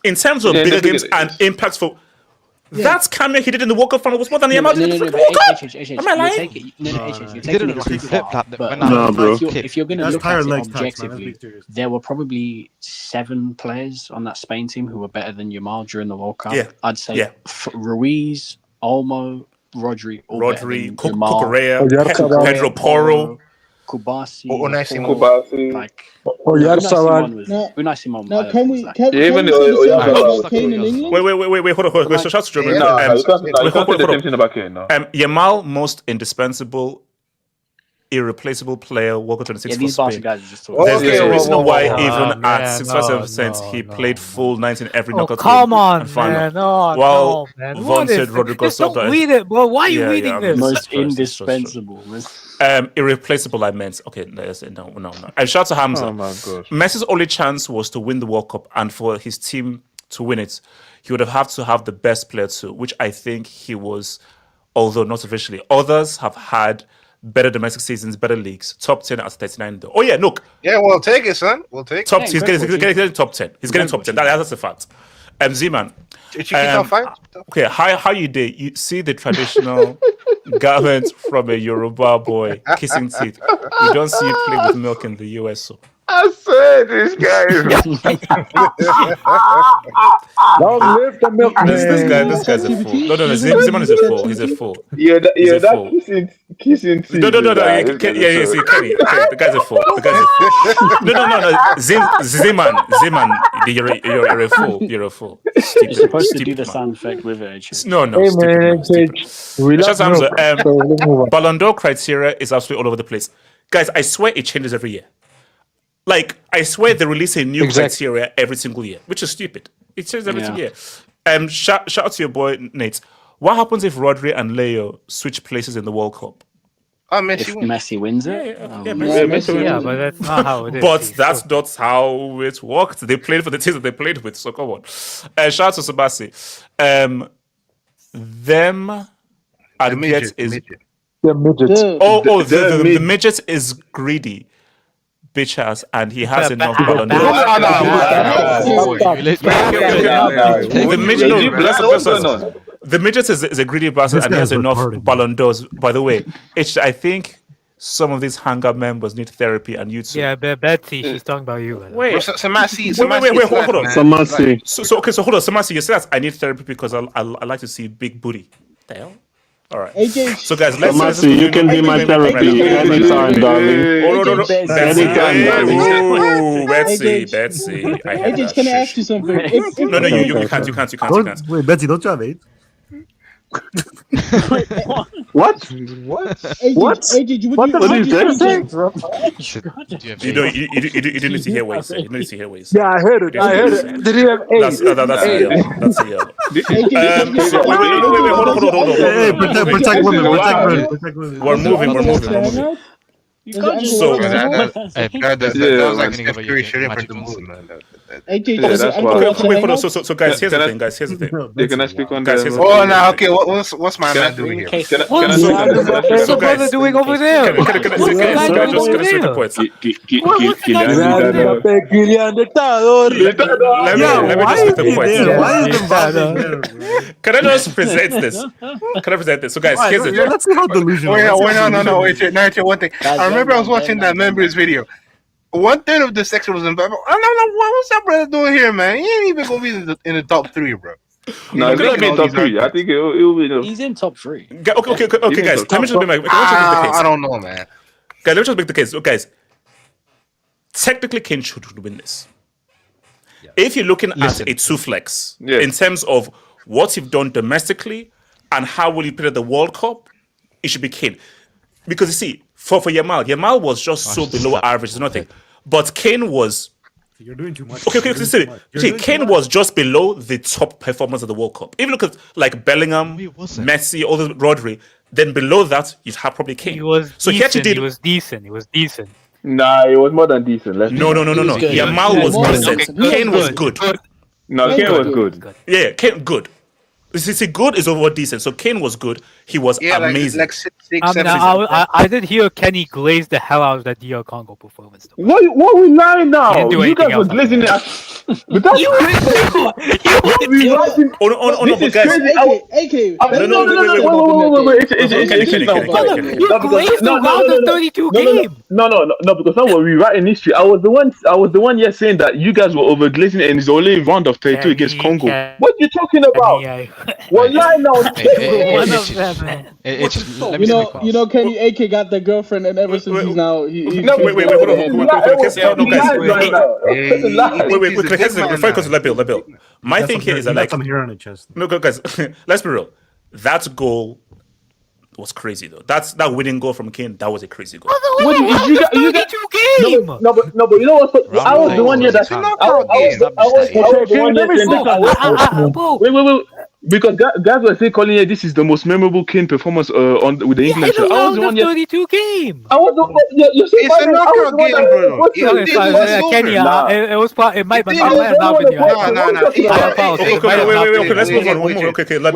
in terms of bigger games and impactful. That's cameo he did in the World Cup final was more than Yamal did in the World Cup. Am I lying? You're taking it too far. If you're going to look at it objectively, there were probably 7 players on that Spain team who were better than Yamal during the World Cup. Yeah. I'd say Ruiz, Olmo, Rodri, Cucurella, Pedro Porro, Kubasi, Unai Simon. Unai Simon. Now, can we say Kane in England? Wait, hold on. So shout to Germany. Yamal, most indispensable, irreplaceable player, World Cup 26 for Spain. There's a reason why even at 65% he played full 19 every knockout. Come on, man. While vaunted Rodrigo Don't read it, bro. Why are you reading this? Most indispensable. Irreplaceable, I meant. Okay, no. And shout to Hamza. Oh my gosh. Messi's only chance was to win the World Cup, and for his team to win it, he would have to have the best player too, which I think he was, although not officially. Others have had better domestic seasons, better leagues. Top 10 at 39 though. Oh yeah, look. Yeah, we'll take it, son. We'll take top. it. He's getting top 10. He's getting top 10. That's a fact. Z-Man. Okay, how you did? You see the traditional garment from a Yoruba boy kissing teeth. You don't see it play with milk in the US. So. I said this guy is. Long live the milkman. This guy's a fool. No, Z-Man is a fool. He's a fool. Kissing teeth. No. Yeah, see, Kenny. Okay, the guy's a fool. No. Z-Man, you're a fool. You're a fool. Stupid, you're supposed to do the sound effect with it. No. Ballon d'Or criteria is absolutely all over the place. Guys, I swear it changes every year. Like, I swear they release a new criteria every single year, which is stupid. It changes every single year. Shout out to your boy, Nate. What happens if Rodri and Leo switch places in the World Cup? Messi wins it? Yeah, but that's not how it is. But that's not how it worked. They played for the teams that they played with, so come on. Shout out to Sabasi. Them and midget is... The midget. The midget is greedy. Bitch ass, and he has enough Ballon d'Or. The midget is a greedy bastard, and he has enough Ballon d'Ors. By the way, I think some of these Hangout members need therapy, and you too. Yeah, Betsy, she's talking about you. Wait, hold on. So hold on, Samasi, you said I need therapy because I like to see big booty. The hell? All right. AJ, so guys, let's you can be my therapy anytime, darling. Betsy. AJ, can I ask you something? No, you can't. Wait, Betsy, don't you have AIDS? Wait, what? What? AJ, What? AJ, What did you say? You didn't need to hear what he said. You didn't need to hear what he said. Yeah, I heard it. You didn't I hear heard what he it. said. Did he have That's AIDS? that's a yellow. That's a yellow. So wait. Hey, protect women. Hold Protect on. women. Protect women. We're moving. We're moving. You can't just So- watch that, Hangout. that was like gonna Steph give a Curry your shooting for magic the answer. moon, man. AJ, Yeah, does that's your why. uncle watch Wait, hold on. Hangout? So guys, here's the thing. Guys, here's the thing. Can I speak on Guys, the? here's the Oh, thing. now okay. What's my man doing here? Case- Can I What's speak on the? what's the So brother guys, doing over there? Can I What's the guy doing just over gonna speak the there? points? What's the guy doing Kylian over there? Mbappe, Kylian Dictador. Let me just speak the points. Why is Mbappe there, bro? Can I just present this? So guys, here's the thing. Let's see how delusional. Wait, let's see wait, how no, delusional. wait, now one thing. I remember I was watching that members video. 1/3 of the section was in Mbappe. What's that brother doing here, man? He ain't even gonna be in the top 3, bro. No, it's gonna be top 3. I think it'll be the. He's in top 3. Okay, guys. Let me just make the case. I don't know, man. Guys, let me just make the case. Look, guys, technically Kane should win this. If you're looking at a two-flex in terms of what you've done domestically and how will you play at the World Cup, it should be Kane. Because you see, for Yamal was just so below average, it's nothing. But Kane was... You're doing too much. Okay, Kane was just below the top performers of the World Cup. Even look at like Bellingham, Messi, all the Rodri, then below that, you'd have probably Kane. He was so decent. he was decent. Nah, it was more than decent. No. Yamal was decent. Kane was good. No, Kane was good. Yeah, Kane good. See, good is over decent. So Kane was good. He was amazing. Like 6, I 7 mean, I did hear Kenny glaze the hell out of that DR Congo performance. Though. What we lying He now? didn't do You anything guys were else. glazing it. But that's Oh, but guys, AK. You glazed the round of 32 game. No, because now we're rewriting history. I was the one here saying that you guys were over glazing it and it's only round of 32 against Congo. What are you talking about? We're lying now. You know, Kenny AK got the girlfriend, and ever since he's now. Wait, hold on. Before I go to let Bill. My thing here is that, like, some hair on the chest. no, guys, let's be real. That goal was crazy, though. That winning goal from Kane, that was a crazy goal. What did you got? Game. No, but you know what? I was the one here that wait. Because guys were saying, calling it this is the most memorable Kane performance with the England. I was the one 32 game. I was the one. You see, it's a knockout game, bro. Kenny, it was part. It might have not been your. Okay, let's move on. One more. Okay, let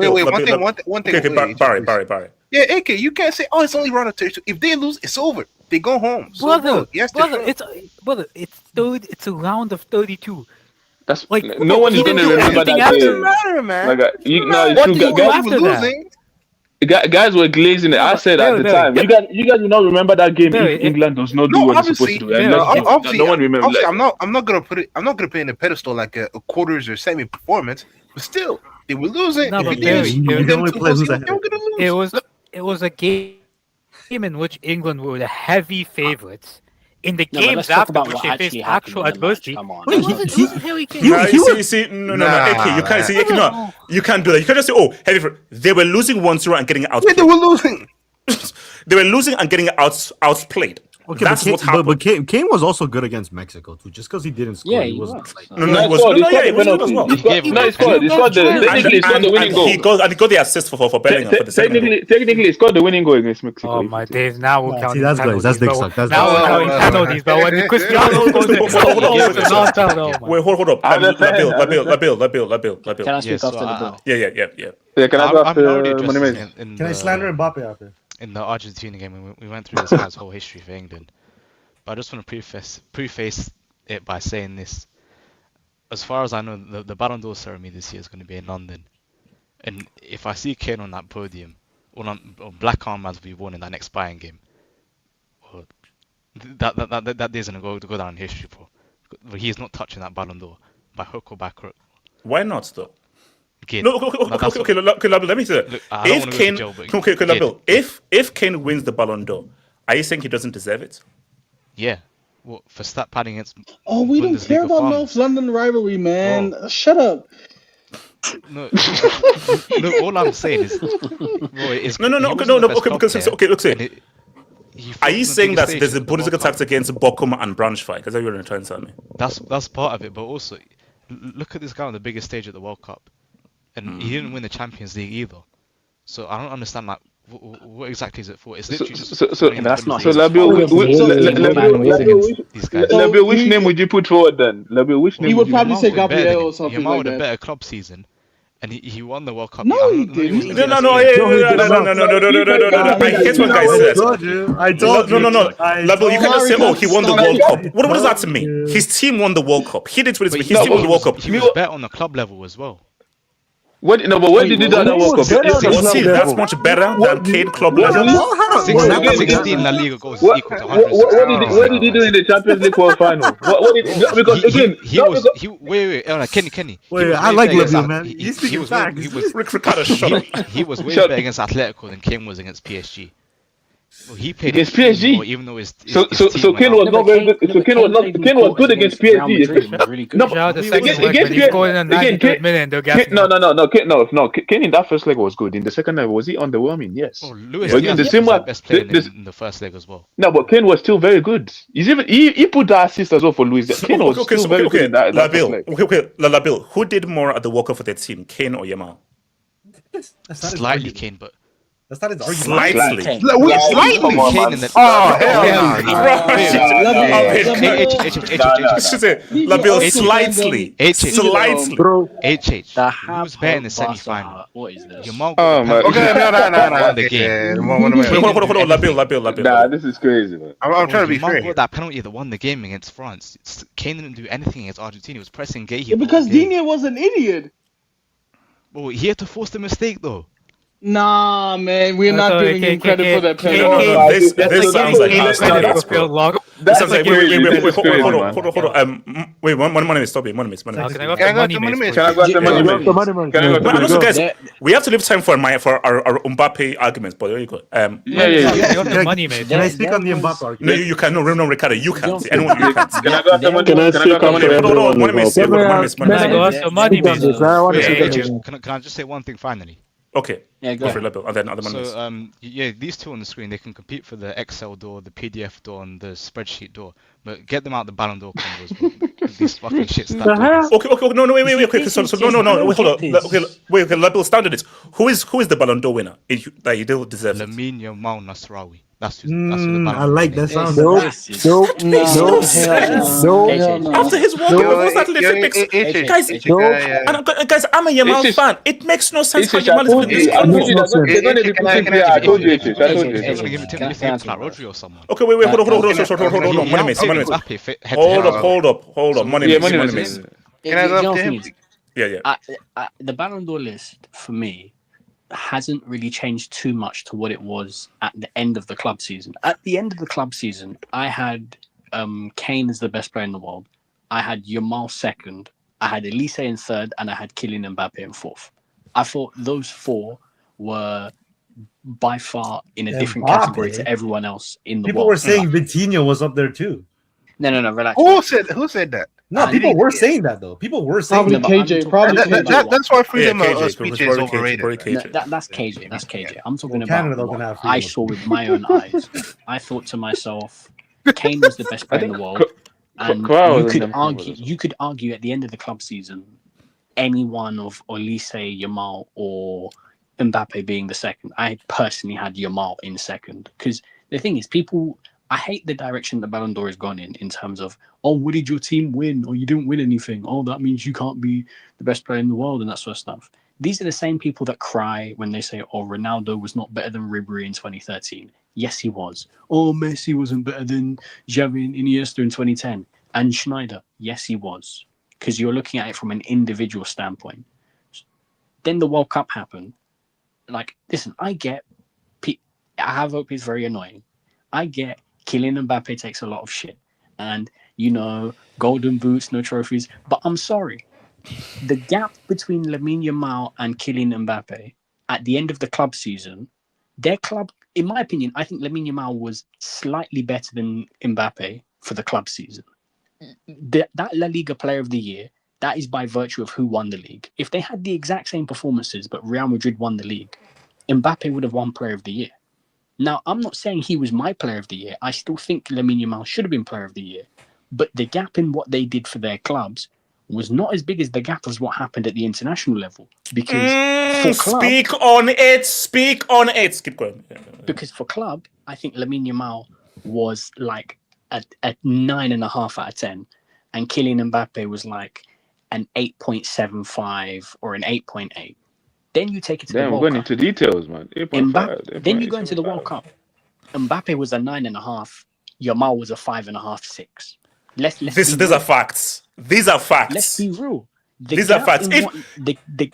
One thing. Okay, Barry. Yeah, AK, you can't say, it's only round of 32. If they lose, it's over. They go home. Brother, it's a round of 32. That's like no one is going to remember that game. It doesn't matter, man. Guys were glazing it. I said at the time. You guys will not remember that game if England does not do what it's supposed to do. No one remembers. I'm not gonna put it in a pedestal like a quarters or semi performance, but still, they were losing. It was a game in which England were the heavy favorites. In the games after which they faced actual adversity, you can't do that. You can't just say, they were losing 1-0 and getting outplayed. They were losing. They were losing and getting outplayed. Okay, that's what happened. But Kane was also good against Mexico too. Just because he didn't score, he wasn't. He was good as well. He scored the winning goal. He got the assist for Bellingham for the second goal. Technically, he scored the winning goal against Mexico. Oh my days! Now we're counting. That's good. That's dick suck. Now we're counting penalties. But when Cristiano goes in, wait, hold up. Can I speak after the bill? Yeah. Can I go after Money? Can I slander Mbappe after? In the Argentina game, we went through this guy's whole history for England. But I just want to preface it by saying this. As far as I know, the Ballon d'Or ceremony this year is going to be in London. And if I see Kane on that podium, or black armband we won in that next Bayern game, that day is going to go down in history, bro. He is not touching that Ballon d'Or by hook or by crook. Why not, though? Kane. No, okay, let me say that. If Kane wins the Ballon d'Or, are you saying he doesn't deserve it? Yeah. Well, for stat padding, it's we don't care about North London rivalry, man. Shut up. No, no. All I'm saying is, bro, it's No. he Okay, wasn't the best Okay, club because player, okay, look, say. and he Are fought you on the saying biggest that there's stage a of the World Bundesliga Cup. tax against Bochum and Braunschweig? Is that what you're trying to tell me? That's part of it, but also look at this guy on the biggest stage at the World Cup, and he didn't win the Champions League either. So I don't understand, like, what exactly is it for? It's literally just winning the that's not Bundesliga. his Labio, These guys. So Labio, which name would you put forward then? Labio, which he name would would you probably put say forward? Gabriel or something Yamal like with a that. better club season, and he won the World Cup. No, I he don't know he wasn't didn't. the best No. player. I hate when guys say that. I told you. No. Labo, you can't just say, "Oh, he won the World Cup." What does that to me? you. His team won the World Cup. He did what But his team won the World Cup. he was better on the club level as well. What? No, but where did he do that World Cup? Was he that much better than Kane club level? Again, 16 La Liga goals is equal to 160. what did he do in the Champions League quarter final? What did because again he was wait, Kenny. Wait, I like Labio, man. He's speaking facts. Ricardo, shut up. He was way better against Atletico than Kane was against PSG. Well, he played against PSG. more, even though his So team Kane was not very good. So Kane was good against PSG. Really good. No, Shout out to against second leg when he scored in the 93rd minute and they'll gas him up. No. Kane in that first leg was good. In the second leg, was he underwhelming? Yes. Oh, Luis But again, Diaz the same was way. the best player in the first leg as well. No, but Kane was still very good. He's even he put that assist as well for Luis. Kane was still very good in that first leg. Labil, who did more at the World Cup for their team, Kane or Yamal? Slightly Kane, but that's not his argument. Slightly. Come on, Kane man. in the Labil, slightly. Bro, HH. The Who's better in the semi-final? What is this? Yamal Okay, no. won the game. Hold on, Labil. Nah, this is crazy, man. I'm trying to be Yamal fair. got that penalty that won the game against France. Kane didn't do anything against Argentina. He was pressing Gay. Because Digne was an idiot. Well, he had to force the mistake though. Nah, man, we're not giving him credit for that penalty. No. This sounds like half This sounds like hold on. Wait, one minute, stop it. 1 minute. Can I go after Money Mates? Can I go after Money? And also, guys, we have to leave time for our Mbappe arguments. But there you go. Yeah. Money Mates. Can I speak on the Mbappe No, argument? you can. No, Ricardo, you can't. Anyone, you can't. Can I go after Money? Can I speak on for Hold on, everyone as well? Can I go after Money Mates? Can I just say one thing finally? Okay. Yeah, Go for Labil, and then other ones. So these two on the screen, they can compete for the Excel door, the PDF door, and the spreadsheet door. But get them out the Ballon d'Or combos, bro. These fucking shit stat doors. Okay. No, wait. Okay, so no. Wait, hold on. Okay, Labil, standard is who is the Ballon d'Or winner that you don't deserve? Lamine Yamal Nasraoui. That's who the Ballon I like that sound. No. After his World Cup, what's that little mix? Guys, I'm a Yamal fan. It makes no sense how Yamal is winning this I told you. They're gonna give it to him like Rodri or someone. Okay, wait, hold on. Money mates. Hold up. Money mates. Can I go after him? Yeah. The Ballon d'Or list for me hasn't really changed too much to what it was at the end of the club season. At the end of the club season, I had Kane as the best player in the world. I had Yamal second. I had Elise in third, and I had Kylian Mbappe in fourth. I thought those four were by far in a different category to everyone else in the world. People were saying Vitinho was up there too. No, relax. Who said that? No, people were saying that though. People were saying Probably that. KJ. That's why freedom KJ, of speech is overrated. That's KJ. That's KJ. I'm talking Canada about doesn't have what I freedom. saw with my own eyes. I thought to myself, Kane was the best player in the world, and you could argue at the end of the club season, any one of Olise, Yamal, or Mbappe being the second. I personally had Yamal in second because the thing is, I hate the direction the Ballon d'Or has gone in terms of, oh, what did your team win? Or you didn't win anything. Oh, that means you can't be the best player in the world and that sort of stuff. These are the same people that cry when they say, oh, Ronaldo was not better than Ribery in 2013. Yes, he was. Oh, Messi wasn't better than Xavi and Iniesta in 2010. And Schneider. Yes, he was. Because you're looking at it from an individual standpoint. Then the World Cup happened. Like, listen, I have hope he's very annoying. I get Kylian Mbappe takes a lot of shit. And, golden boots, no trophies. But I'm sorry. The gap between Lamine Yamal and Kylian Mbappe at the end of the club season, their club, in my opinion, I think Lamine Yamal was slightly better than Mbappe for the club season. That La Liga Player of the Year that is by virtue of who won the league. If they had the exact same performances, but Real Madrid won the league, Mbappe would have won Player of the Year. Now, I'm not saying he was my Player of the Year. I still think Lamine Yamal should have been Player of the Year. But the gap in what they did for their clubs was not as big as the gap as what happened at the international level. Because speak on it. Keep going. Because for club, I think Lamine Yamal was like a 9.5 out of 10. And Kylian Mbappe was like an 8.75 or an 8.8. Then you take it to the World Cup. We're going into details, man. 8.5. Then you go into the World Cup. Mbappe was a 9.5. Yamal was a 5.5, 6. These are facts. These are facts. Let's be real. These are facts. The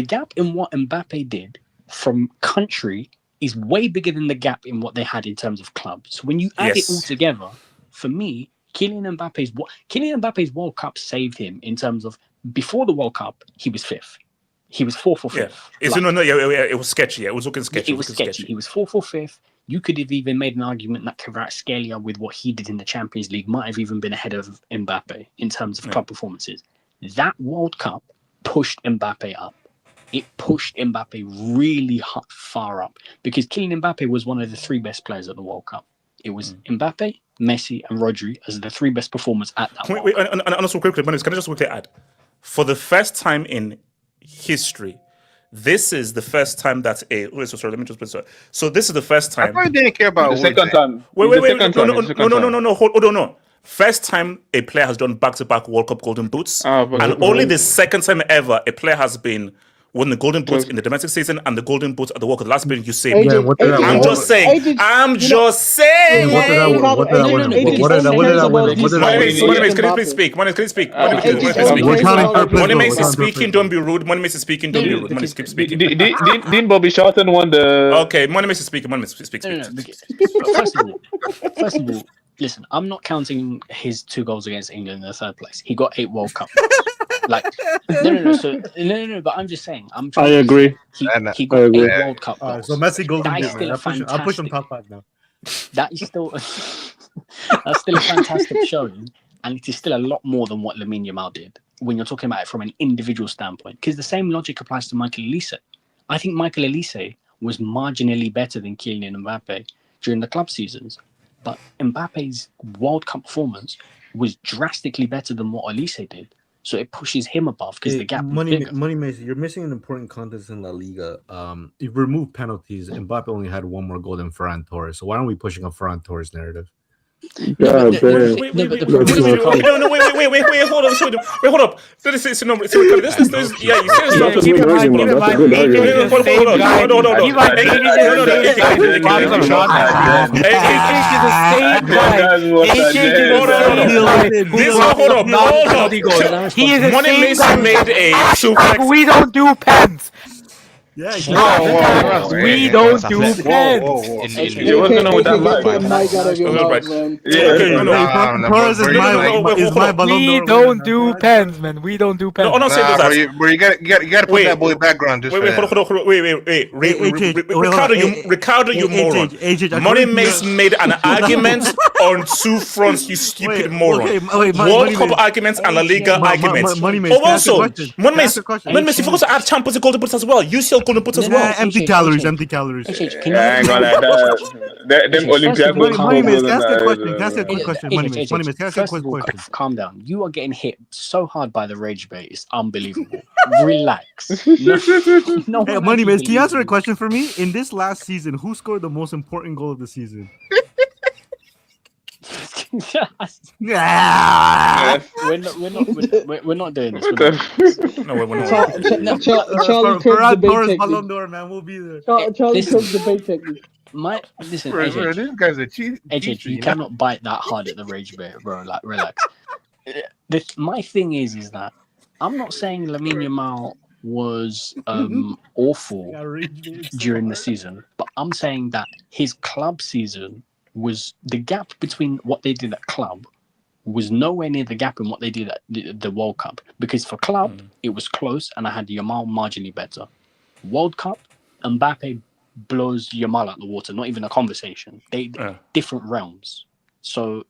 gap in what Mbappe did from country is way bigger than the gap in what they had in terms of clubs. So when you add it all together, for me, Kylian Mbappe's World Cup saved him in terms of before the World Cup, he was 5th. He was 4th or 5th. It was sketchy. It was looking sketchy. It was sketchy. He was 4th or 5th. You could have even made an argument that Kvaratskhelia, with what he did in the Champions League, might have even been ahead of Mbappe in terms of club performances. That World Cup pushed Mbappe up. It pushed Mbappe really far up because Kylian Mbappe was one of the 3 best players at the World Cup. It was Mbappe, Messi, and Rodri as the 3 best performers at that World Cup. And also quickly, can I just quickly add? For the first time in history, this is the first time that So this is the first time. I probably didn't care about the second time. No. Hold on. First time a player has done back-to-back World Cup Golden Boots, and only the second time ever a player has been won the Golden Boots in the domestic season and the Golden Boots at the World Cup. The last been Usain. I'm just saying. What did I win? Can you please speak? Can you speak? Money speaking. Don't be rude. Money speaking. Don't be rude. Money keep speaking. Didn't Bobby Charlton won the? Okay, Money speaking. Money speak. First of all, listen. I'm not counting his 2 goals against England in the 3rd place. He got 8 World Cups. No. But I'm just saying. I agree. He got 8 World Cup goals. So Messi Golden Boot. I'll push him top 5 now. That is still that's still a fantastic showing, and it is still a lot more than what Lamine Yamal did when you're talking about it from an individual standpoint. Because the same logic applies to Michael Olise. I think Michael Olise was marginally better than Kylian Mbappe during the club seasons, but Mbappe's World Cup performance was drastically better than what Olise did. So it pushes him above because the gap is bigger. Money Messi, you're missing an important contest in La Liga. You remove penalties. Mbappe only had 1 more goal than Ferran Torres. So why aren't we pushing a Ferran Torres narrative? Wait, hold up. This is no. This yeah. You said keep in mind, he is the same guy. Made a suplex. We don't do pens. Yeah, we don't do pens. You wasn't know what that Torres is my Ballon d'Or. We don't do pens, man. We don't do pens. No, I'm not saying that. You gotta put that boy background. Just wait. Ricardo, you moron. Money made an argument on 2 fronts. You stupid moron. World Cup arguments and La Liga arguments. Also, Money, if you to add Champions League Golden Boots as well, UCL Golden Boots as well. Empty calories. Them Olympiacos. Money, can I ask a quick question? Money, can I ask a quick question? Calm down. You are getting hit so hard by the rage bait. It's unbelievable. Relax. No, Money, can you answer a question for me? In this last season, who scored the most important goal of the season? We're not doing this. No, we're not. Charlie Kirk's debate Ballon d'Or, man. We'll be there. Charlie Kirk's debate technique. Listen, bro, this guy's a cheat. You cannot bite that hard at the rage bait, bro. Like, relax. My thing is that I'm not saying Lamine Yamal was awful during the season, but I'm saying that his club season was the gap between what they did at club was nowhere near the gap in what they did at the World Cup. Because for club, it was close, and I had Yamal marginally better. World Cup, Mbappe blows Yamal out the water. Not even a conversation. They different realms. So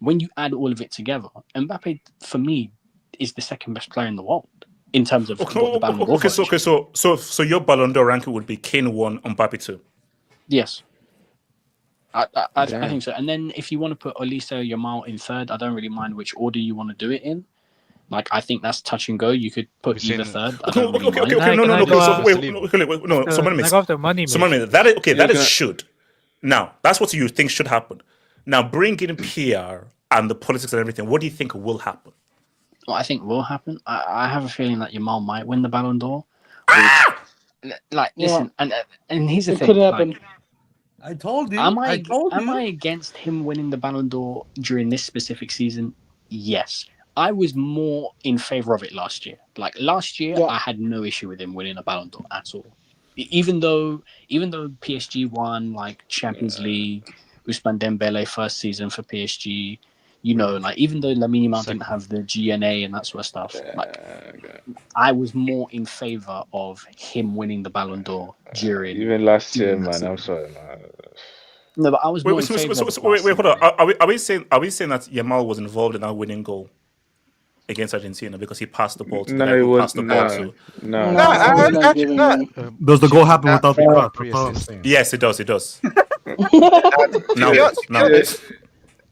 when you add all of it together, Mbappe, for me, is the second best player in the world in terms of Okay, what the Ballon d'Or vote is. so your Ballon d'Or ranking would be Kane 1, Mbappe 2. Yes. I think so. And then if you want to put Olise Yamal in third, I don't really mind which order you want to do it in. Like, I think that's touch and go. You could put either third. I don't really mind. So money. That is should. Now, that's what you think should happen. Now, bring in PR and the politics and everything. What do you think will happen? What I think will happen, I have a feeling that Yamal might win the Ballon d'Or. Like, listen, and here's the It thing. could happen. Like, I told you. am I against him winning the Ballon d'Or during this specific season? Yes. I was more in favor of it last year. Like, last year, I had no issue with him winning a Ballon d'Or at all. Even though PSG won, like, Champions League, Ousmane Dembele first season for PSG, you know, like, even though Lamine Yamal didn't have the GNA and that sort of stuff, like, I was more in favor of him winning the Ballon d'Or during even last year, man. I'm sorry, man. No, but I was more in favor. Wait, hold on. Are we saying that Yamal was involved in our winning goal against Argentina because he passed the ball to the guy who passed the ball to? Does the goal happen without the cross? Yes, it does. It does.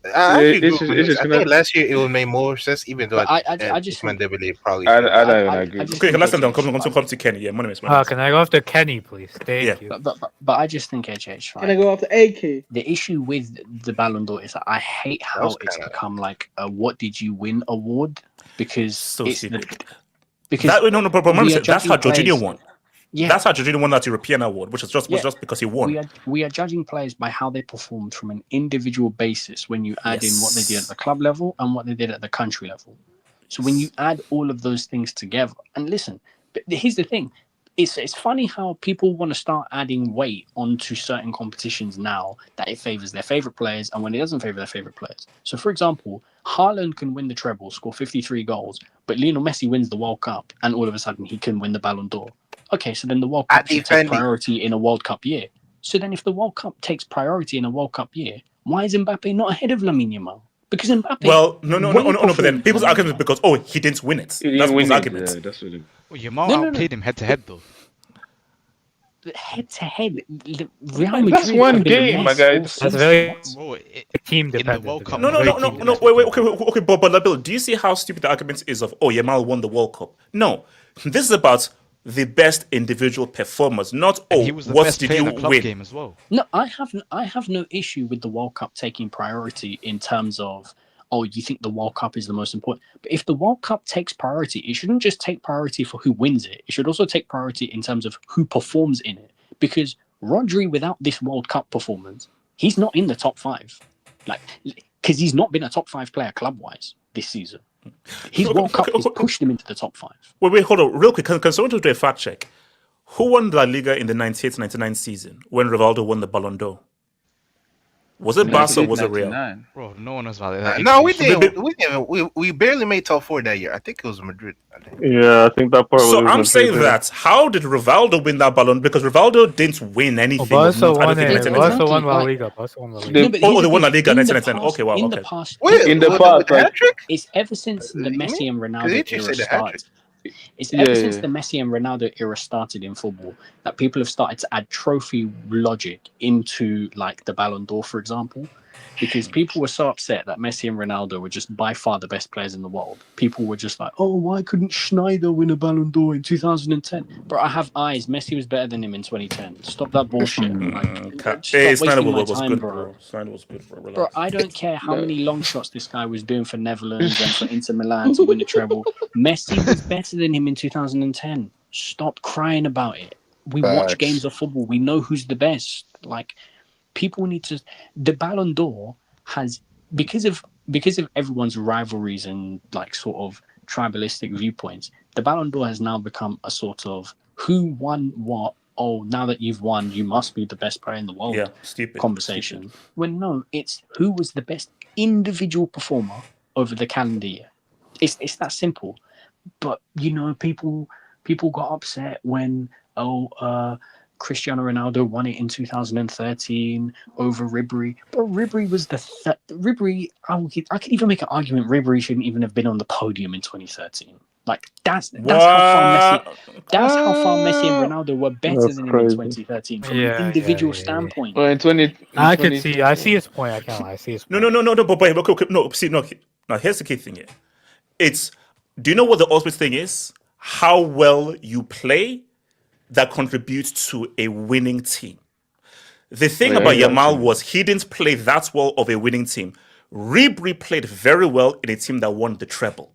I think last year it would make more sense, even though I just Dembele probably. I don't agree. Okay, last time come to Kenny. Yeah, money. Can I go after Kenny, please? Thank you. But I just think HH. Right? Can I go after AK? The issue with the Ballon d'Or is that I hate how it's become like a "What did you win?" award because that's how Jorginho won. Yeah. That's how Jorginho won that European award, which was just because he won. We are judging players by how they performed from an individual basis when you add in what they did at the club level and what they did at the country level. So when you add all of those things together, and listen, but here's the thing. It's funny how people want to start adding weight onto certain competitions now that it favors their favorite players and when it doesn't favor their favorite players. So, for example, Haaland can win the treble, score 53 goals, but Lionel Messi wins the World Cup and all of a sudden he can win the Ballon d'Or. Okay, so then the World Cup should take priority in a World Cup year. So then if the World Cup takes priority in a World Cup year, why is Mbappe not ahead of Lamine Yamal? Because Mbappe... Well, no, but then people's argument is because, he didn't win it. That's people's argument. Yeah, that's really... Yamal outplayed him head-to-head, though. Head-to-head, Real Madrid... That's one game, my guy. That's very team dependent. No, wait, okay, but Bill, do you see how stupid the argument is of, Yamal won the World Cup? No, this is about the best individual performers, not what did you win? Game as well. No, I have no issue with the World Cup taking priority in terms of you think the World Cup is the most important. But if the World Cup takes priority, it shouldn't just take priority for who wins it. It should also take priority in terms of who performs in it. Because Rodri, without this World Cup performance, he's not in the top 5. Like, because he's not been a top 5 player club-wise this season. His World Cup has pushed him into the top 5. Wait, hold on, real quick. Can someone do a fact check? Who won La Liga in the 98-99 season when Rivaldo won the Ballon d'Or? Was it Barca or was it Real? Bro, no one knows about that. No, we didn't. We barely made top 4 that year. I think it was Madrid. Yeah, I think that part was... So I'm saying that, how did Rivaldo win that Ballon? Because Rivaldo didn't win anything. Barca won La Liga. They won La Liga in 1999. Okay, wow, in okay. The past, in the past, it's ever since the Messi and Ronaldo era started. It's ever since the Messi and Ronaldo era started in football that people have started to add trophy logic into like the Ballon d'Or, for example, because people were so upset that Messi and Ronaldo were just by far the best players in the world. People were just like, why couldn't Schneider win a Ballon d'Or in 2010? Bro, I have eyes. Messi was better than him in 2010. Stop that bullshit. Schneider was good, bro. Schneider was good, bro. Bro, I don't care how many long shots this guy was doing for Netherlands and for Inter Milan to win a treble. Messi was better than him in 2010. Stop crying about it. We watch games of football. We know who's the best. Like, people need to... The Ballon d'Or has... Because of everyone's rivalries and, like, sort of tribalistic viewpoints, the Ballon d'Or has now become a sort of who won what. Now that you've won, you must be the best player in the world conversation. Stupid. When no, it's who was the best individual performer over the calendar year. It's that simple. But, you know, people got upset when, Cristiano Ronaldo won it in 2013 over Ribery. But Ribery was Ribery. I could even make an argument Ribery shouldn't even have been on the podium in 2013. Like that's how far Messi. That's how far Messi and Ronaldo were better That's than him in crazy. 2013 from an individual standpoint. Well, I see his point. I can't lie. I see his point. No, but okay, no, see, no, now here's the key thing here. Do you know what the ultimate thing is? How well you play that contributes to a winning team. The thing about Yamal was he didn't play that well of a winning team. Ribery played very well in a team that won the treble.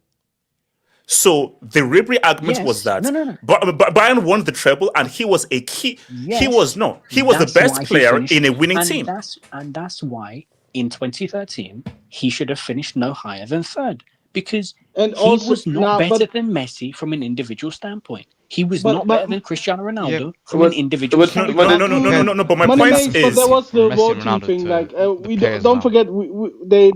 So the Ribery argument was that Bayern won the treble and he was a key. Yes, he was the best player in a winning team. That's why in 2013 he should have finished no higher than third because he was not better than Messi from an individual standpoint. He was not better than Cristiano Ronaldo from an individual standpoint. No. But my point is, but that was the voting thing. Like we don't forget, they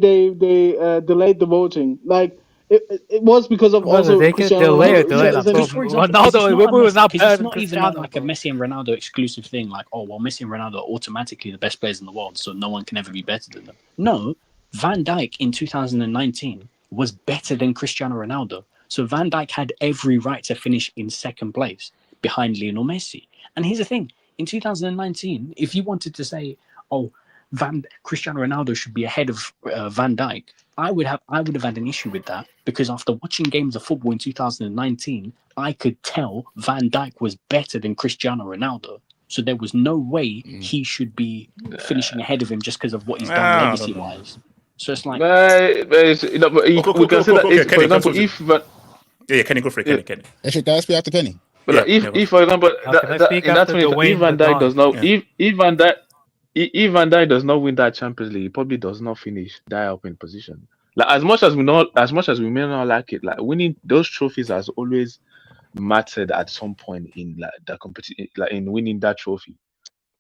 delayed the voting. Like it was because of also Cristiano Ronaldo was not better. It's not even like a Messi and Ronaldo exclusive thing. Like, oh well, Messi and Ronaldo are automatically the best players in the world, so no one can ever be better than them. No, Van Dijk in 2019 was better than Cristiano Ronaldo. So Van Dijk had every right to finish in second place behind Lionel Messi. And here's the thing: in 2019, if you wanted to say, "Oh, Cristiano Ronaldo should be ahead of Van Dijk," I would have had an issue with that because after watching games of football in 2019, I could tell Van Dijk was better than Cristiano Ronaldo. So there was no way he should be finishing ahead of him just because of what he's done legacy-wise. So it's like, we can say that for example, if Kenny, go for it, Kenny. Actually, can I speak after Kenny? But if for example, if Van Dijk does not, if Van Dijk does not win that Champions League, he probably does not finish that up in position. Like as much as we may not like it, like winning those trophies has always mattered at some point in like the competition, like in winning that trophy.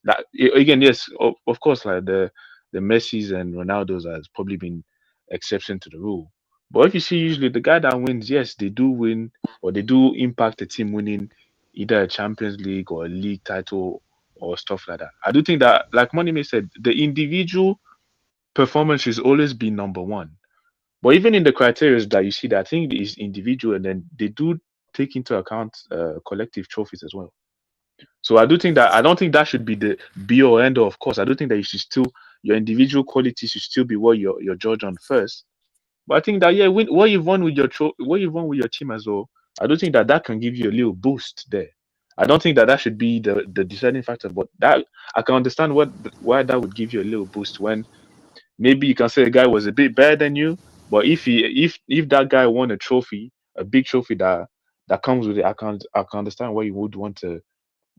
Like again, yes, of course, like the Messis and Ronaldos has probably been exception to the rule. But if you see, usually the guy that wins, yes, they do win or they do impact the team winning either a Champions League or a league title or stuff like that. I do think that, like Monime said, the individual performance has always been number one. But even in the criteria that you see, that I think is individual, and then they do take into account collective trophies as well. So I don't think that should be the be or end all. Of course, I do think that you should still, your individual quality should still be what you're judged on first. But I think that what you've won with your team as well, I don't think that can give you a little boost there. I don't think that should be the deciding factor. But that I can understand why that would give you a little boost when maybe you can say a guy was a bit better than you, but if that guy won a trophy, a big trophy that comes with it, I can understand why you would want to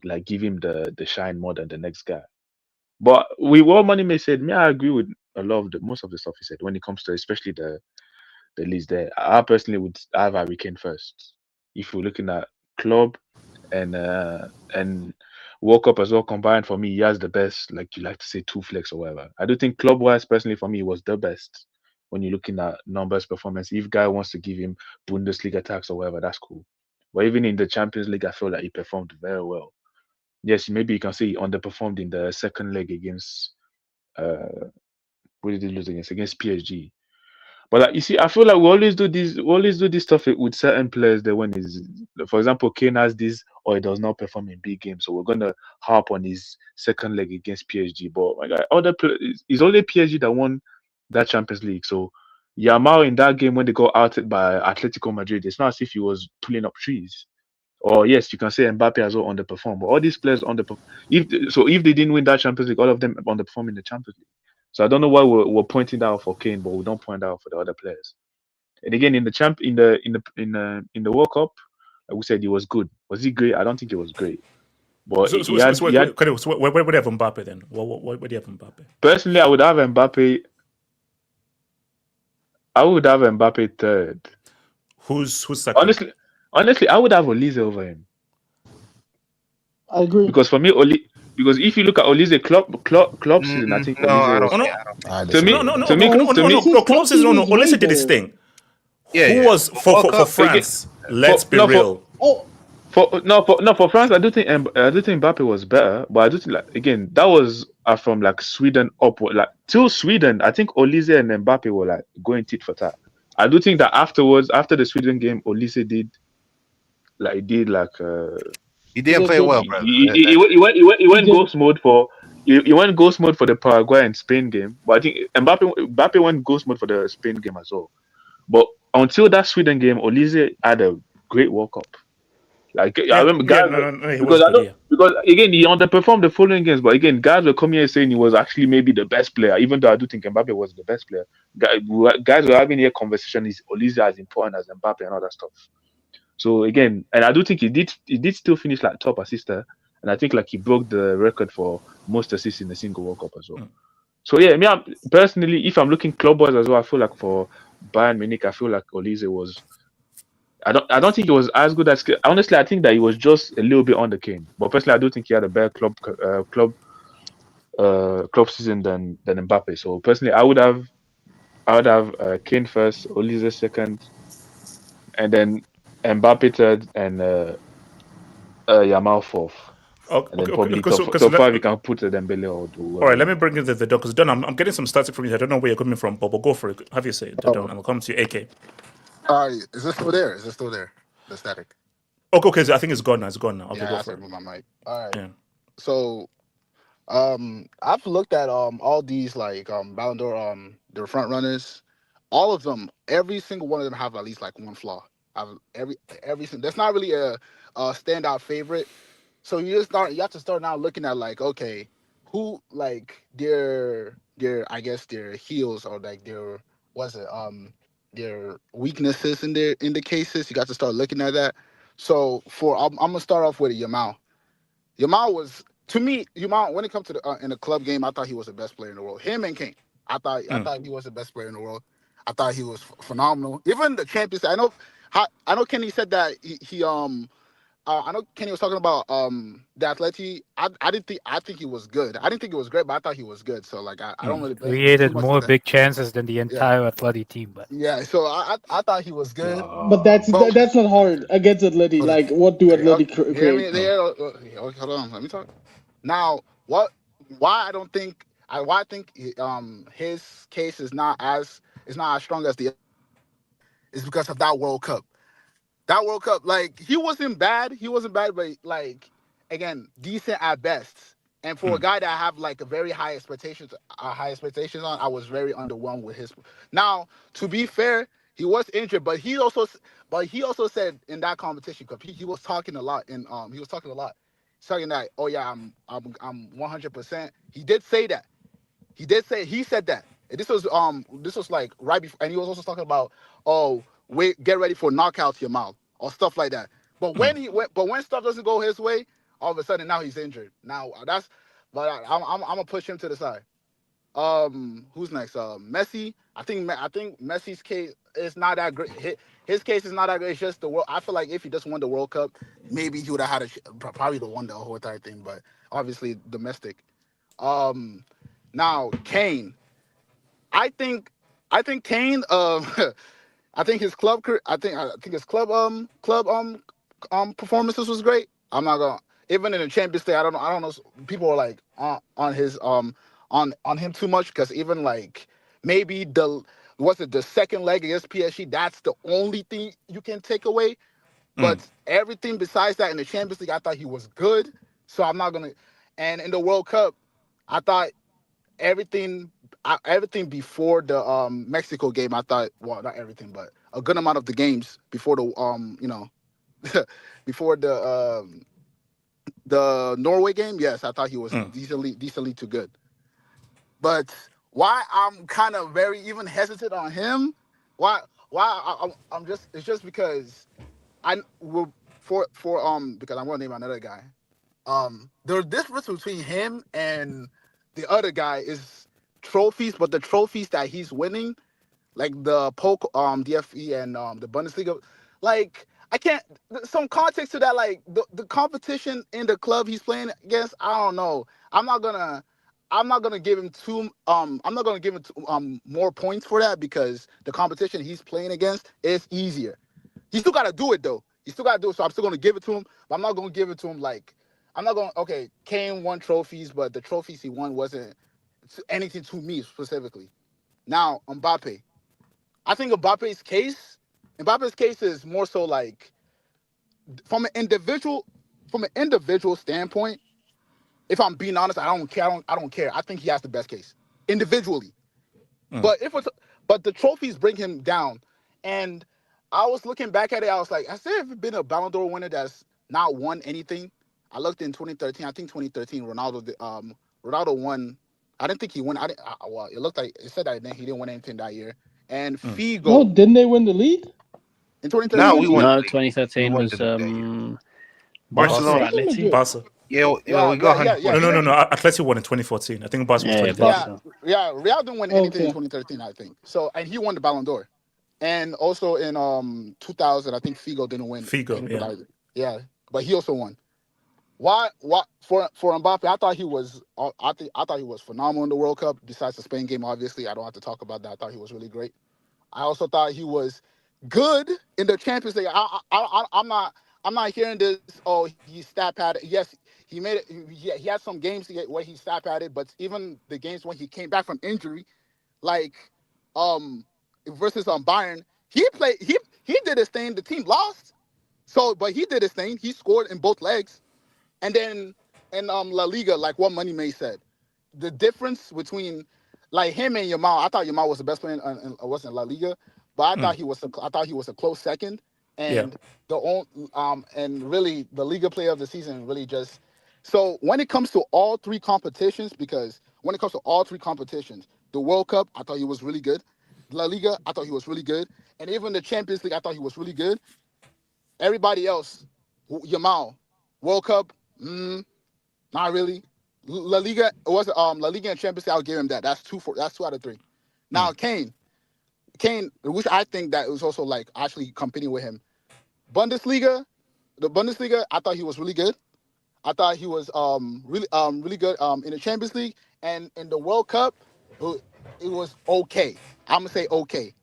like give him the shine more than the next guy. But with what Money said, I agree with a lot of most of the stuff he said when it comes to especially the list there. I personally would have Harry Kane first. If we're looking at club and World Cup as well combined, for me, he has the best, like you like to say, two flex or whatever. I do think club wise, personally for me, he was the best when you're looking at numbers, performance. If guy wants to give him Bundesliga tax or whatever, that's cool. But even in the Champions League, I feel like he performed very well. Yes, maybe you can say he underperformed in the second leg against what did he lose against PSG. But like, you see, I feel like we always do this stuff with certain players that when is, for example, Kane has this or he does not perform in big games, so we're gonna harp on his second leg against PSG. But my guy, it's only PSG that won that Champions League. So Yamal in that game when they got outed by Atletico Madrid, it's not as if he was pulling up trees. Or yes, you can say Mbappe as well underperformed. But all these players underperform. If they didn't win that Champions League, all of them underperform in the Champions League. So I don't know why we're pointing that out for Kane, but we don't point out for the other players. And again, in the World Cup, I would say he was good. Was he great? I don't think he was great. But where do you have Mbappe then? Where do you have Mbappe? Personally, I would have Mbappe. I would have Mbappe third. Who's second? Honestly, I would have Olise over him. I agree. Because for me, because if you look at Olise club season, I think club season. Olise did his thing. Who was for France? Let's be real. For France, I do think Mbappe was better, but I do think like again that was from like Sweden upward, like till Sweden. I think Olise and Mbappe were like going tit for tat. I do think that afterwards, after the Sweden game, Olise did like He He didn't did play good. well, he, brother. he He went did. ghost mode for he went ghost mode for the Paraguay and Spain game, but I think Mbappe went ghost mode for the Spain game as well. But until that Sweden game, Olise had a great World Cup. Like I Yeah, remember yeah, guys no, he was because I good. know Yeah. because again he underperformed the following games, but again guys were coming here saying he was actually maybe the best player, even though I do think Mbappe was the best player. Guys were having here conversation is Olise as important as Mbappe and all that stuff. So again, and I do think he did still finish like top assister, and I think like he broke the record for most assists in a single World Cup as well. Mm. So yeah, personally, if I'm looking club wise as well, I feel like for Bayern Munich, I feel like Olise was. I don't think it was as good as honestly. I think that he was just a little bit on the Kane, but personally, I do think he had a better club season than Mbappe. So personally, I would have Kane first, Olise second, and then Mbappe third, and Yamal fourth, and Okay, then okay, probably okay. top So top five. You can put Dembele or all whoever right, you let me want. bring in the dog because Don, I'm getting some static from you. I don't know where you're coming from, but go for it. Have you say it, Don, Oh, and I'll come to you. AK. is this still there? Is this still there? The static. Okay, okay. So I think it's gone now. It's gone now. Okay, Yeah, go I have for to it. move my mic. All right. Yeah. So, I've looked at all these like Ballon d'Or their front runners. All of them, every single one of them have at least like one flaw. I've every single. That's not really a standout favorite. So you have to start now looking at like, okay, who like their I guess their heels or like what's it their weaknesses in the cases. You got to start looking at that. So I'm gonna start off with Yamal. Yamal was, to me, Yamal, when it comes to the in the club game, I thought he was the best player in the world. Him and Kane. I Mm. thought he was the best player in the world. I thought he was phenomenal. Even the Champions, I know Kenny said that I know Kenny was talking about the Atleti. I didn't think I think he was good. I didn't think it was great, but I thought he was good. So like I don't Mm. really blame him too Created much for more that. big chances than the Yeah. entire Atleti team, but Yeah. So I thought he was good. But that's But that's not hard against Atleti. okay. Like, what do Okay, Atleti hear me create? there. Okay, hold on. Let me talk. Now, why I don't think why I think his case is not as strong as the is because of that World Cup. That World Cup, like he wasn't bad. He wasn't bad, but like again, decent at best. And for a Mm. guy that I have like a very high expectations on, I was very underwhelmed with his. Now, to be fair, he was injured, but he also said in that competition because he was talking a lot and he was talking a lot, saying that oh yeah I'm 100%. He did say that. He said that. And this was like right before, and he was also talking about oh wait, get ready for knockouts your mouth or stuff like that. But Mm. when stuff doesn't go his way, all of a sudden now he's injured. Now but I'm gonna push him to the side. Who's next? Messi. I think Messi's case is not that great. His case is not that great. It's just the world. I feel like if he just won the World Cup, maybe he would have had probably the won the whole entire thing. But obviously domestic. Um, Now Kane. I think Kane. I think his I think his club performances was great. I'm not gonna even in the Champions League. I don't know. People are like on his on him too much because even like maybe the second leg against PSG. That's the only thing you can take away. Mm. But everything besides that in the Champions League, I thought he was good. So I'm not gonna. And in the World Cup, I thought everything everything before the Mexico game, I thought, well, not everything, but a good amount of the games before the before the Norway game, yes, I thought he was Mm. decently too good. But why I'm kind of very even hesitant on him? Why I'm just it's just because I will for because I'm gonna name another guy. The difference between him and the other guy is trophies, but the trophies that he's winning, like the poke DFE and the Bundesliga, like I can't some context to that, like the competition in the club he's playing against, I don't know. I'm not gonna give him I'm not gonna give him more points for that because the competition he's playing against is easier. He still gotta do it though. He still got to do it, so I'm still going to give it to him. But I'm not going to give it to him like I'm not going. Okay, Kane won trophies, but the trophies he won wasn't anything to me specifically. Now Mbappe, I think Mbappe's case is more so like from an individual standpoint. If I'm being honest, I don't care. I don't care. I think he has the best case individually. But but the trophies bring him down. And I was looking back at it. I was like, has there ever been a Ballon d'Or winner that's not won anything? I looked in 2013. I think 2013, Ronaldo won. I didn't think he won. Well, it looked like it said that he didn't win anything that year. And Figo. No, didn't they win the league in 2013? No, we won. No, the league. 2013 We was Barcelona. Atleti. Barca. Yeah, we got 100 points. No. Atleti won in 2014. I think Barca was 2013. Yeah, Real didn't win anything in 2013, I think. So, and he won the Ballon d'Or. And also in 2000, I think Figo didn't win. Either. Yeah, but he also won. Why for Mbappe? I thought he was phenomenal in the World Cup. Besides the Spain game, obviously, I don't have to talk about that. I thought he was really great. I also thought he was good in the Champions League. I'm not hearing this. Oh, he stat padded. Yes, he made it. He had some games where he stat padded, but even the games when he came back from injury, like versus Bayern, he played. He did his thing. The team lost, so but he did his thing. He scored in both legs, and then in La Liga, like what Money May said, the difference between like him and Yamal. I thought Yamal was the best player in La Liga, but I thought he was a close second. And and really the Liga player of the season really just so when it comes to all three competitions, the World Cup, I thought he was really good. La Liga, I thought he was really good. And even the Champions League, I thought he was really good. Everybody else, Yamal, World Cup, not really. La Liga La Liga and Champions League, I'll give him that. That's two out of three. Now Kane, which I think that was also like actually competing with him. The Bundesliga, I thought he was really good. I thought he was really good in the Champions League, and in the World Cup, it was okay. I'm gonna say okay.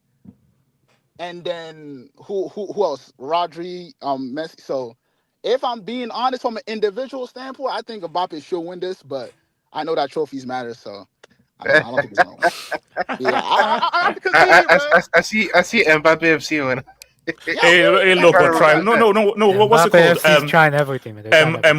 And then who else? Rodri, Messi. So if I'm being honest from an individual standpoint, I think Mbappe should win this, but I know that trophies matter, so I don't think it's gonna win. Yeah, I see Mbappe FC winning. Hey, look, we're trying. No. What's it called? FC's trying everything.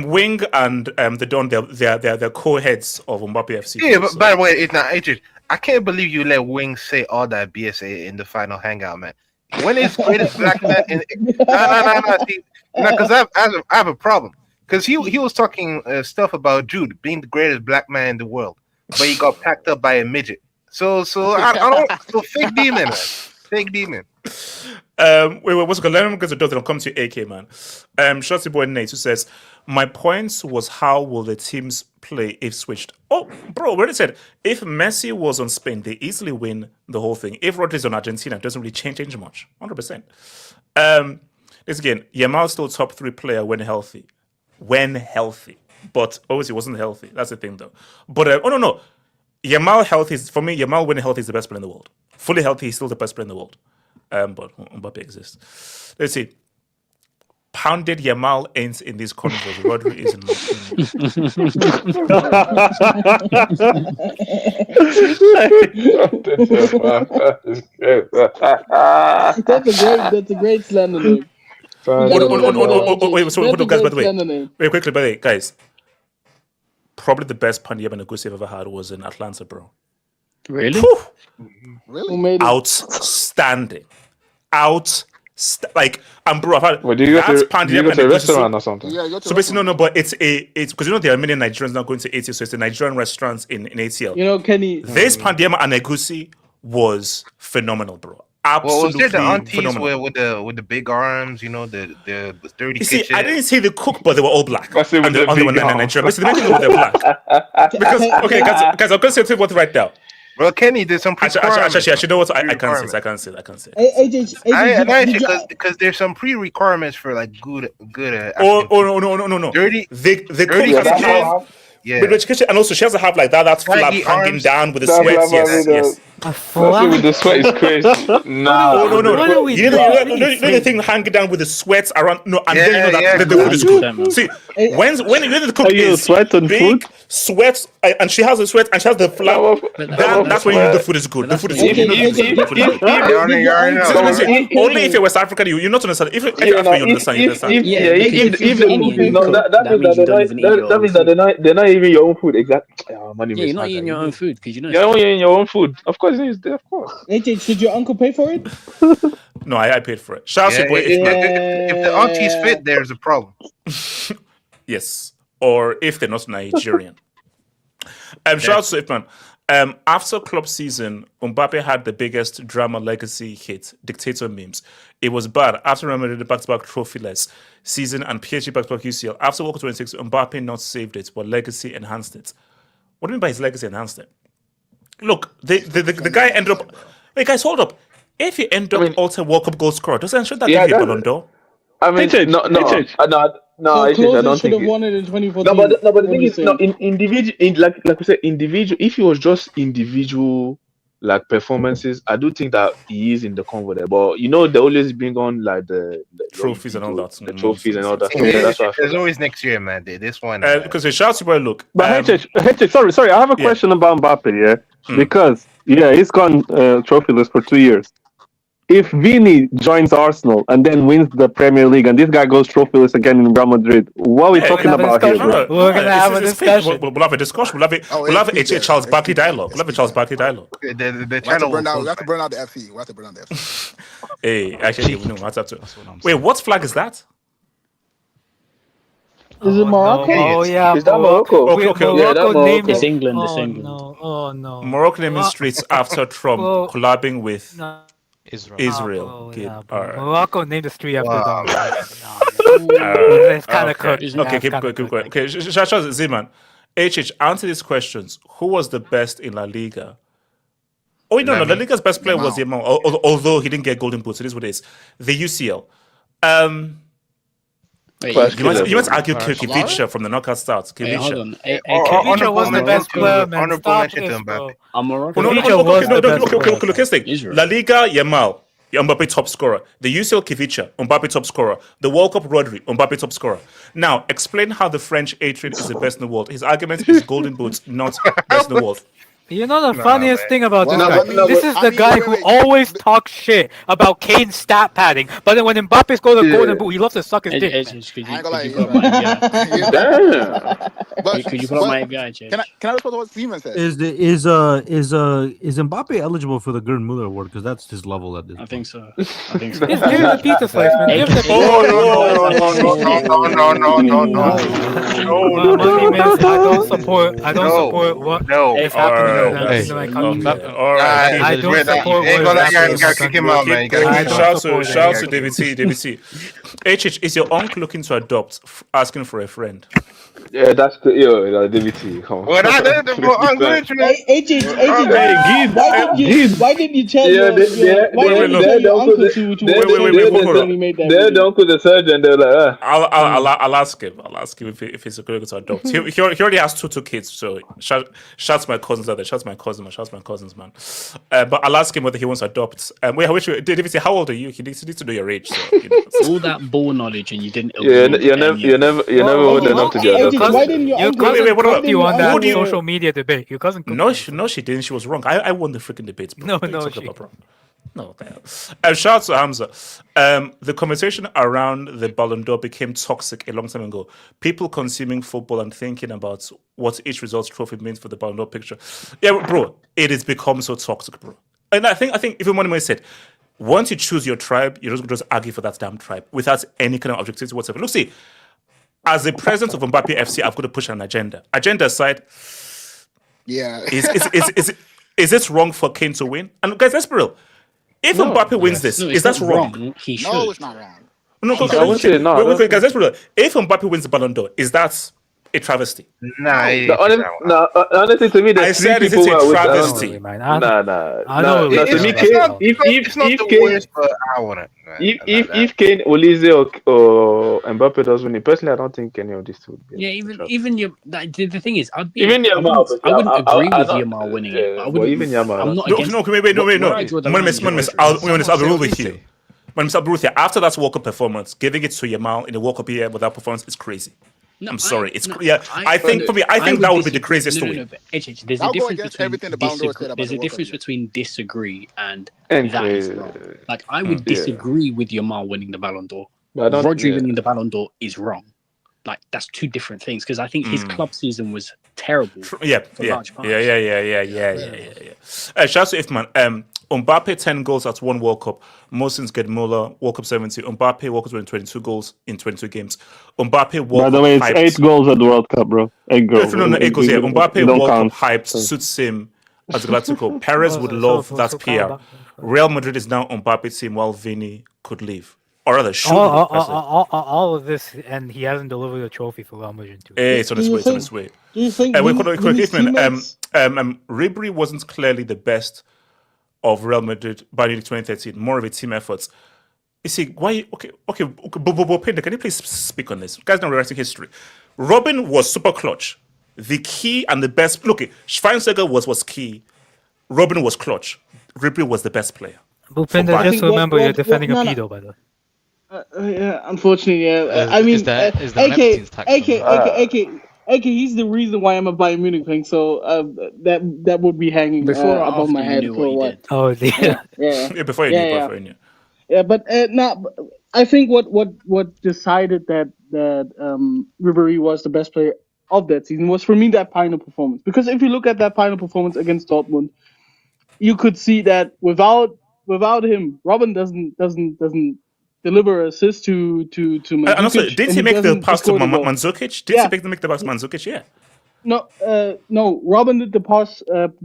Wing and the Don, they're co-heads of Mbappe FC. Yeah, but by the way, it's not Adrian. I can't believe you let Wing say all that BSA in the final hangout, man. When is greatest black man? No. Because I have a problem. Because he was talking stuff about Jude being the greatest black man in the world, but he got packed up by a midget. So I don't. So fake demon, man. Fake demon. What's it called? Let me get to Dothan. I'll come to AK, man. Shotty boy Nate, who says, my point was how will the teams play if switched? Oh, bro, we already said if Messi was on Spain, they easily win the whole thing. If Rodri's on Argentina, it doesn't really change much. 100%. This again, Yamal's still top 3 player when healthy. But obviously wasn't healthy. That's the thing though. But no. Yamal healthy is, for me, Yamal when healthy is the best player in the world. Fully healthy, he's still the best player in the world. But Mbappe exists. Let's see. Pounded Yamal ends in these convos. Rodri is in my That's a great slander name. Wait, guys, by the way. Very quickly, by the way, guys. Probably the best Pandya Benagusi I've ever had was in Atlanta, bro. Really? Really? Who made it? Outstanding. Like, bro, I've had do you go to a restaurant or something? Yeah, so basically, no, but it's because there are many Nigerians now going to ATL, so it's the Nigerian restaurants in ATL. You know, Kenny. This Pandya and Egusi was phenomenal, bro. Absolutely. Was there the aunties phenomenal. with the big arms? You know, the dirty You see, kitchen. I didn't see the cook, but they were all black. I see with the big arms. Nigerian. Listen, they were black. Because guys, I'm going to say what right now. Well, Kenny did some pre-requirements. Actually, you know what? I can't say. Because there's some pre-requirements for like good. Oh no. Dirty. The cook Yeah. And also she has to have like that flap Baggy hanging arms. down with the That sweats. flap Yes, having yes. A That's it with the sweat is crazy. Nah. Oh no! What are we You doing? know, What are you you know the saying? thing hanging down with the sweats around. No, and then you know Yeah, that the food is good. 100%, man. See, when the cook Are you is sweat on big, food? sweats, and she has the sweat and she has the flap. That's when you know the food is good. The food is good. You know the food is good. You already know. See, only if you're West African, you not understand. If you're Yeah, African, now you understand. You understand. if the food is not that means that they're not even your own food. Exactly. Oh, money Yeah, makes you're not harder. eating your own food because you know. You're not eating your own food. Of course, it is there. Of course. HH, did your uncle pay for it? No, I paid for it. Shout out to your boy If the auntie's fit, there's a problem. Yes, or if they're not Nigerian. Shout out to Ifman. After club season, Mbappe had the biggest drama legacy hit, dictator memes. It was bad. After Real Madrid back-to-back trophyless season and PSG back-to-back UCL. After World Cup 26, Mbappe not saved it, but legacy enhanced it. What do you mean by his legacy enhanced it? Look, the guy ended up... Wait, guys, hold up. If he end up all-time World Cup goal scorer, doesn't ensure that give you a Ballon d'Or? I mean, no, I don't should think have won it in 2014. No, but the thing is, no, in individual, like we said, individual. If it was just individual, like performances, I do think that he is in the convo there. But you know, they always bring on like the trophies and all that, the trophies and all that. Yeah, That's what I feel. there's always next year, man. This one. Because it shouts about look. But sorry, I have a question about Mbappe, because he's gone trophyless for 2 years. If Vini joins Arsenal and then wins the Premier League and this guy goes trophyless again in Real Madrid, what are we talking about here, bro? We're gonna have a discussion. We'll have a discussion. We'll have a Charles Barkley dialogue. We'll have a Charles Barkley dialogue. The channel. We have to burn out the FC. We have to burn out the FC. Hey, actually, no, that's up to. Wait, what flag is that? Is it Morocco? Oh yeah, Is that Morocco? Okay. Yeah, that's Morocco. It's England. It's Oh England. no! Oh no! Morocco naming streets after Trump collabing with Israel. Morocco named the street after Wow. them. It's kind of cooked. Okay, keep going. Okay, Shasha Ziman. HH, answer these questions. Who was the best in La Liga? Oh, no, La Liga's best player was Yamal, although he didn't get golden boots. It is what it is. The UCL. You might argue Kivicha from the knockout starts. Wait, hold on. Kivicha was the best player, man. Honorable Stop mention to this, bro. Mbappe. Kivicha was the best player. Look, here's the thing. La Liga, Yamal, Mbappe top scorer. The UCL Kivicha, Mbappe top scorer. The World Cup Rodri, Mbappe top scorer. Now, explain how the French A-Train is the best in the world. His argument is golden boots, not best in the world. You know the funniest thing about this Well, guy? no, This but- is I the mean, guy wait, who wait. always talks shit about Kane's stat padding, but then when Mbappe scores a golden boot, he loves to suck his dick. man. I ain't gonna lie. Could you put on my API? But, Could you put on my API, Jay? Can I respond to what Steven said? Is Mbappe eligible for the Gerd Muller award? Because that's his level at this. I think so. Give him the pizza slice, man. Give him the I don't support what is happening in my country. All right. I don't support You gotta kick him out, man. You gotta kick him out. Shout out to David C. HH, is your uncle looking to adopt, asking for a friend? Yeah, that's the DVT. Come on. Well, I'm good, man. Why didn't you tell Yeah, your uncle to They're the uncle, the surgeon. They're like, I'll ask him. I'll ask him if he's going to adopt. He already has two kids, so shouts my cousins out there. Shouts my cousins, man. But I'll ask him whether he wants to adopt. David, how old are you? He needs to know your age. So, All that ball knowledge and you didn't. you're never old enough to be adopted. Why didn't your cousin what about you on that Would you- social media debate? Your cousin. No, she didn't. She was wrong. I won the freaking debates, bro. No, What are you no, talking she- about, bro? No, what the hell? Shout out to Hamza. The conversation around the Ballon d'Or became toxic a long time ago. People consuming football and thinking about what each results trophy means for the Ballon d'Or picture. Yeah, bro, it has become so toxic, bro. And I think even one of my said, once you choose your tribe, you just argue for that damn tribe without any kind of objectivity whatsoever. Look, see, as the president of Mbappe FC, I've got to push an agenda. Agenda aside, Yeah. is it wrong for Kane to win? And guys, let's be real. If Mbappe wins this, No, is it's that not wrong? He should. No, it's not wrong. No, I wouldn't say no. Wait, guys, let's be real. If Mbappe wins the Ballon d'Or, is that a travesty? Nah, honestly, to me, I there's three said it's people who a are with. travesty. Nah. To me, It's Kane, not. It's not the Kane, worst, but I wouldn't. if Kane, Olise, or Mbappe does win it, personally, I don't think any of these two would be. Yeah, even your the thing is, Even Yamal, I wouldn't agree I with don't. Yamal winning it, but I But wouldn't. even Yamal, I'm not No, against. no, wait, no. Where I draw the line is Rodri. I'll be with you. After that World Cup performance, giving it to Yamal in the World Cup year with that performance is crazy. I'm sorry. I think that would be the craziest to win. But there's a I'll go difference against between everything the Ballon d'Or said about there's the a World Cup difference year. between disagree and And that is crazy. wrong. Like I would disagree with Yamal winning the Ballon d'Or. But I don't- Rodri winning the Ballon d'Or is wrong. Like that's two different things because I think his club season was terrible. For large parts. Yeah. Shout out to Ifman. Mbappe 10 goals at one World Cup. Mohsin's get Muller World Cup 70. Mbappe World Cup 22 goals in 22 games. Mbappe World By the Cup way, it's hyped. 8 goals at the World Cup, bro. 8 goals. No, 8 goals. Yeah, Mbappe Don't World count. Cup hyped suits him as Galactico. Perez would love that PR. Real Madrid is now Mbappe team while Vini could leave. Or rather, should leave. All of this, and he hasn't delivered a trophy for Real Madrid too. Hey, it's on its way. It's on its way. Do you think Ribery wasn't clearly the best of Real Madrid by 2013. More of a team effort. You see, why? Okay. Pinda, can you please speak on this? You guys know rewriting history. Robin was super clutch. The key and the best. Look, Schweinsteiger was key. Robin was clutch. Ribery was the best player. Bupinda, just remember you're defending a pedo, by the way. Yeah, unfortunately, yeah. AK, he's the reason why I'm a Bayern Munich fan. So that would be hanging above my head for a while. Oh, yeah. Before you knew. Yeah, but I think what decided that Ribery was the best player of that season was for me that final performance. Because if you look at that final performance against Dortmund, you could see that without him, Robin doesn't deliver assist to Mandzukic. And also, didn't he make the pass to Mandzukic? Didn't he make the pass to Mandzukic? Yeah. No. Robin did the pass to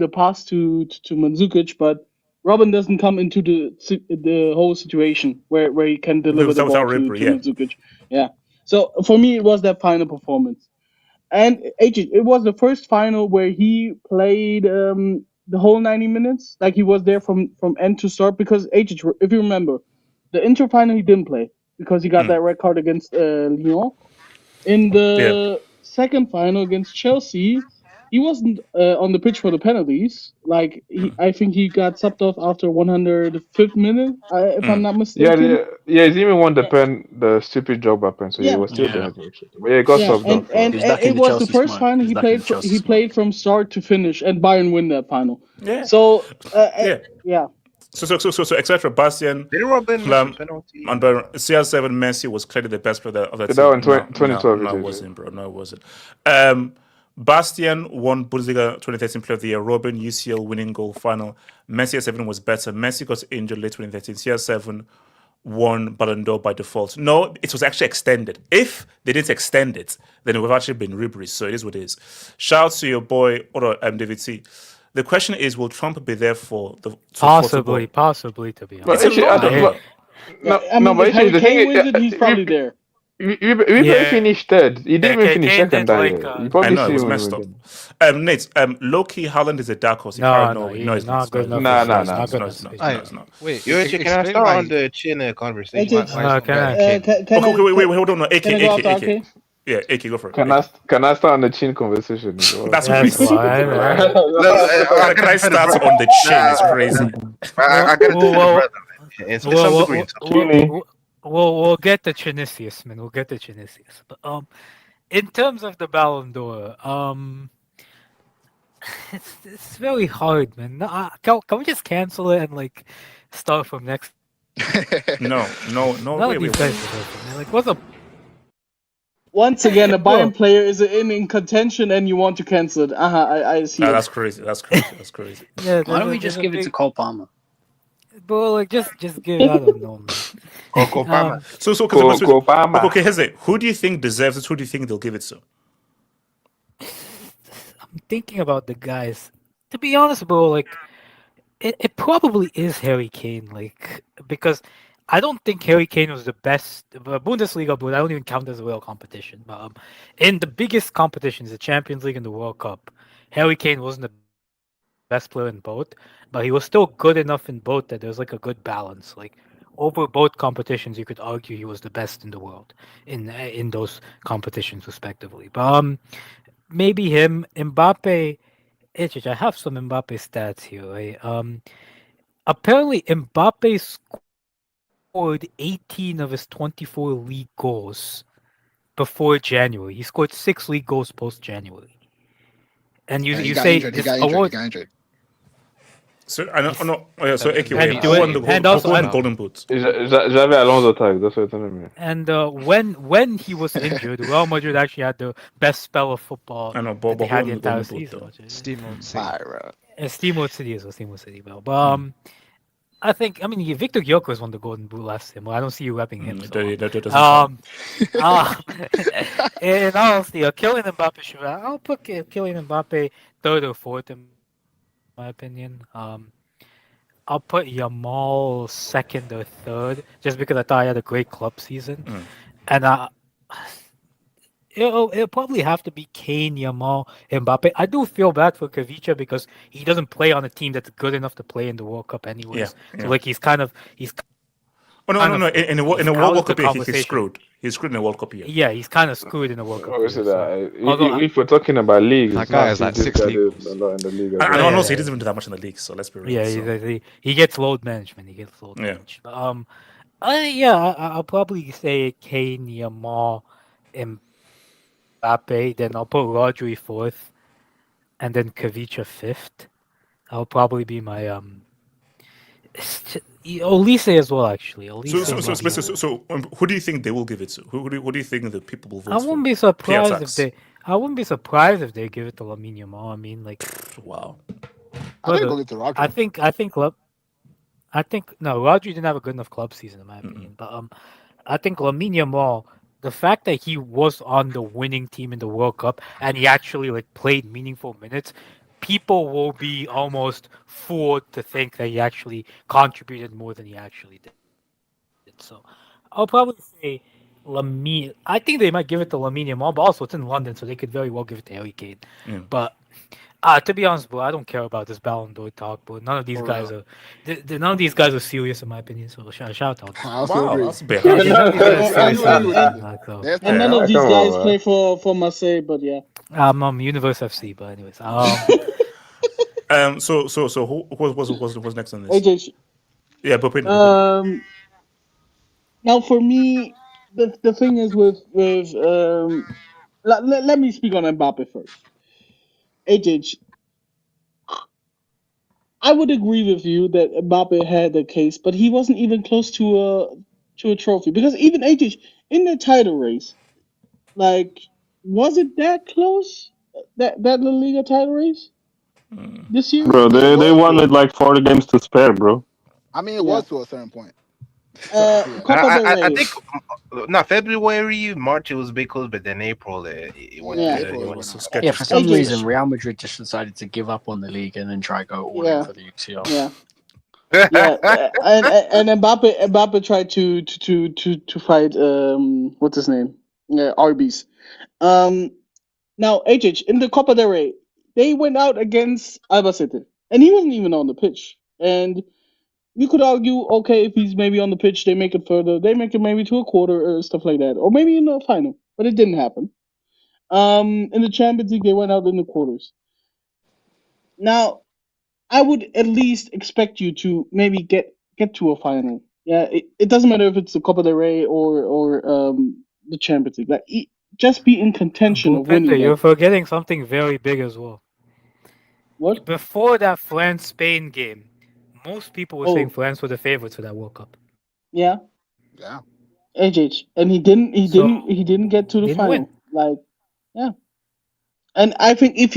Mandzukic, but Robin doesn't come into the whole situation where he can deliver the ball to Mandzukic. Yeah. So for me, it was that final performance, and it was the first final where he played the whole 90 minutes, like he was there from end to start. Because if you remember, the Inter final he didn't play because he got that red card against Lyon. In the second final against Chelsea, he wasn't on the pitch for the penalties. Like I think he got subbed off after 105th minute, if I'm not mistaken. Yeah. He's even won the stupid job happen, so he was still there. But yeah, he got subbed off. And it was the first final he played from start to finish, and Bayern win that final. Yeah. So yeah. So etc. Bastian, Plum, and CR7 Messi was clearly the best player of that team. That one 2012. No, it wasn't, bro. No, it wasn't. Bastian won Bundesliga 2013 Player of the Year. Robin UCL winning goal final. Messi CR7 was better. Messi got injured late 2013. CR7 won Ballon d'Or by default. No, it was actually extended. If they didn't extend it, then it would have actually been Ribery. So it is what it is. Shout out to your boy, David T. The question is, will Trump be there for the possibly to be honest? But actually, the thing is, he's probably there. We finished third. He didn't even finish second that year. You probably I know, it was messed up. Nate, low-key, Haaland is a dark horse. No, he's not good enough. No. Wait, can I start on the Chin conversation? Wait, hold on. AK. Yeah, AK, go for it. Can I start on the Chin conversation? That's crazy. Can I start on the Chin? It's crazy. I gotta tell you, brother. We'll get to Chinisius, man. We'll get to Chinisius. But in terms of the Ballon d'Or, it's very hard, man. Can we just cancel it and start from next? No. Wait. Like, what's up? Once again, a Bayern player is in contention, and you want to cancel it. I see. That's crazy. Why don't we just give it to Cole Palmer? Bro, just give it. I don't know, man. Cole Palmer. Okay, Heze, who do you think deserves it? Who do you think they'll give it to? I'm thinking about the guys. To be honest, bro, it probably is Harry Kane, because I don't think Harry Kane was the best Bundesliga, but I don't even count as a real competition. But in the biggest competitions, the Champions League and the World Cup, Harry Kane wasn't the best player in both, but he was still good enough in both that there was like a good balance. Like over both competitions, you could argue he was the best in the world in those competitions respectively. But maybe him, Mbappe. I have some Mbappe stats here. Right? Apparently, Mbappe scored 18 of his 24 league goals before January. He scored 6 league goals post January. And you He say got injured. this He got award. injured. He got injured. So I know. Oh yeah. So Eki, And who won the and who also won the and, Golden Boot? Xavi Alonso tag. That's what you're telling me. and when he was injured, Real Madrid actually had the best spell of football I know, that they but who had the won the entire Golden Boot season. though? Steam Mode City. Alright, And Steamboat City as well, Steamboat City, bro. But I think Victor Gyökeres won the Golden Boot last year. Well, I don't see you repping him. So That doesn't count. in honesty, Kylian Mbappe should. I'll put Kylian Mbappe third or fourth in my opinion. I'll put Yamal second or third, just because I thought he had a great club season, and it'll probably have to be Kane, Yamal, Mbappe. I do feel bad for Kavicha because he doesn't play on a team that's good enough to play in the World Cup anyways. Yeah, So yeah. like he's kind of Oh no! In a he's World out of the Cup year, he's conversation. screwed. He's screwed in a World Cup year. Yeah, he's kind of screwed in the World Cup year. Obviously, So, although if we're talking about leagues, That it's guy not has like this 6 guy league did a goals. lot in the league as I well. know. yeah, Also, he doesn't even do that much in the league. So let's be real. yeah, So. he gets load management. He gets load Yeah. management. I'll probably say Kane, Yamal, Mbappe. Then I'll put Rodri fourth, and then Kavicha fifth. That'll probably be my Olise as well. Actually, Olise. So, who do you think they will give it to? Who do you think the people will vote I for? wouldn't be surprised if Piatak's. they give it to Lamine Yamal. I mean, like, wow. I think they'll get to Rodri. I think no, Rodri didn't have a good enough club season in my opinion. But I think Lamine Yamal, the fact that he was on the winning team in the World Cup and he actually like played meaningful minutes, people will be almost fooled to think that he actually contributed more than he actually did. So I'll probably say Lamine. I think they might give it to Lamine Yamal, but also it's in London, so they could very well give it to Harry Kane. Yeah. But to be honest, bro, I don't care about this Ballon d'Or talk, bro. None of these guys are. None of these guys are serious, in my opinion. So shout out. I also agree. That's a bit Yeah, harsh. none of these guys are serious. There's And none no of these come guys on, play for Marseille, but yeah. Universe FC, but anyways, So who was next on this? AJ, Yeah, but now for me, the thing is with let me speak on Mbappe first. AJ, I would agree with you that Mbappe had a case, but he wasn't even close to a trophy because even AJ in the title race, like, was it that close? That La Liga title race this year? Bro, they won with like 40 games to spare, bro. I mean, it was to a certain point. Copa del I Rey. think not February, March it was big close, but then April it went. Yeah. April it was so went sketchy. Yeah, for some AJ. reason, Real Madrid just decided to give up on the league and then try go all in for the UCL. Yeah. Yeah, and Mbappe tried to fight what's his name? Yeah, Arby's. Now HH in the Copa del Rey, they went out against Albacete, and he wasn't even on the pitch. And you could argue, okay, if he's maybe on the pitch, they make it further. They make it maybe to a quarter or stuff like that, or maybe in the final. But it didn't happen. In the Champions League, they went out in the quarters. Now, I would at least expect you to maybe get to a final. Yeah, it doesn't matter if it's the Copa del Rey or the Champions League. Like, just be in contention of winning. Bhupender, you're That. forgetting something very big as well. What? Before that France-Spain game, most people were saying Oh, France were the favorites for that World Cup. yeah, Yeah. HH, and he didn't get to the Didn't final. win. Like, yeah, and I think if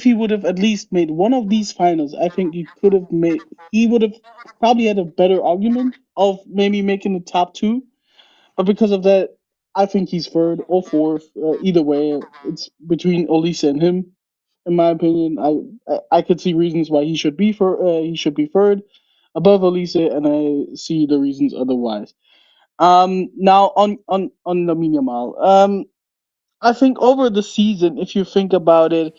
he would have at least made one of these finals, I think he would have probably had a better argument of maybe making the top two. But because of that, I think he's third or fourth. Either way, it's between Olise and him. In my opinion, I could see reasons why he should be third. above Elise, and I see the reasons otherwise. Now on Lamine Yamal. I think over the season, if you think about it,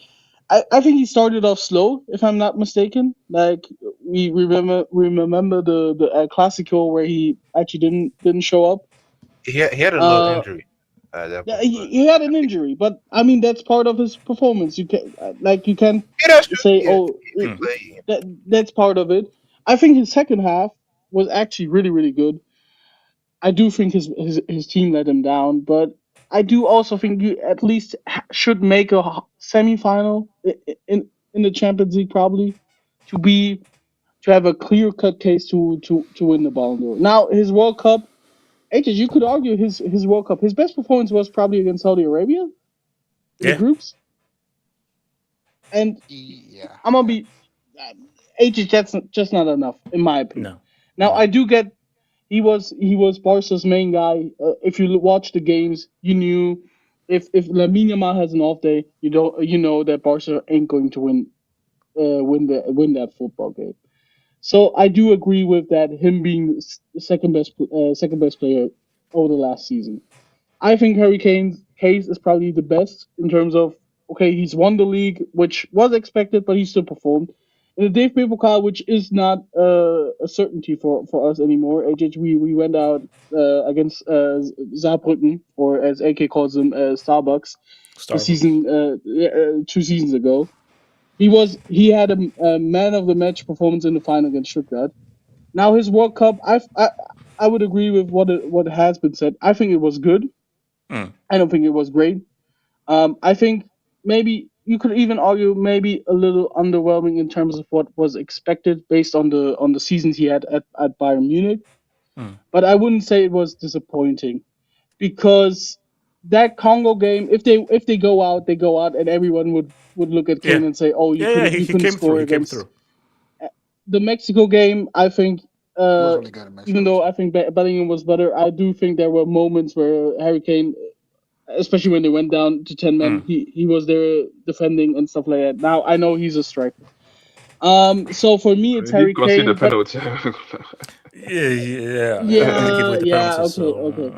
I think he started off slow, if I'm not mistaken. Like we remember the Clasico where he actually didn't show up. He had a little injury. That Yeah, point, but he had an injury, but I mean that's part of his performance. You can't yeah, that's true. say Yeah, it, he play. that's part of it. I think his second half was actually really good. I do think his team let him down, but I do also think you at least should make a semi-final in the Champions League probably to be to have a clear-cut case to win the Ballon d'Or. Now his World Cup, H's, you could argue his World Cup, his best performance was probably against Saudi Arabia in the groups, and I'm gonna be H. That's just not enough in my opinion. No. Now I do get. He was Barca's main guy. If you watch the games, you knew if Lamine Yamal has an off day, you know that Barca ain't going to win that football game. So I do agree with that. Him being the second best player over the last season. I think Harry Kane's case is probably the best in terms of okay, he's won the league, which was expected, but he still performed. In the Dave Pokal, which is not a certainty for us anymore. HH, we went out against Saarbrücken, or as AK calls them, Starbucks, the season 2 seasons ago. He had a man of the match performance in the final against Stuttgart. Now his World Cup, I would agree with what has been said. I think it was good. I don't think it was great. I think maybe you could even argue maybe a little underwhelming in terms of what was expected based on the seasons he had at Bayern Munich. But I wouldn't say it was disappointing because that Congo game, if they go out, they go out, and everyone would look at Kane and say, "Oh, you couldn't score against." The Mexico game, I think. Even though I think Bellingham was better, I do think there were moments where Harry Kane, especially when they went down to 10 men, he was there defending and stuff like that. Now I know he's a striker. So for me it's Harry Kane. Consider penalty. Yeah. Okay.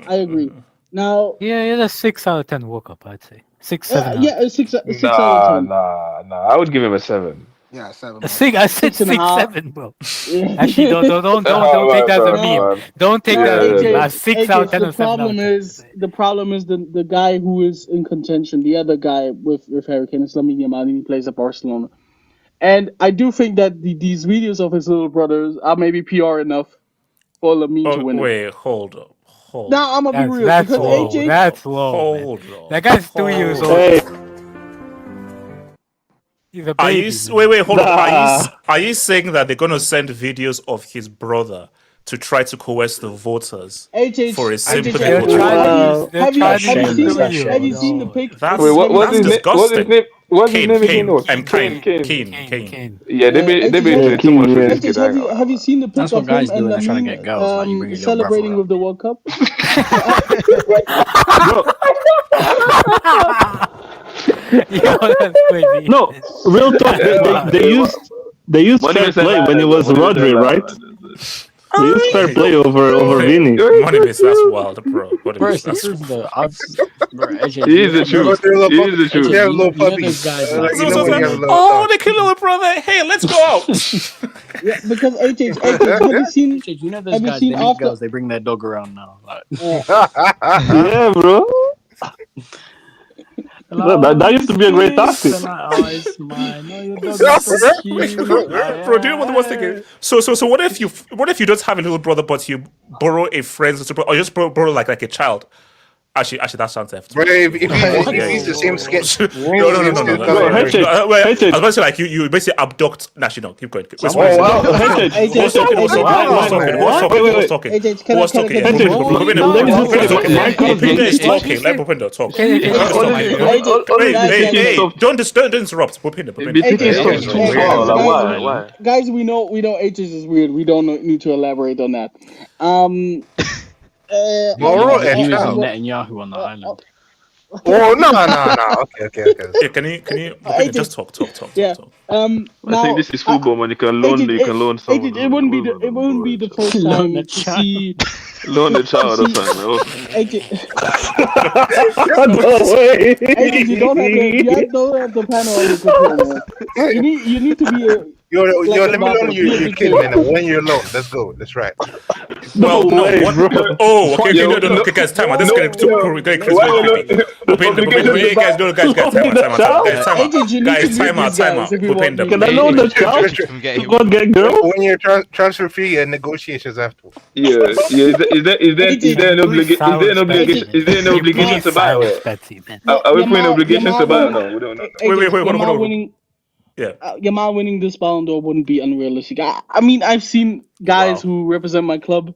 I agree. Now, yeah, that's 6 out of 10 World Cup, I'd say 6, 7. Yeah, 6 out of 10. Nah. I would give him a 7. Yeah, 7. I said 6, 7, bro. Yeah. Actually, don't take that as a meme. Don't take that as a meme. 6 out of 10 or 7 out of 10. The problem is the guy who is in contention, the other guy with Harry Kane is Lamine Yamal, and he plays at Barcelona. And I do think that these videos of his little brothers are maybe PR enough for Lamine to win it. Wait, hold up. Now I'm gonna be real. That's because low. AJ, That's low. That guy's 3 years old. Hey. He's a baby. Wait, hold on. Are you saying that they're gonna send videos of his brother to try to coerce the voters for a sympathy? Have you seen the pic? What's his name? What's his name again? Kane. Yeah, they made too much for this kid. Have you seen the pic of him and Lamine celebrating with the World Cup? Yo, that's crazy. No, real talk. They used fair play when it was Rodri, right? They used fair play over Vini. Money miss, that's wild, bro. Bro, this is the He is the truth. He is the truth. Oh, they killed little brother. Hey, let's go out. Yeah, because AJ, have you seen? You know those guys, they meet girls, they bring their dog around now. Like. Yeah, bro. That used to be a great tactic. Bro, do you know what the worst thing is? So what if you don't have a little brother, but you borrow a friend's, or just borrow like a child? Actually, that sounds theft. Bro, if he's the same skin. No. I was about to say like you basically abduct. Actually, no, keep going. Who was talking? Let Pupindo talk. Hey, don't interrupt. Pupindo. Guys, we know ages is weird. We don't need to elaborate on that. He was Netanyahu on the island. Oh no. Okay. Yeah, can you just talk. Yeah. I Now think this is football, man. You can loan someone. it wouldn't be the first Loan time a to child. see Loan a child or see something. AJ. No way. AJ, you don't have the panel on your computer, man. You need to be Yo, like let me loan Mbappe, be a your big kid, player. man. A 1 year loan. Let's go. That's right. No Well, no, way, what? bro. Oh, okay, Yeah, no, okay, guys, time out. This is getting very crazy, Why very you creepy. loan? Wait, guys, no, guys, time out, AJ, you need to guys, mute time out, these guys if you want me. Can I loan the child From to getting go and get girls? 1 year transfer fee and negotiations after. Yeah. Is there an obligation to buy it? Betsy, man. Are we putting obligations to buy it? No, we don't know. Wait, hold Yamal on. winning. Yeah. Yamal winning this Ballon d'Or wouldn't be unrealistic. I mean, I've seen guys who represent my club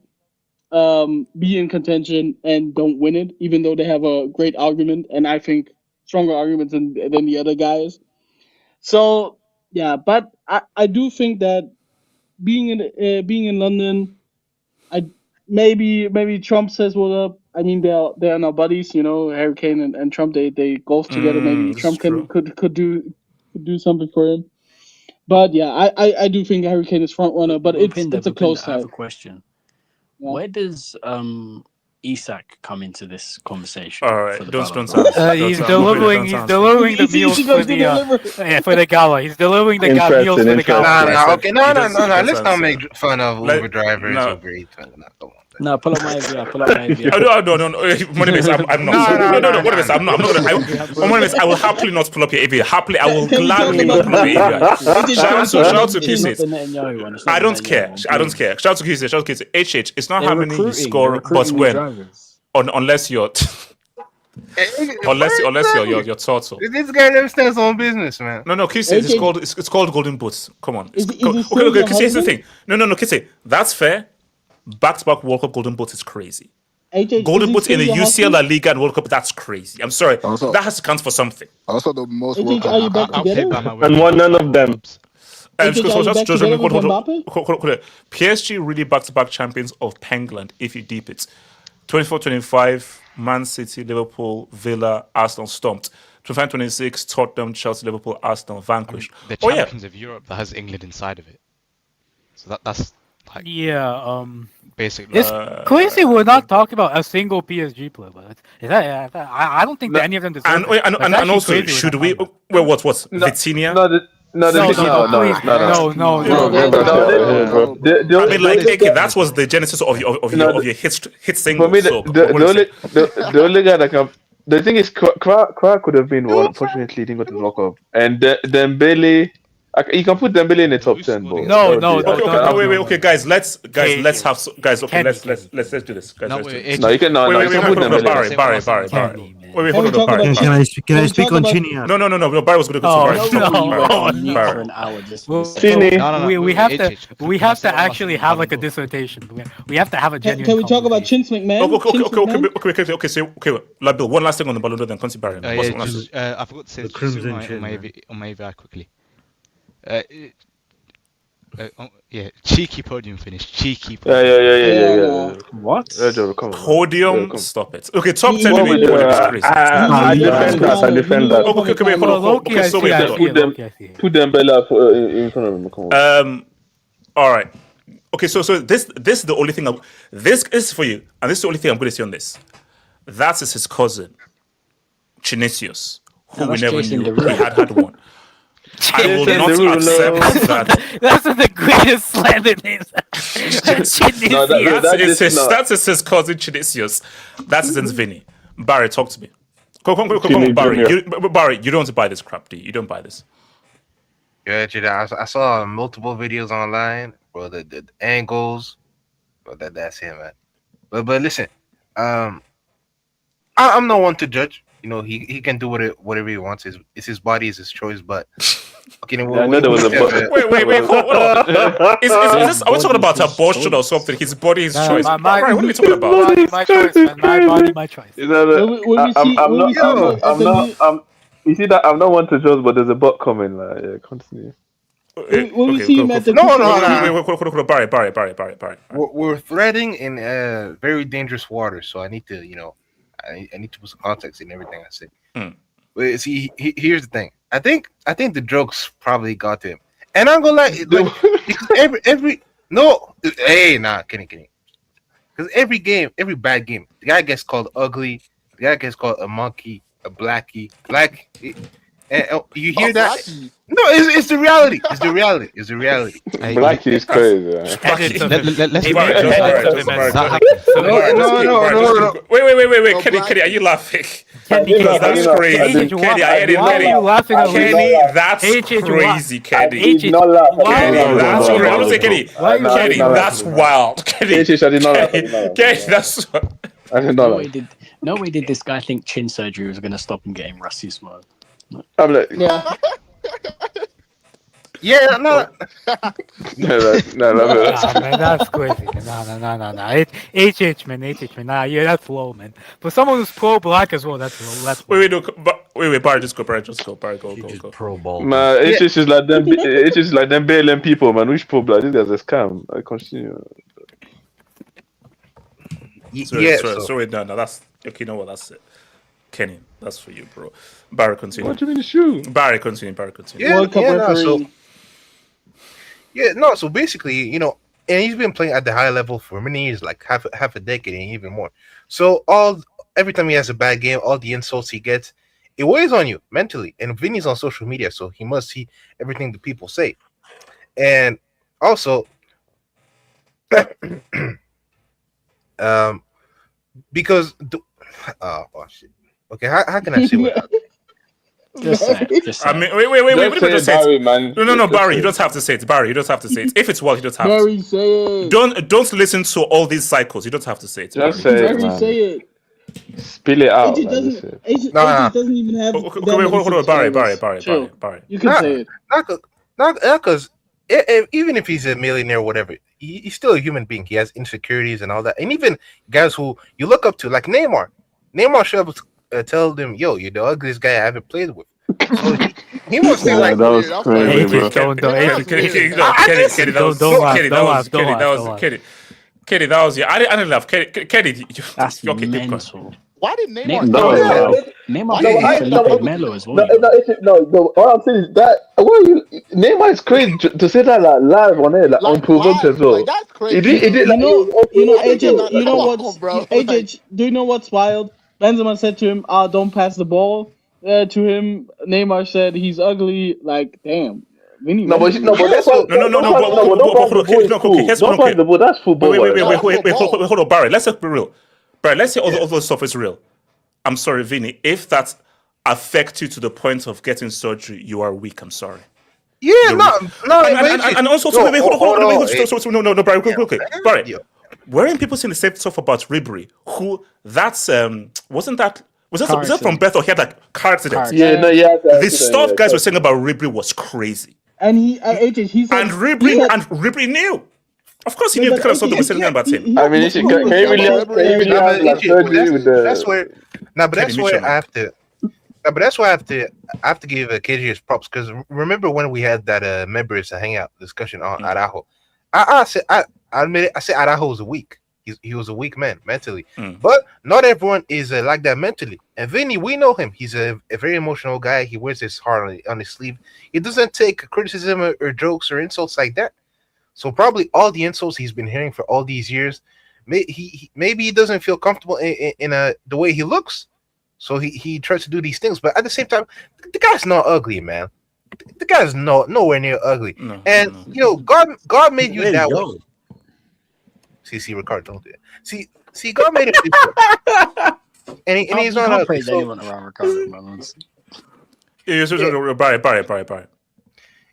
be in contention and don't win it, even though they have a great argument, and I think stronger arguments than the other guys. So yeah, but I do think that being in London, maybe Trump says what up. I mean, they're now buddies, you know, Harry Kane and Trump. They golf together. Maybe This is Trump true. could do something for him. But yeah, I do think Harry Kane is front runner, but it's a close I have tie. a question. Yeah. Where does Isak come into this conversation? All right, for the don't Ballon sound. d'Or? He's delivering the meals for the gala. He's delivering the meals for the gala. Nah. Let's not make fun of Uber drivers or great. No, pull up my AVI. Pull up my AVI. No. Moneymates, I'm not. No. Moneymates, I'm not gonna. Moneymates, I will happily not pull up your AVI. Happily, I will gladly not pull up your AVI. Shout out to QC. I don't care. Shout out to QC. Shout out to QC. HH. It's not how many you score, but when. Unless you're. Unless you're turtle. This guy never stands on business, man. No, QC. It's called Golden Boots. Come on. Okay. QC, here's the thing. No, QC. That's fair. Back-to-back World Cup Golden Boots is crazy. Golden Boots in the UCL La Liga and World Cup, that's crazy. I'm sorry. Also, that has to count for something. Also, the most AJ, are you back together? And none of them. PSG really back-to-back champions of Pengland, if you deep it. 24-25, Man City, Liverpool, Villa, Arsenal stomped. 25-26, Tottenham, Chelsea, Liverpool, Arsenal vanquished. The champions of Europe that has England inside of it. So that's like basically. It's crazy we're not talking about a single PSG player, but I don't think that any of them deserve it. And also, should we? Well, what's Vitinha? No. I mean, like, okay, that was the genesis of your hit single. For me, the only guy that can. The thing is, Kra could have been one. Unfortunately, he didn't go to the World Cup. And Dembele, you can put Dembele in the top 10. But Okay, guys, let's do this. Guys, no, you can put Dembele. Barry. Wait, hold on, Barry. Can I speak on Chini? No. Barry was going to go to Barry. We have to actually have like a dissertation. We have to have a genuine. Can we talk about Chins McMahon? Okay. So, Bill, one last thing on the Ballon d'Or, then continue Barry. I forgot to say the Crimson on my AVI quickly. Cheeky podium finish. Yeah. What? Podium? Stop it. Okay, top 10 maybe podium is crazy. I defend that. Okay, wait, hold on. Okay, so wait, put Dembele in front of him. Come on. All right. Okay, so this is the only thing. This is for you, and this is the only thing I'm going to say on this. That is his cousin, Chinesius, who we never knew he had one. I will not accept that. That's the greatest slander names. That is his cousin Chinesius. That's his Vini. Barry, talk to me. Come on, Barry. Barry, you don't want to buy this crap, do you? You don't buy this. Yeah, I saw multiple videos online, bro. The angles, bro. That's him, man. But listen, I'm no one to judge. You know, he can do whatever he wants. It's his body, it's his choice. But okay, I know there was a wait, hold on. Is this? Are we talking about abortion or something? His body, his choice. What are we talking about? My choice, man. My body, my choice. You see that I'm not one to judge, but there's a bot coming. Like, yeah, continue. When we see him at the no. Barry. We're threading in very dangerous waters, so I need to, I need to put some context in everything I say. Mm. But see, here's the thing. I think the jokes probably got to him, and I'm gonna like because every no, hey, nah, Kenny. Because every game, every bad game, the guy gets called ugly. The guy gets called a monkey, a blackie, and you hear that? Blackie. No, it's the reality. It's the reality. It's the reality. Blackie is crazy. Man. Edits of him. Let's He be made honest. edits of him as That well. happened. So No. Wait, Oh, Kenny, are you laughing? Kenny, That's crazy. Kenny, why are you laughing at Kenny, me? that's crazy, Kenny. Kenny, Kenny, that's crazy. I'm gonna say Kenny. Why are you Kenny, laughing? that's wild. Kenny, Kenny, that's. No way did this guy think chin surgery was gonna stop him getting rusty smoke. I'm like, Yeah. Yeah, no. Nah, man, that's crazy. No. HH, man. Nah, yeah, that's low, man. For someone who's pro-black as well, that's low. That's low. Wait, Barry, just go. Barry, go. Pro ball. man, it's just like them. It's just like them BLM people, man. Which problem? This guy's a scam. I continue. Sorry, no, that's okay. You know what? That's it. Kenny, that's for you, bro. Barry, continue. What do you mean the shoe? Barry, continue. So basically, you know, and he's been playing at the high level for many years, like half a decade and even more. So every time he has a bad game, all the insults he gets, it weighs on you mentally. And Vinny's on social media, so he must see everything the people say. And also, because shit. Okay, how can I say what? Just say it. I mean, wait. Just say Barry, man. No, Barry, you don't have to say it. Barry, you don't have to say it. If it's wild, you don't have Barry, to. say it. Don't listen to all these cycles. You don't have to say it. Just say it, Barry, man. say it. Spill it out. AJ Man. doesn't even have. Okay, wait, hold on, Barry. You can say it. Not because even if he's a millionaire or whatever, he's still a human being. He has insecurities and all that. And even guys who you look up to, like Neymar should have tell them, yo, you're the ugliest guy I ever played with. So he wants to like that was crazy, Kenny, that was I didn't laugh. Kenny, That's okay, mental. Why did Neymar? Neymar played Felipe Melo as well. No. What I'm saying is that Neymar is crazy to say that like, live on air, like unprovoked as well. Like, that's crazy. He did like, AJ, you know what's bro? AJ, do you know what's wild? Benzema said to him, don't pass the ball. To him, Neymar said he's ugly. Like, damn. But that's why. That's football. Wait, hold on, Barry. Let's be real. Barry, let's say all the stuff is real. I'm sorry, Vini. If that affects you to the point of getting surgery, you are weak. I'm sorry. Yeah, and also, wait, hold on. No, Barry, quick. Barry, weren't people saying the same stuff about Ribery? Who that's was that from Bethel? He had that car accident. The stuff guys were saying about Ribery was crazy. And he said, and Ribery knew. Of course, he knew the kind of stuff that was saying about him. I mean, can you really have like surgery with the? That's where. But that's where I have to. But that's why I have to give KG his props, because remember when we had that members hangout discussion on Araujo? I said Araujo was weak. He was a weak man mentally, but not everyone is like that mentally. And Vinny, we know him. He's a very emotional guy. He wears his heart on his sleeve. He doesn't take criticism or jokes or insults like that. So probably all the insults he's been hearing for all these years, maybe he doesn't feel comfortable in the way he looks. So he tries to do these things, but at the same time, the guy's not ugly, man. The guy's nowhere near ugly. You know, God made you that way. See, Ricardo, don't do it. See, God made it. and he's not ugly. Anyone around Ricardo, man. Barry.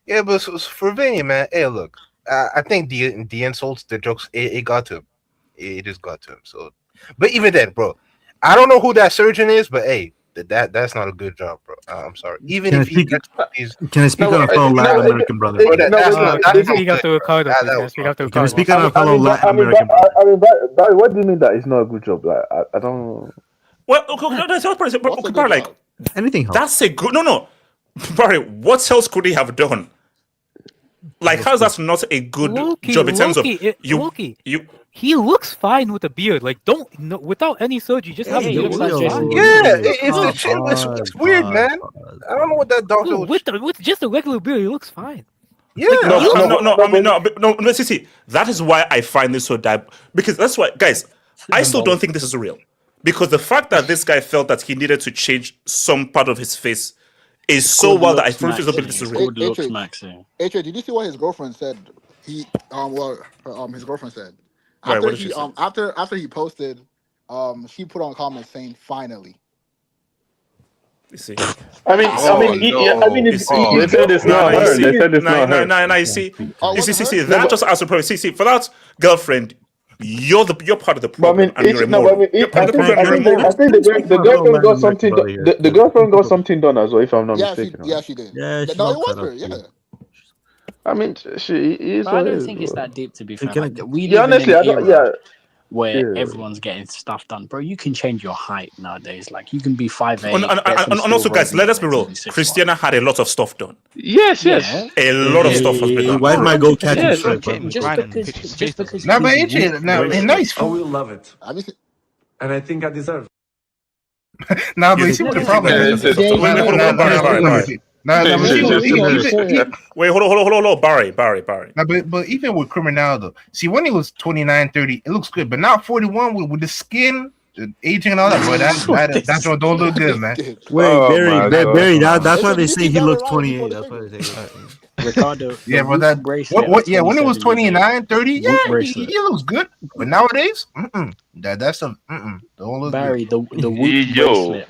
Yeah, but for Vinny, man, hey, look, I think the insults, the jokes, it got to him. It just got to him. So, but even then, bro, I don't know who that surgeon is, but hey, that's not a good job, bro. I'm sorry. Even if he gets can I speak on a fellow Latin American brother? Can I speak up to Ricardo? Can I speak on a fellow Latin American brother? I mean, Barry, what do you mean that it's not a good job? Like, I don't. Well, okay, Barry, like anything helps. That's a good. No, Barry. What else could he have done? Like, how's that not a good job in terms of you? He looks fine with a beard. Like, without any surgery, just have a beard. It's the chin. It's weird, man. I don't know what that doctor. With just a regular beard, he looks fine. Yeah. No. See, that is why I find this so because that's why, guys. I still don't think this is real, because the fact that this guy felt that he needed to change some part of his face is so wild that I firmly don't believe this is real. AJ, did you see what his girlfriend said? His girlfriend said Right, after what did she he say? after he posted, she put on comments saying finally. You see, they said it's not her. They said it's not her. No, you see, that just as a problem. See, for that girlfriend, you're part of the problem, and you're immoral. I think the girlfriend got something. The girlfriend got something done as well, if I'm not mistaken. She did. Yeah, No, it was her. Yeah. I mean, she is. I don't think it's that deep, to be fair. Where everyone's getting stuff done, bro. You can change your height nowadays. Like, you can be 5'8". And also, guys, let us be real. Cristiano had a lot of stuff done. Yes. A lot of stuff has been done. Why my goal catching strike? Just because. Now, but AJ, nice. I will love it, and I think I deserve. Nah, but you see what the problem is? Wait, hold on. Barry. Nah, but even with Criminaldo, see, when he was 29, 30, it looks good. But now 41 with the skin, the aging and all that, bro, that's what don't look good, man. Wait, Barry, that's why they say he looks 28. That's why they say Ricardo. Yeah, but that when it was 29, 30, yeah, he looks good. But nowadays, that's some don't look Barry, good. the wood bracelet.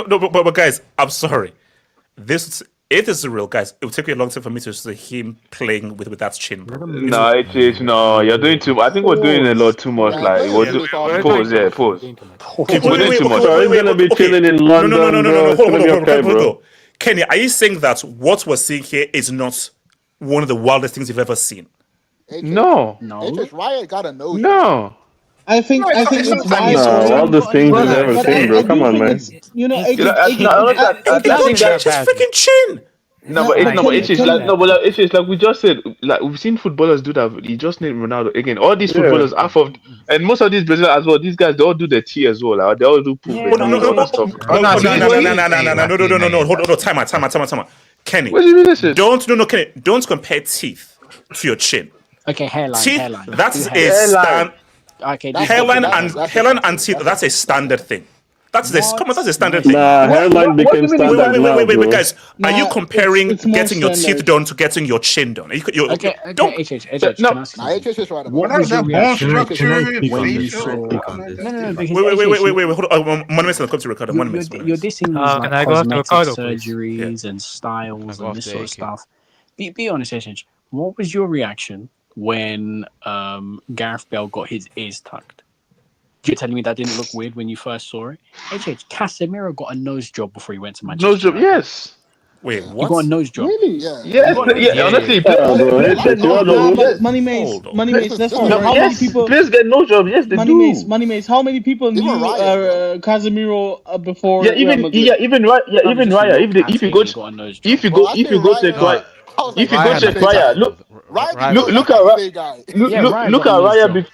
No, but guys, I'm sorry. It is real, guys. It will take you a long time for me to see him playing with that chin, bro. No, you're doing too much. I think we're doing a lot too much. Like, pause. We're doing too much. He's gonna be chilling in London. No. Hold on. Kenny, are you saying that what we're seeing here is not one of the wildest things you've ever seen? No. Riot got a nose. No. I think it's Riot. All the things you've ever seen, bro. Come on, man. Just freaking chin. It's like we just said, like we've seen footballers do that. You just need Ronaldo again. All these footballers, and most of these Brazilians as well. These guys, they all do the tea as well. Like, they all do poop. No. Hold on. Time out. Kenny, Kenny, don't compare teeth to your chin. Okay, hairline. Teeth, that's a stand. Okay, hairline and teeth, that's a standard thing. That's a standard thing. Nah, hairline became standard now, wait, guys. Are you comparing getting your teeth done to getting your chin done? Okay, don't. What is that bone structure? Wait. Hold on. 1 minute. Come to Ricardo. 1 minute. You're dissing like cosmetic surgeries and styles and this sort of stuff. Be honest, HH. What was your reaction when Gareth Bale got his ears tucked? You're telling me that didn't look weird when you first saw it? HH, Casemiro got a nose job before he went to Manchester. Nose job, yes. Wait, what? He got a nose job. Really? Yeah. Honestly, Money Mace. That's how many people. Players get no job. Yes, they do. Money Mace. How many people knew Casemiro before? Yeah, even Raya. If you go check Raya, look at Raya.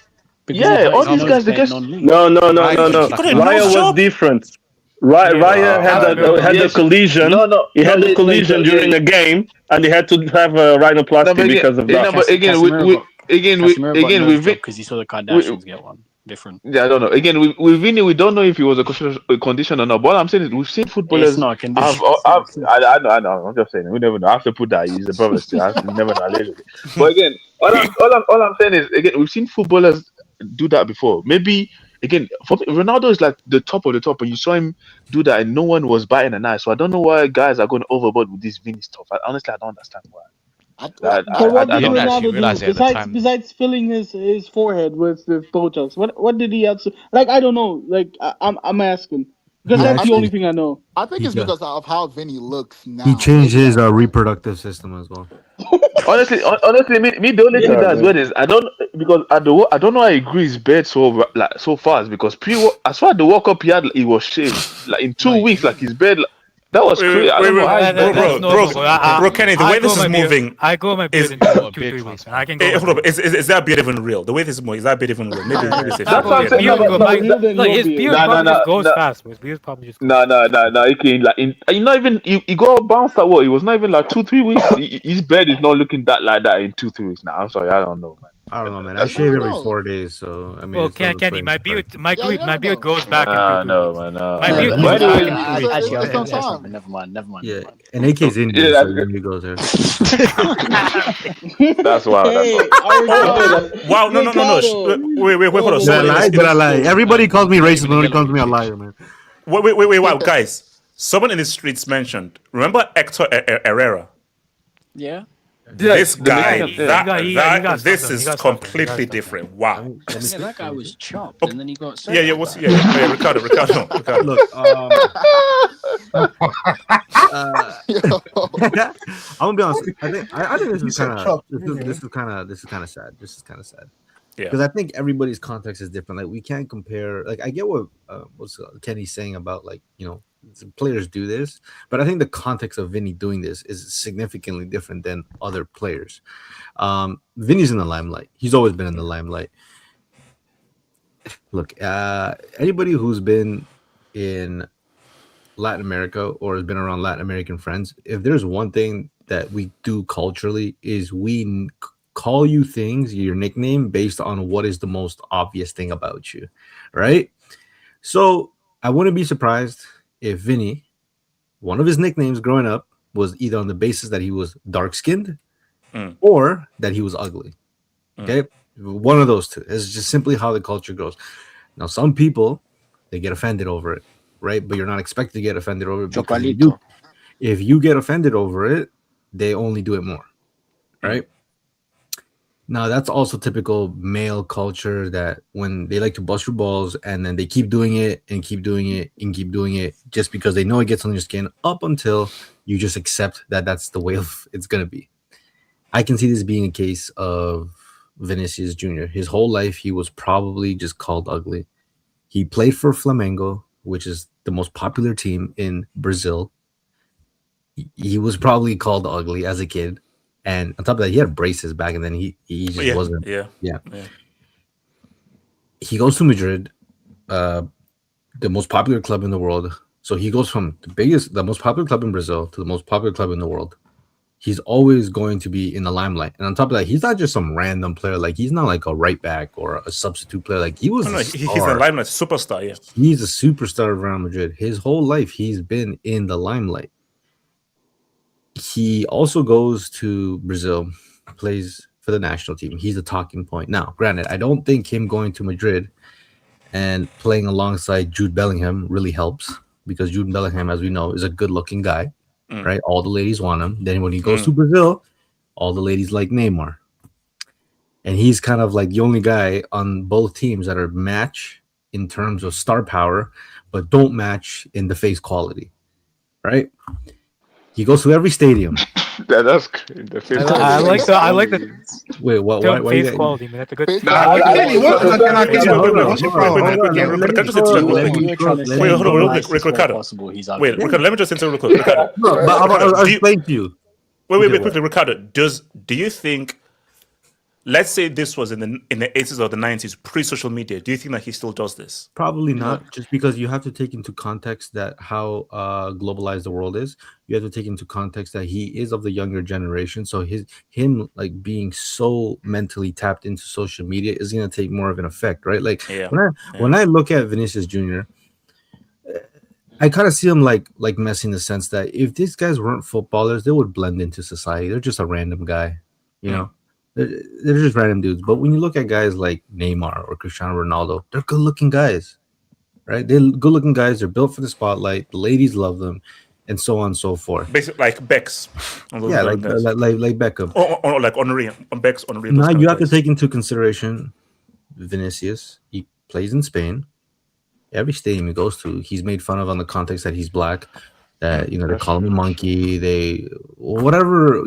Yeah, all these guys, they just no. Raya was different. Raya had a collision. He had a collision during a game, and he had to have a rhinoplasty because of that. But again, we because he saw the Kardashians get one. Different. Yeah, I don't know. Again, with Vini, we don't know if he was a condition or not. But what I'm saying is, we've seen footballers. It's not a condition. I know. I'm just saying. We never know. I have to put that. He's a brother still. We never know. But again, all I'm saying is, again, we've seen footballers do that before. Maybe again, for me, Ronaldo is like the top of the top, and you saw him do that, and no one was biting an eye. So I don't know why guys are going overboard with this Vini stuff. Honestly, I don't understand why. But what did Ronaldo do besides filling his forehead with Botox? What did he have to, like? I don't know. Like I'm asking because that's the only thing I know. I think it's because of how Vini looks now. He changed his reproductive system as well. Honestly, me the only thing that's weird is I don't know how he grew his beard so fast because as far as the World Cup he was shaved like in 2 weeks, like his beard. That was crazy. I don't know how bro, Kenny, the way this is moving, I grow my beard in 2-3 weeks, man. I can go. Hold up, is that beard even real? The way this is moving, is that beard even real? Maybe say That's what I'm saying. His beard probably just goes fast. His beard probably just. No. He can like you not even he got bounced at what? It was not even like 2-3 weeks. His beard is not looking that like that in 2-3 weeks. Now I'm sorry, I don't know, man. I don't know, man. I shave every 4 days, so I mean. Well, Kenny, my beard goes back. No, man. My beard goes back. Actually, never mind. Yeah, and AK's Indian, so he goes there. That's wild. Wow, no. Wait, hold on. Did I lie? Everybody calls me racist, but nobody calls me a liar, man. Wait, wow, guys. Someone in the streets mentioned. Remember Hector Herrera? Yeah. This guy, this is completely different. Wow. Yeah, that guy was chopped, and then he got. Ricardo. Look, I'm gonna be honest. I think this is kind of sad. This is kind of sad. Yeah. Because I think everybody's context is different. Like we can't compare. Like I get what Kenny's saying about like players do this, but I think the context of Vini doing this is significantly different than other players. Vini's in the limelight. He's always been in the limelight. Look, anybody who's been in Latin America or has been around Latin American friends, if there's one thing that we do culturally is we call you things, your nickname, based on what is the most obvious thing about you, right? So I wouldn't be surprised if Vini, one of his nicknames growing up was either on the basis that he was dark-skinned or that he was ugly. Okay? One of those two. It's just simply how the culture goes. Now, some people, they get offended over it, right? But you're not expected to get offended over it. Because if you get offended over it, they only do it more, right? Now, that's also typical male culture that when they like to bust your balls and then they keep doing it and keep doing it and keep doing it just because they know it gets on your skin up until you just accept that that's the way it's going to be. I can see this being a case of Vinicius Jr. His whole life, he was probably just called ugly. He played for Flamengo, which is the most popular team in Brazil. He was probably called ugly as a kid. And on top of that, he had braces back, and then he just wasn't. Yeah. He goes to Madrid, the most popular club in the world. So he goes from the most popular club in Brazil to the most popular club in the world. He's always going to be in the limelight. And on top of that, he's not just some random player. Like he's not like a right back or a substitute player. Like he was. He's a limelight superstar. Yeah, he's a superstar of Real Madrid. His whole life, he's been in the limelight. He also goes to Brazil, plays for the national team. He's a talking point. Now, granted, I don't think him going to Madrid and playing alongside Jude Bellingham really helps because Jude Bellingham, as we know, is a good-looking guy, right? All the ladies want him. Then when he goes to Brazil, all the ladies like Neymar. And he's kind of like the only guy on both teams that are match in terms of star power, but don't match in the face quality, right? He goes to every stadium. That's the face I like the. Wait, what? Why face quality, man. That's a good. Wait, Ricardo, let me just answer real quick. Ricardo, I'll explain to you. Wait, quickly, Ricardo. Do you think? Let's say this was in the 80s or the 90s, pre-social media. Do you think that he still does this? Probably not, just because you have to take into context that how globalized the world is. You have to take into context that he is of the younger generation. So him like being so mentally tapped into social media is going to take more of an effect, right? Like when I look at Vinicius Jr., I kind of see him like Messi in the sense that if these guys weren't footballers, they would blend into society. They're just a random guy, you know. They're just random dudes. But when you look at guys like Neymar or Cristiano Ronaldo, they're good-looking guys, right? They're good-looking guys. They're built for the spotlight. The ladies love them, and so on and so forth. Basically, like Bex. Yeah, like Beckham. Or like Henry. Bex, Henry. Now you have to take into consideration Vinicius. He plays in Spain. Every stadium he goes to, he's made fun of on the context that he's black. That they call him a monkey. They whatever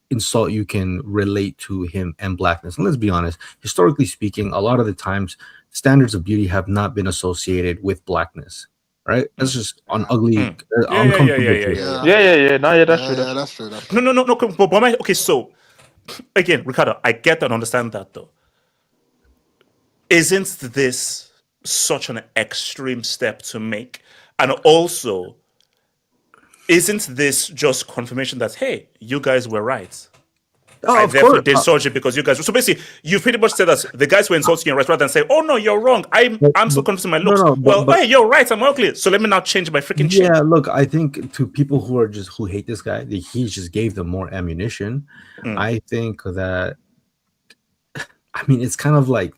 insult you can relate to him and blackness. And let's be honest, historically speaking, a lot of the times standards of beauty have not been associated with blackness. right? That's just an ugly, Yeah. uncomfortable truth. Yeah. No, yeah, that's true. That's true. That's true. No. But okay, so again, Ricardo, I get that and understand that though. Isn't this such an extreme step to make? And also, isn't this just confirmation that, hey, you guys were right? I of therefore course. did surgery because you guys. So basically, you pretty much said that the guys were insulting you right rather than say, "Oh no, you're wrong. I'm so confident in my looks." Hey, you're right. I'm ugly. So let me now change my freaking shape. Yeah, look, I think to people who hate this guy, he just gave them more ammunition. I think that, I mean, it's kind of like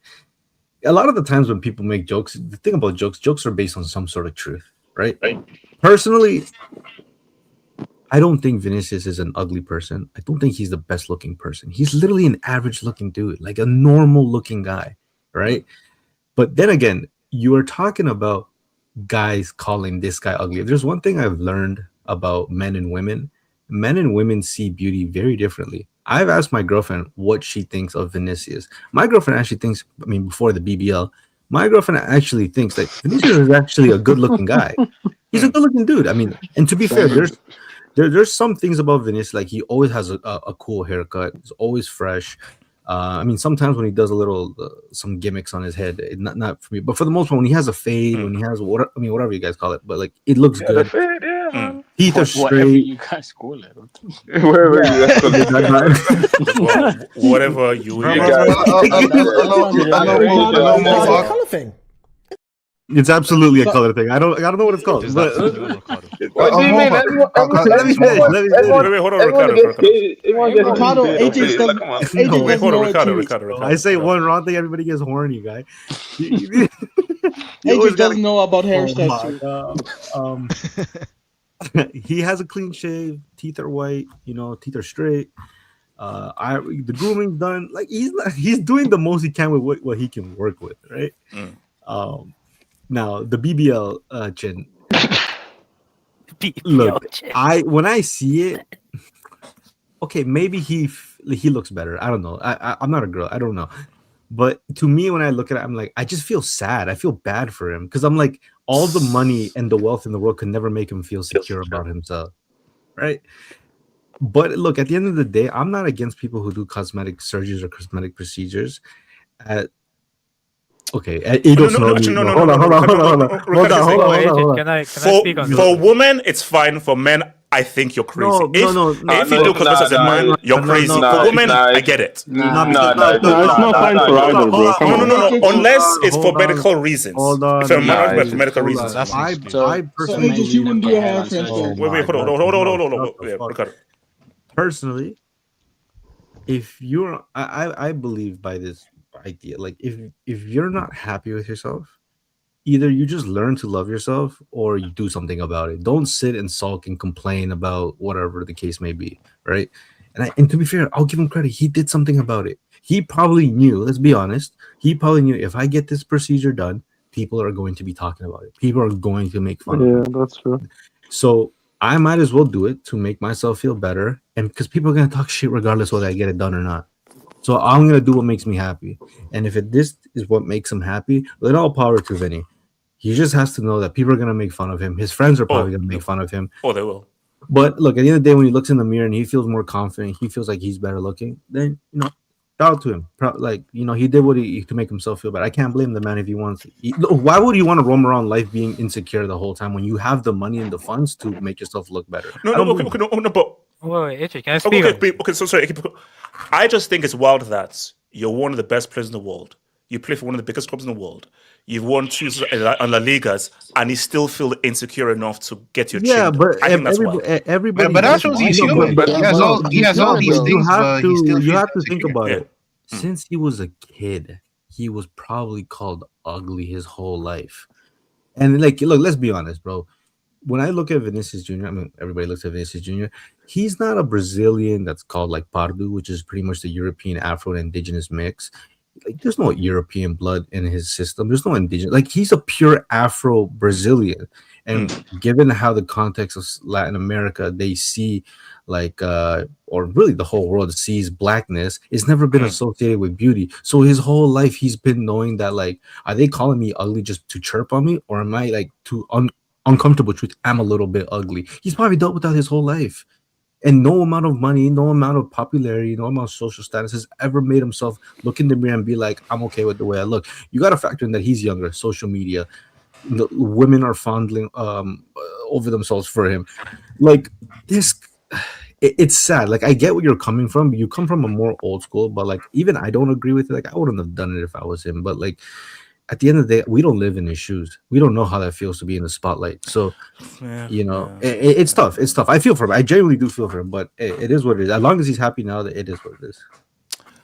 a lot of the times when people make jokes, the thing about jokes are based on some sort of truth, right? Personally, I don't think Vinicius is an ugly person. I don't think he's the best looking person. He's literally an average looking dude, like a normal looking guy, right? But then again, you are talking about guys calling this guy ugly. There's one thing I've learned about men and women. Men and women see beauty very differently. I've asked my girlfriend what she thinks of Vinicius. My girlfriend actually thinks, I mean, before the BBL, my girlfriend actually thinks that Vinicius is actually a good looking guy. He's a good looking dude. I mean, and to be fair, there's some things about Vinicius, like he always has a cool haircut. He's always fresh. I mean, sometimes when he does a little some gimmicks on his head, not for me, but for the most part, when he has a fade, when he has whatever you guys call it, but like it looks good. Teeth are straight. Whatever you guys call it. Whatever you. Color thing. It's absolutely a color thing. I don't know what it's called. But, What do you mean? Let me finish. Wait, hold on, Ricardo, AJ doesn't know Ricardo. I say one wrong thing, everybody gets horny, guy. AJ doesn't know about hairstyles. He has a clean shave, teeth are white, teeth are straight. The grooming's done. Like he's doing the most he can with what he can work with, right? Now the BBL chin. Look, when I see it, okay, maybe he looks better. I don't know. I'm not a girl. I don't know. But to me, when I look at it, I'm like, I just feel sad. I feel bad for him because I'm like, all the money and the wealth in the world could never make him feel secure about himself, right? But look, at the end of the day, I'm not against people who do cosmetic surgeries or cosmetic procedures. Okay, hold on. Can I speak on this? For women, it's fine. For men, I think you're crazy. If you do cosmetics as a man, you're crazy. For women, I get it. It's not fine for either, bro. No. Unless it's for medical reasons. Hold on. If a man for medical reasons. I personally you wouldn't do a hair transplant. Wait, hold on. Ricardo. Personally, if you're, I believe by this idea, like if you're not happy with yourself, either you just learn to love yourself or you do something about it. Don't sit and sulk and complain about whatever the case may be, right? And to be fair, I'll give him credit. He did something about it. He probably knew, let's be honest, he probably knew if I get this procedure done, people are going to be talking about it. People are going to make fun of it. Yeah, that's true. So I might as well do it to make myself feel better. And because people are going to talk shit regardless whether I get it done or not. So I'm going to do what makes me happy. And if this is what makes him happy, then all power to Vini. He just has to know that people are going to make fun of him. His friends are probably going to make fun of him. Oh, they will. But look, at the end of the day, when he looks in the mirror and he feels more confident, he feels like he's better looking, then, shout out to him. He did what he to make himself feel better. I can't blame the man if he wants. Why would you want to roam around life being insecure the whole time when you have the money and the funds to make yourself look better? But wait, AJ, can I speak? Okay, so sorry. I just think it's wild that you're one of the best players in the world. You play for one of the biggest clubs in the world. You've won 2 on La Ligas, and you still feel insecure enough to get your chin. But I think that's wild. Everybody. But that shows he's human. He has all these things, but he still you have to feels think insecure. about it. Since he was a kid, he was probably called ugly his whole life. And look, let's be honest, bro. When I look at Vinicius Jr., I mean, everybody looks at Vinicius Jr., he's not a Brazilian that's called like Pardo, which is pretty much the European Afro indigenous mix. Like, there's no European blood in his system. There's no indigenous. Like, he's a pure Afro Brazilian. And given how the context of Latin America, they see or really the whole world sees blackness, it's never been associated with beauty. So his whole life, he's been knowing that, like, are they calling me ugly just to chirp on me? Or am I like too uncomfortable truth. I'm a little bit ugly. He's probably dealt with that his whole life. And no amount of money, no amount of popularity, no amount of social status has ever made himself look in the mirror and be like, I'm okay with the way I look. You got to factor in that he's younger, social media, the women are fondling over themselves for him. Like this, it's sad. Like I get where you're coming from. You come from a more old school, but like even I don't agree with it. Like I wouldn't have done it if I was him. But like at the end of the day, we don't live in his shoes. We don't know how that feels to be in the spotlight. So it's tough. It's tough. I feel for him. I genuinely do feel for him. But it is what it is. As long as he's happy now, that it is what it is.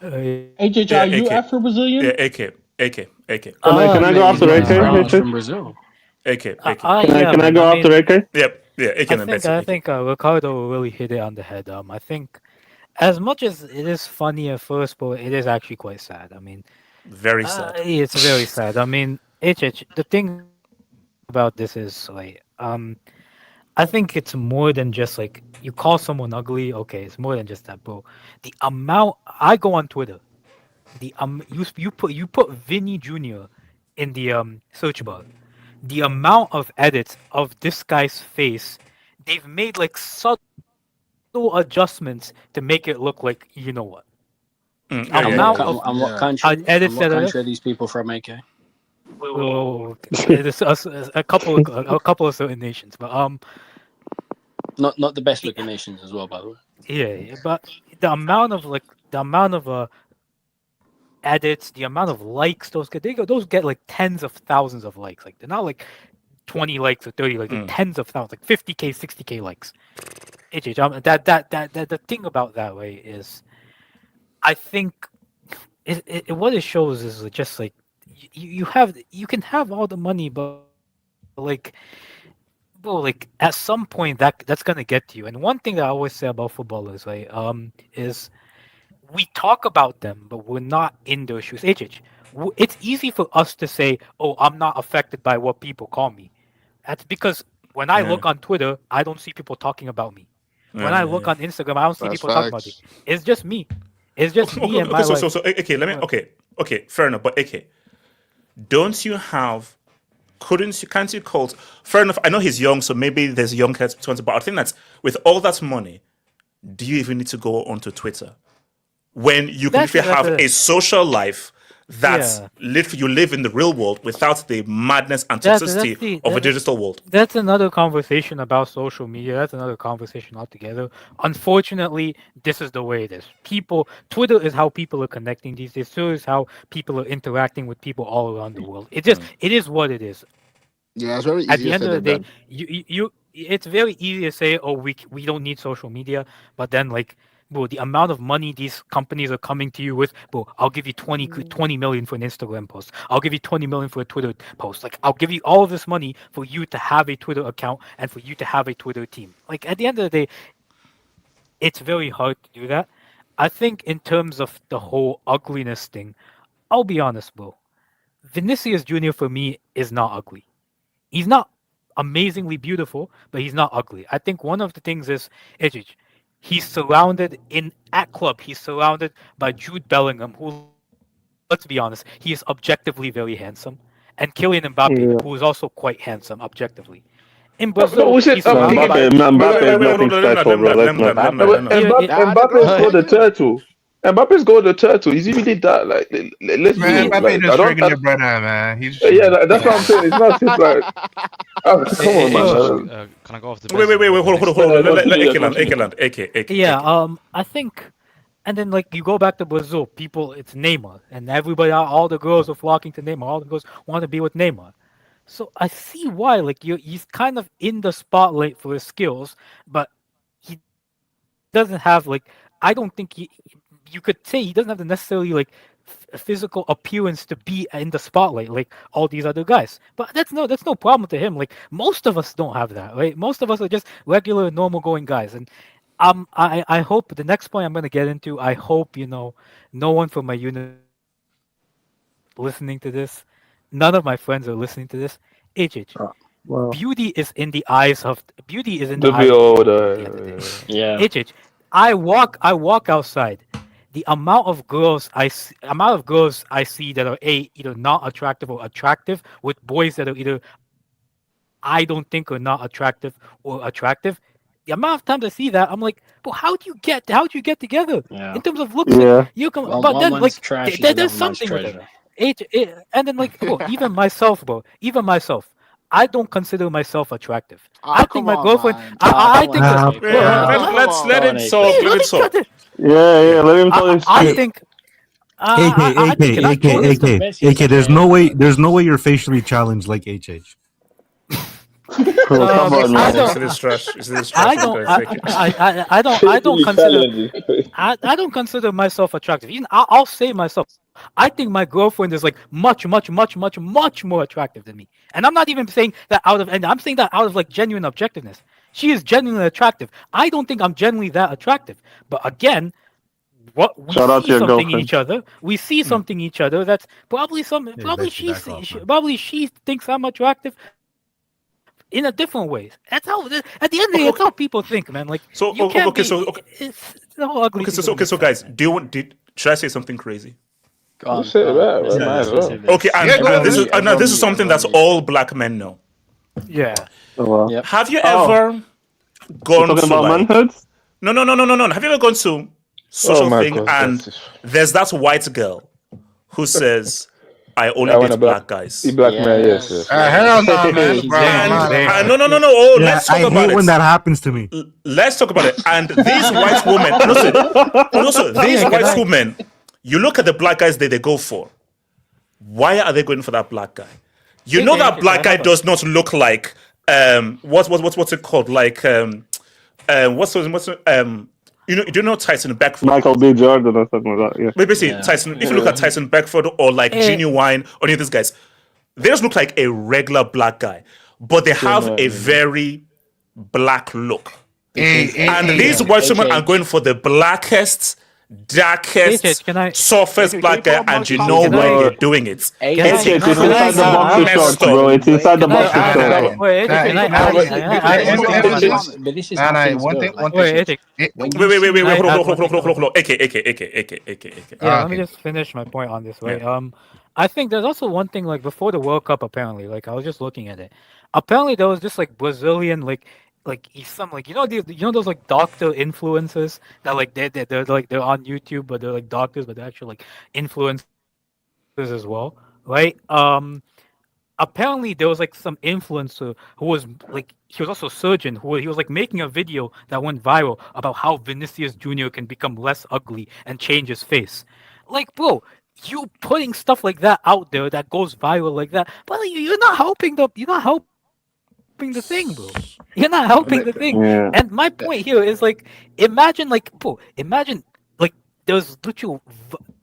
HH, are you Afro Brazilian? Yeah, AK. Can I go after AK? From Brazil. AK. Can I go after AK? Yep. Yeah, AK and Messi. I think Ricardo really hit it on the head. I think as much as it is funny at first, but it is actually quite sad. I mean, very sad. It's very sad. I mean, the thing about this is like, I think it's more than just like you call someone ugly. Okay, it's more than just that, bro. The amount I go on Twitter, you put Vini Jr. in the search bar. The amount of edits of this guy's face, they've made like subtle adjustments to make it look like you know what. And what country? Edits What that are country are these people from, AK? there's a couple of certain nations, but not the best looking nations as well, by the way. yeah, but the amount of edits, the amount of likes those get like tens of thousands of likes. Like they're not like 20 likes or 30 likes, they're tens of thousands, like 50k, 60k likes. The thing about that way is, I think what it shows is just like you can have all the money, but like, bro, like at some point that's gonna get to you. And one thing that I always say about footballers, right, is we talk about them, but we're not in their shoes. It's easy for us to say, "Oh, I'm not affected by what people call me." That's because when I look on Twitter, I don't see people talking about me. When I look on Instagram, I don't see people talking about me. It's just me. It's just me and my life. So okay, okay, fair enough. But okay, don't you have? Can't you call? Fair enough. I know he's young, so maybe there's young cats between. But I think that's with all that money, do you even need to go onto Twitter when you can have a social life that's literally you live in the real world without the madness and toxicity of a digital world? That's another conversation about social media. That's another conversation altogether. Unfortunately, this is the way it is. Twitter is how people are connecting these days. Twitter is how people are interacting with people all around the world. It is what it is. Yeah, it's very easy. At the end of the day, it's very easy to say, "Oh, we don't need social media," but then like, bro, the amount of money these companies are coming to you with, bro, I'll give you 20 million for an Instagram post. I'll give you 20 million for a Twitter post. Like, I'll give you all of this money for you to have a Twitter account and for you to have a Twitter team. Like, at the end of the day, it's very hard to do that. I think in terms of the whole ugliness thing, I'll be honest, bro. Vinicius Jr. for me is not ugly. He's not amazingly beautiful, but he's not ugly. I think one of the things is, he's surrounded he's surrounded by Jude Bellingham, who, let's be honest, he is objectively very handsome, and Kylian Mbappe, who is also quite handsome objectively. In Brazil, he's surrounded by Mbappe scored a turtle. Mbappe's got the turtle. He's even did that. Like, let's be Man, like, Mbappe just regular brother, man. He's that's what I'm saying. It's not just like, come on, man. Can I go off the? Wait, hold on. Let AK. Yeah, I think, and then like you go back to Brazil, it's Neymar, and everybody, all the girls are flocking to Neymar. All the girls want to be with Neymar. So I see why, like he's kind of in the spotlight for his skills, but he doesn't have like, I don't think you could say he doesn't have the necessarily like physical appearance to be in the spotlight like all these other guys. But that's no problem to him. Like most of us don't have that, right? Most of us are just regular, normal going guys. And I hope the next point I'm gonna get into, I hope no one from my unit listening to this, none of my friends are listening to this. Beauty is in the eyes of beauty is in the eyes of the yeah. I walk outside. The amount of girls I see that are either not attractive or attractive, with boys that are either I don't think are not attractive or attractive. The amount of times I see that, I'm like, but how do you get together Yeah. in terms of looks? Yeah. You come, Well, but one then man's like trash is there's another man's something with it. treasure. And then like, bro, even myself, I don't consider myself attractive. I think Come my on, girlfriend. man. I think that. Yeah, Bro, let Come him on. talk. please Let let him me talk. cut it. Yeah, let him tell his I shit. think. AK, I think AK, that AK, choice. Who's the AK, messiest AK. player? There's no way you're facially challenged like HH. Bro, come on, I man. This don't. is trash. This is I trash. don't. Guys, take it. I don't consider. I don't consider myself attractive. Even I'll say myself. I think my girlfriend is like much more attractive than me. And I'm not even saying that out of. And I'm saying that out of like genuine objectiveness. She is genuinely attractive. I don't think I'm genuinely that attractive. But again, what we Shout out to see your something in girlfriend. each other. We see something in each other that's probably Hey, probably Lexi, back off, man. probably she thinks I'm attractive in a different ways. That's how at the end of the day, that's how Okay. people think, man. Like So you can't okay. be. So okay. It's the whole ugly thing doesn't Okay. make So sense, guys, man. do you want? Should I say something crazy? Go You on, say go on. that, Let's man. hear Might this. as Let's well. hear this. Okay, Yeah, go this is ahead. this is something that's all black men know. Yeah. Oh, wow. Yep. Have you Oh, ever we're gone talking to about like manhoods? no? Have you ever gone to Oh social my thing god, and that's just... there's that white girl who says, "I only I want a date black a guys." black man. Yes, Yes, yes, yes. Hell yes. no, man, She's bro. Damn, Nah, everywhere. nah, And nah. no. Oh, Yeah, let's talk I about hate when it. that happens to me. Let's talk about it. And these white women, also these Yeah, can white I? women, you look at the black guys they go for. Why are they going for that black guy? You know that Can I black guy have a? does not look like what's it called? Like you know Tyson Beckford? Michael B. Jordan or something like that. Yeah. Maybe say Yeah. Tyson. If you look at Tyson Beckford or like Eh, Genuine or any of these guys, they just look like a regular black guy, but they have a Genuine. very black look. Hey, Because hey, And hey, these yo. white women are HH. going for the blackest, darkest, Can I? softest Can you black pull guy, up and Mark's you comment? know Can why I? they're doing it. Can It's HH, it's Can I? inside the boxer messed shorts, up. bro. It's inside the Can I? boxer Nah, shorts. nah, Wait, nah. can I Nah, add? but I ev- one thing ever on this. since, But this is nah, how nah, things one go. thing, Like, Wait, Etik, when you Wait, see can I hold add on, one thing on this? AK. Yeah, let me okay. just finish my point on this, right? Yeah. I think there's also one thing like before the World Cup. Apparently, like I was just looking at it. Apparently, there was just like Brazilian some like those like doctor influencers that like they're like they're on YouTube but they're like doctors but they're actually like influencers as well, right? Apparently there was like some influencer who was like he was also a surgeon who he was like making a video that went viral about how Vinicius Jr. can become less ugly and change his face. Like, bro, you putting stuff like that out there that goes viral like that, but like, you're not helping the thing, bro. You're not helping the thing. And my Yeah. point here is like, imagine like, bro, imagine like there's literally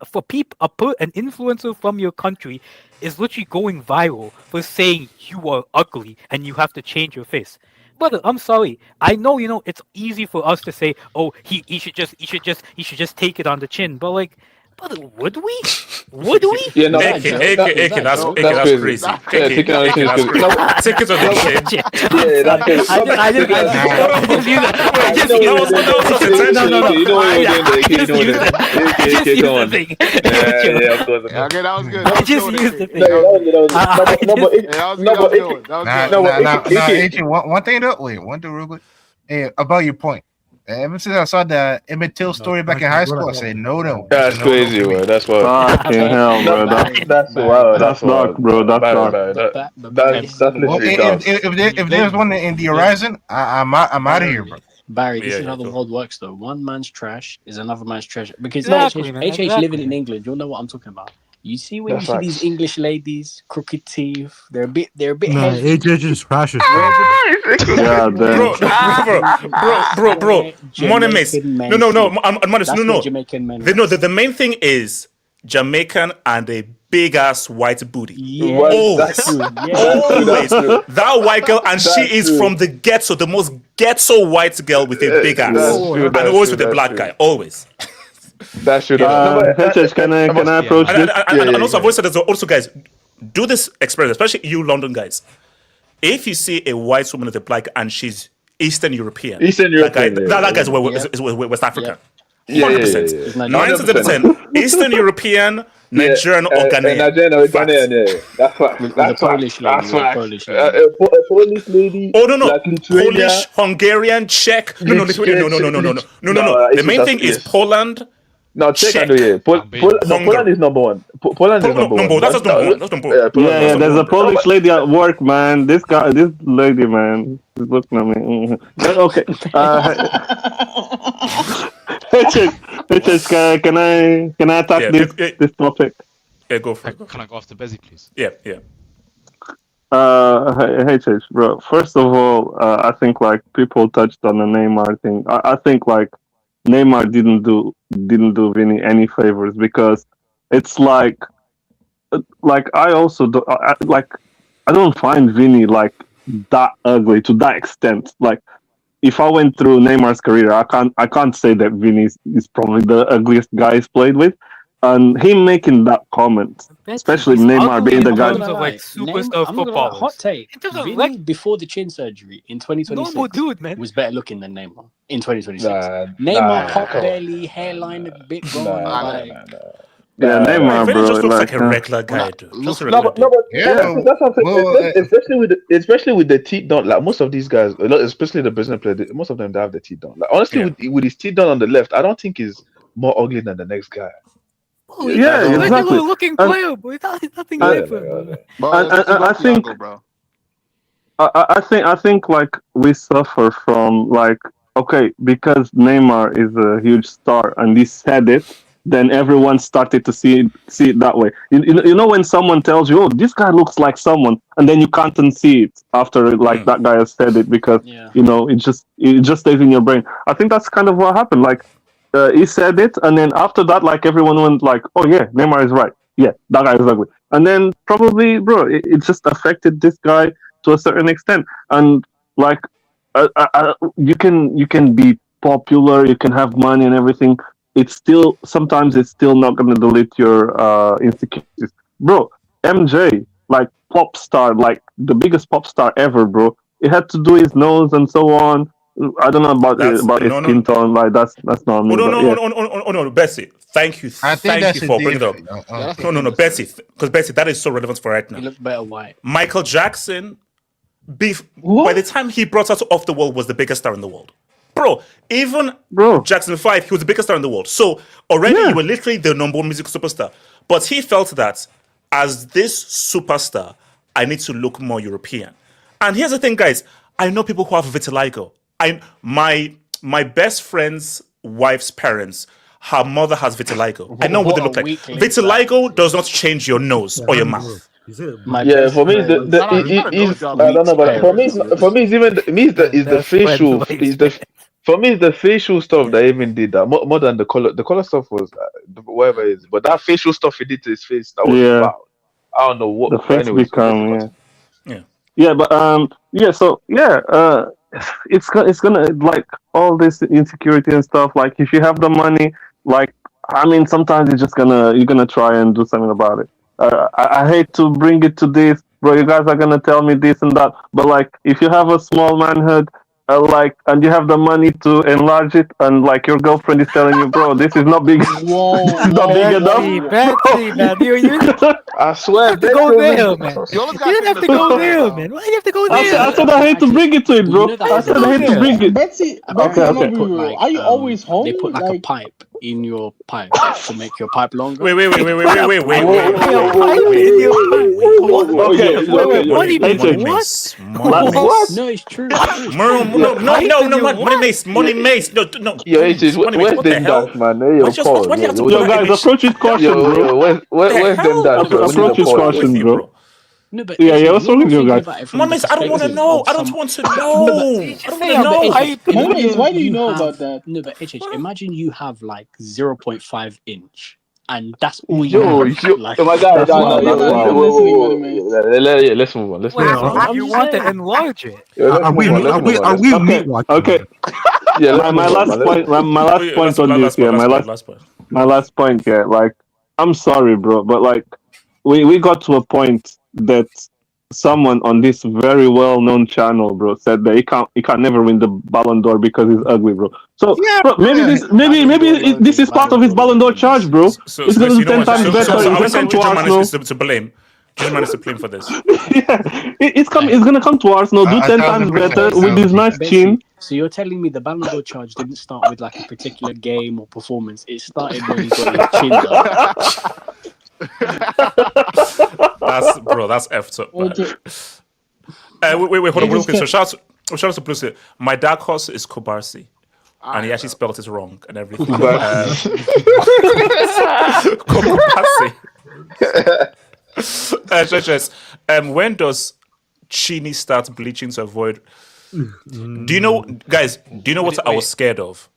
for people an influencer from your country is literally going viral for saying you are ugly and you have to change your face. Brother, I'm sorry. I know it's easy for us to say, oh, he should just take it on the chin. But like, brother, would we? Would we? Yeah, no, is that a joke? Is that a joke? that's That's crazy. crazy. Yeah, taking on the chin is That's crazy. crazy. No, Take it on the no, chin. yeah, that's crazy. I just use it. I just You know use what it. you're doing there. No. You know what you're doing there. I You just know what use you're it. doing I there. just use Come the on. thing. Yeah, of course. Yeah, okay, that was good. I That was just good. use the thing. No, that was Yeah, that was good. That was good. That was Nah, good. no, nah, but nah, nah. AK, AJ, one thing though. Wait, one thing real quick. Hey, about your point. Ever since I saw the Emmett Till story back in high school, I said no. that's crazy, for me. bro. That's wild. Fucking hell, bro. That's Barry, wild. That's dark, bro. That's dark. but Barry, this is That's another Well, literally world. dark. if there's one in the horizon, I'm out of here, bro. Barry, this Yeah, is how the cool. world works, though. One man's trash is another man's treasure. Because Exactly, man. HH Exactly. living in England, you'll know what I'm talking about. You see when That's you see these facts. English ladies, crooked teeth, they're a bit Nah, heavy. HH is crashes. Yeah, Bro, damn. bro. Money miss. Jamaican men No. sleep. Money, That's no. what Jamaican men No, want. the main thing is Jamaican and a big ass white booty. Yeah, What? That's true. Always. That's true. That white girl, and she That's is true. from the ghetto, the most ghetto white girl with a big ass. That's true. And That's always true. with a That's black true. guy. Always. That's true. No, but HH, can I approach this? And also, I've always said this also, guys, do this experiment, especially you London guys. If you see a white woman with a black and she's Eastern European, Eastern European, that guy's Yep. West African. Yeah, 100%. He's 9 Nigerian. to 10 Eastern European, Nigerian or Ghanaian. Nigerian or Fact. Ghanaian, yeah. That's fact. With a That's Polish fact. lady. That's With a fact. Polish lady. A Polish lady. Oh no, like Lithuania, Polish, Hungarian, Czech. No, Lithuania. No. The main thing is Poland. No, Czech Czech. I know, yeah. Poland is number one. Poland is number one. That's number one. That's number one. Yeah, Poland Yeah, is there's number a one. Polish lady at work, man. This lady, man, is looking at me. Okay. HH, can I attack this topic? Yeah, go for it. Can I go after Bezzy, please? Yeah. HH, bro. First of all, I think like people touched on the Neymar thing. I think like Neymar didn't do Vini any favors because it's like I also do, I don't find Vini like that ugly to that extent. Like if I went through Neymar's career, I can't say that Vini is probably the ugliest guy he's played with. And him making that comment, especially Neymar being the guy. Like superstar football. Hot take. Vini before the chin surgery in 2026 was better looking than Neymar in 2026. Neymar top belly, hairline a bit gone. Yeah, Neymar, bro. Vini just looks like a regular guy, dude. Just a regular That's what I'm saying. Especially with the teeth done. Like most of these guys, especially the Brazilian players, most of them they have the teeth done. Like honestly, with his teeth done on the left, I don't think he's more ugly than the next guy. Oh, yeah, exactly. Looking player, but nothing different. I think, bro. I think like we suffer from like because Neymar is a huge star and he said it, then everyone started to see it that way. You know when someone tells you, "Oh, this guy looks like someone," and then you can't unsee it after that guy has said it because it just stays in your brain. I think that's kind of what happened. Like. He said it, and then after that, like everyone went like, "Oh yeah, Neymar is right. Yeah, that guy is ugly." And then probably, bro, it just affected this guy to a certain extent. And like, you can be popular, you can have money and everything. Sometimes it's still not gonna delete your insecurities, bro. MJ, like pop star, like the biggest pop star ever, bro. It had to do his nose and so on. I don't know about his skin tone. Like that's not me. No, Bessie. Thank you for bringing it up. No, Bessie, because Bessie, that is so relevant for right now. You look better white. Michael Jackson, by the time he brought us Off the Wall, was the biggest star in the world. Bro, Jackson 5, he was the biggest star in the world. So already you were literally the number one music superstar. But he felt that as this superstar, I need to look more European. And here's the thing, guys. I know people who have vitiligo. My best friend's wife's parents, her mother has vitiligo. I know what they look like. Vitiligo does not change your nose or your mouth. For me, I don't know, but for me, it's the facial. For me, it's the facial stuff that even did that more than the color. The color stuff was whatever it is, but that facial stuff he did to his face, that was wild. I don't know what the face become. It's gonna like all this insecurity and stuff. Like if you have the money, like I mean, sometimes you're gonna try and do something about it. I hate to bring it to this, bro. You guys are gonna tell me this and that, but like if you have a small manhood, and you have the money to enlarge it, and like your girlfriend is telling you, bro, this is not big. This is not big enough. Betsy, man, I swear, you have to go there, man. You don't have to go there, man. Why do you have to go there? I said I hate to bring it to it, bro. I said I hate to bring it. Betsy, Okay. Are you always home? They put like a pipe in your pipe to make your pipe longer. Wait. Okay, No, it's true. Money mace. No. Yo, where's them dance, man? Yo, guys, approach with caution, bro. Where's them dance, bro? Approach with caution, bro. No, but what's wrong with you guys? Money, I don't want to know. I don't want to know. Why do you know about that? No, but HH, imagine you have like 0.5 inch. And that's all you have. Like, oh my God, let's move on. You want to enlarge it? Are we meat watching? Okay. My last point on this. My last point. Yeah, like I'm sorry, bro, but like we got to a point that someone on this very well-known channel, bro, said that he can't never win the Ballon d'Or because he's ugly, bro. So, bro, maybe this is part of his Ballon d'Or charge, bro. So It's gonna you do know 10 what? times better. So He's I gonna was saying come to Arsenal. is to blame. German is to blame for this. It's gonna come to Arsenal, do 10 times better with his nice chin. So you're telling me the Ballon d'Or charge didn't start with like a particular game or performance? It started when he got his chin done. That's effed up. Wait, hold on. So shout out to Bruce. My dark horse is Kobarsi. And he actually spelled it wrong and everything. Kobarsi. When does Chini start bleaching to avoid? Do you know, guys? Do you know what I was scared of?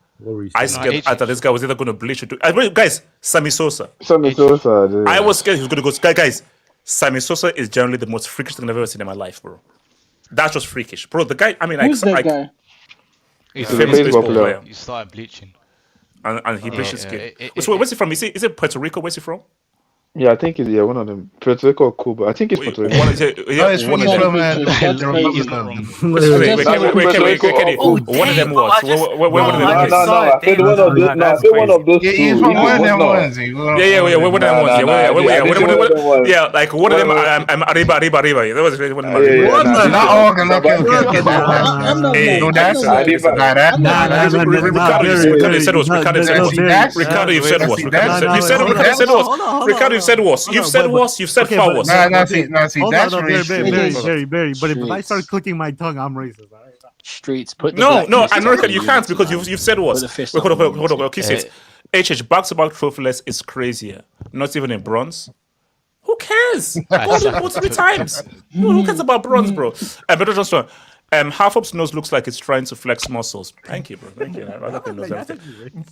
I scared that this guy was either going to bleach or do. Guys, Sammy Sosa. Dude. I was scared he was going to go. Guys, Sammy Sosa is generally the most freakish thing I've ever seen in my life, bro. That's just freakish, bro. The guy. I mean, who's that guy? He's a famous baseball player. He started bleaching. And he bleached his skin. Where's he from? Is it Puerto Rico? Where's he from? Yeah, I think it's one of them. Puerto Rico or Cuba. I think it's Puerto Rico. It's from One of them was. One of those two. He's from one of them ones. Yeah, one of them ones. Yeah, like one of them. I'm Arriba. That was one of them. Not all can look at Ricardo, you said what? You've said far worse. See, that's Very. But if I start clicking my tongue, I'm racist. Streets. Put No, America, you can't because you've said worse. Hold on. Okay, HH back-to-back trophyless is crazier. Not even in bronze. Who cares? Go 3 times. Who cares about bronze, bro? Better just half up's nose looks like it's trying to flex muscles. Thank you, bro. Thank you.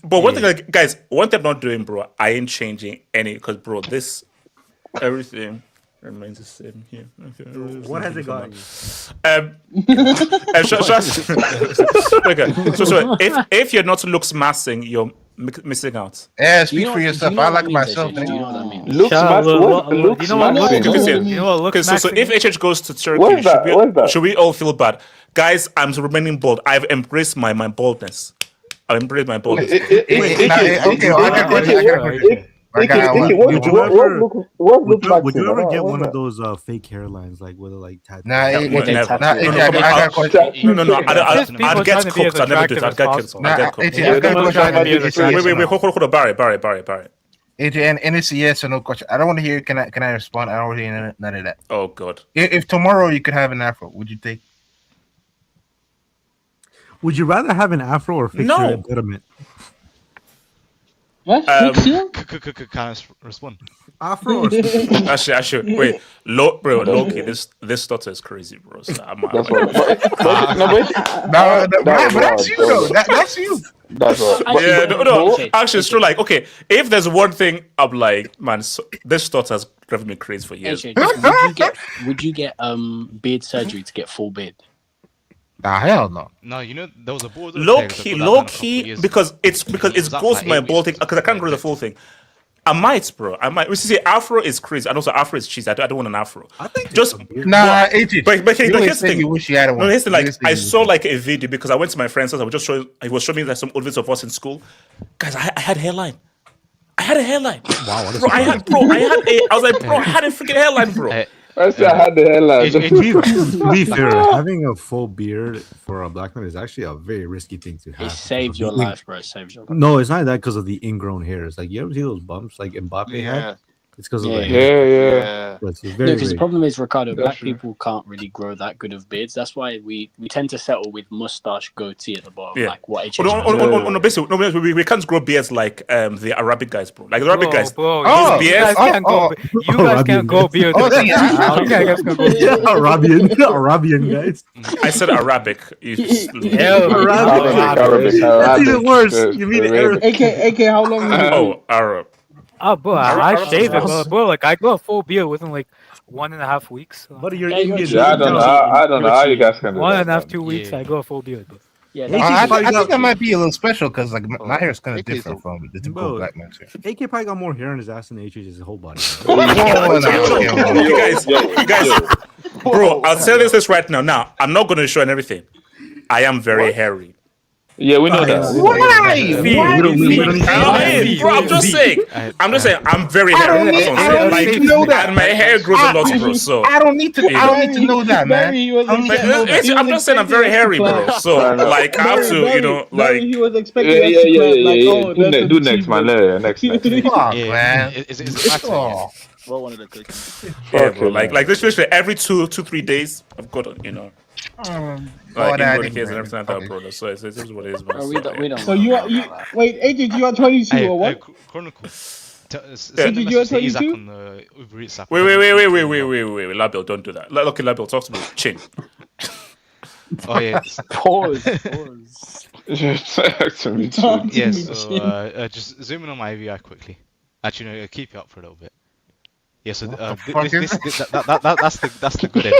But one thing, guys, one thing I'm not doing, bro, I ain't changing any because, bro, everything remains the same here. Okay. What has it got? Okay. So if you're not looks massing, you're missing out. Yeah, speak for yourself. I like myself. Do you know what I mean? Looks massing. So if HH goes to Turkey, should we all feel bad? Guys, I'm remaining bold. I've embraced my baldness. I've embraced my baldness. Would you ever get one of those fake hairlines, like with like tattoos? I'd get cooked. I'd never do that. I'd get cooked. Wait, hold on, Barry. And it's a yes or no question. I don't want to hear. Can I respond? I don't want to hear none of that. Oh God. If tomorrow you could have an afro, would you take? Would you rather have an afro or fix your impediment? What? Can I respond? Afro or actually, wait, Loki, this stutter is crazy, bro. So but that's you though. That's you. That's right. No. Actually, it's true. Like, okay, if there's one thing I'm like, man, this stutter has driven me crazy for years. Would you get beard surgery to get full beard? Hell no. No, you know there was a board. Low key, because it goes to my bald thing because I can't grow the full thing. I might, bro. We see afro is crazy, and also afro is cheesy. I don't want an afro. I think just but here's the thing. You wish you had one. No, here's the thing. Like I saw like a video because I went to my friend's house. He was showing me like some old videos of us in school. Guys, I had hairline. I had a hairline. Wow, I had a freaking hairline, bro. I said I had the hairline. To be fair, having a full beard for a black man is actually a very risky thing to have. It saves your life, bro. It saves your life. No, it's not that because of the ingrown hairs. Like, you ever see those bumps like Mbappe had? It's because of the hair. Because the problem is, Ricardo, black people can't really grow that good of beards. That's why we tend to settle with mustache goatee at the bottom, like what HH basically, we can't grow beards like the Arabic guys, bro. Like the Arabic guys. Bro, you guys can't go beard. Arabian guys. I said Arabic. Arabic. That's even worse. You mean Arabic? AK, how long? Oh, Arab. Oh, bro, I shave it, bro. Like, I grow a full beard within like 1.5 weeks. But you're Indian. I don't know how you guys can do that. 1.5, 2 weeks, I grow a full beard, bro. Yeah, I think that might be a little special because like my hair is kind of different from the typical black man's hair. AK probably got more hair on his ass than HH's whole body. Guys, Bro, I'll tell you this right now. Now, I'm not going to show and everything. I am very hairy. Yeah, we know that. Bro, I'm just saying. I'm very hairy. I don't need to know that. And my hair grows a lot, bro. So I don't need to know that, man. I'm just saying I'm very hairy, bro. So like I have to, you know, like he was expecting us to clap, like, oh, that's an Do next, man. achievement. Next. Fuck, man. Is it matter? Roll one of the cookies. yeah, bro. Like literally every 2-3 days, I've got to, you know. Like in the case and everything like that, bro. So it's what it is, man. We don't. So you wait, AJ, you are 22 or what? Chronicle. Did you are 22? Wait, Label, don't do that. Okay, Label, talk to me. Chin. Oh yeah. Pause. Yeah, so just zoom in on my AVI quickly. Actually, no, keep it up for a little bit. Yeah, so that's the good end.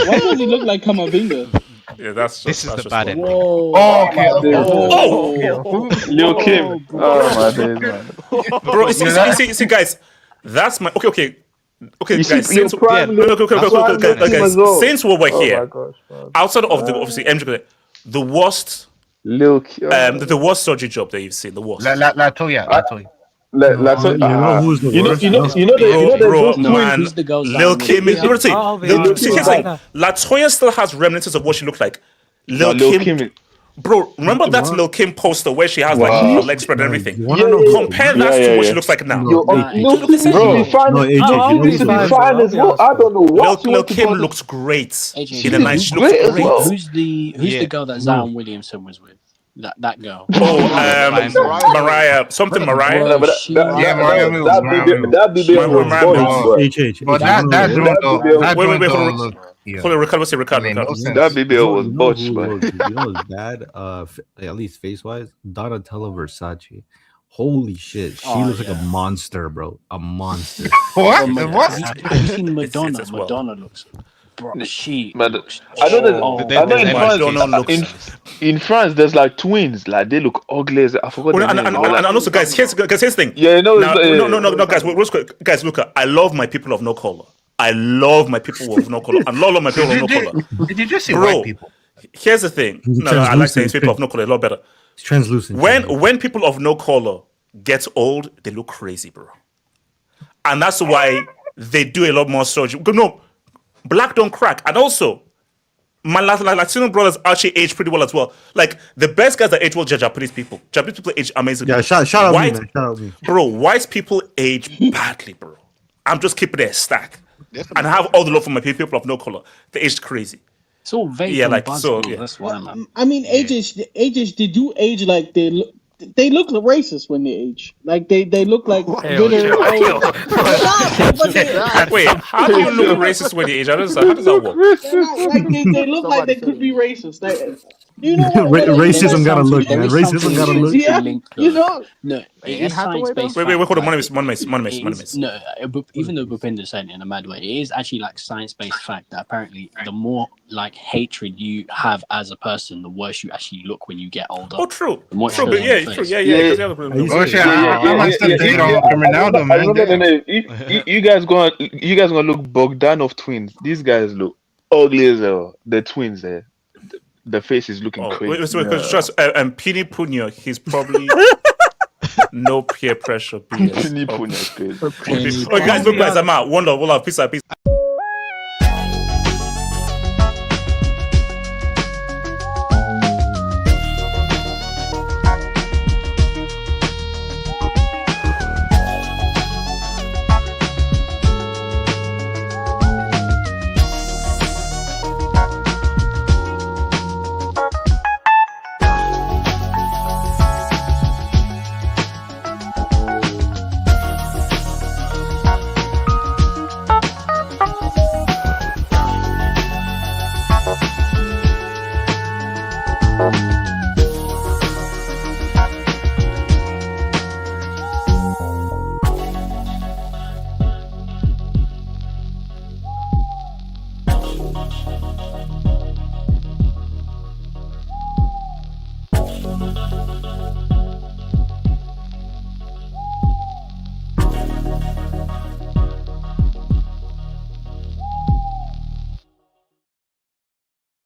Why does he look like Kamavinga? Yeah, this is the bad end. Oh, okay. Lil Kim. Oh my days, man. Bro, see, guys, that's my okay, guys. Since we were here, outside of the obviously MJ, the worst, Lil Kim, the worst surgery job that you've seen, the worst. Latoya. You know who's the worst? Who's the girl? Lil Kim is. Latoya still has remnants of what she looked like. Lil Kim. Bro, remember that Lil Kim poster where she has like her legs spread and everything? Compare that to what she looks like now. I don't know what. Lil Kim looks great. In a nice, she looks great. Well. Who's the girl that Zion Williamson was with? That girl. Mariah. Something Mariah. No, Mariah Mills. That BBL was That BBL was botched, man. You know what's bad? At least face-wise, Donatella Versace. Holy shit, she looks like a monster, bro. A monster. What? Have you seen Madonna? Madonna looks. Bro, she. In France, there's like twins. Like they look ugly. I forgot. And also, guys, here's the thing. Yeah, no, guys, look. I love my people of no color. I love my people of no color. I love my people of no color. Did you just say white people? Here's the thing. No, I like saying people of no color a lot better. It's translucent. When people of no color get old, they look crazy, bro. And that's why they do a lot more surgery. No, black don't crack. And also, my Latino brothers actually age pretty well as well. Like, the best guys that age well are Japanese people. Japanese people age amazing. Yeah, shout out me, man. Shout out me. Bro, white people age badly, bro. I'm just keeping it a stack. And I have all the love for my people of no color. They aged crazy. It's all vague. Yeah, like, so, yeah. That's why, man. I mean, ages, they do age like they look racist when they age. Like they look like bitter. Wait, how do you look racist when you age? How does that work? Like they look like they could be racist. Like, you know, racism gotta look, man. Racism gotta look. Yeah, you know. No, it is science-based. Wait, hold on. One minute. No, even though Bhupinder said it in a mad way, it is actually like science-based fact that apparently the more like hatred you have as a person, the worse you actually look when you get older. Oh, true. True, but yeah. You guys gonna look Bogdanov twins. These guys look ugly as hell. The twins there. The face is looking crazy. Trust, and Pini Punya, he's probably no peer pressure. Pini Punya is crazy. Okay, guys, I'm out. One love, peace out.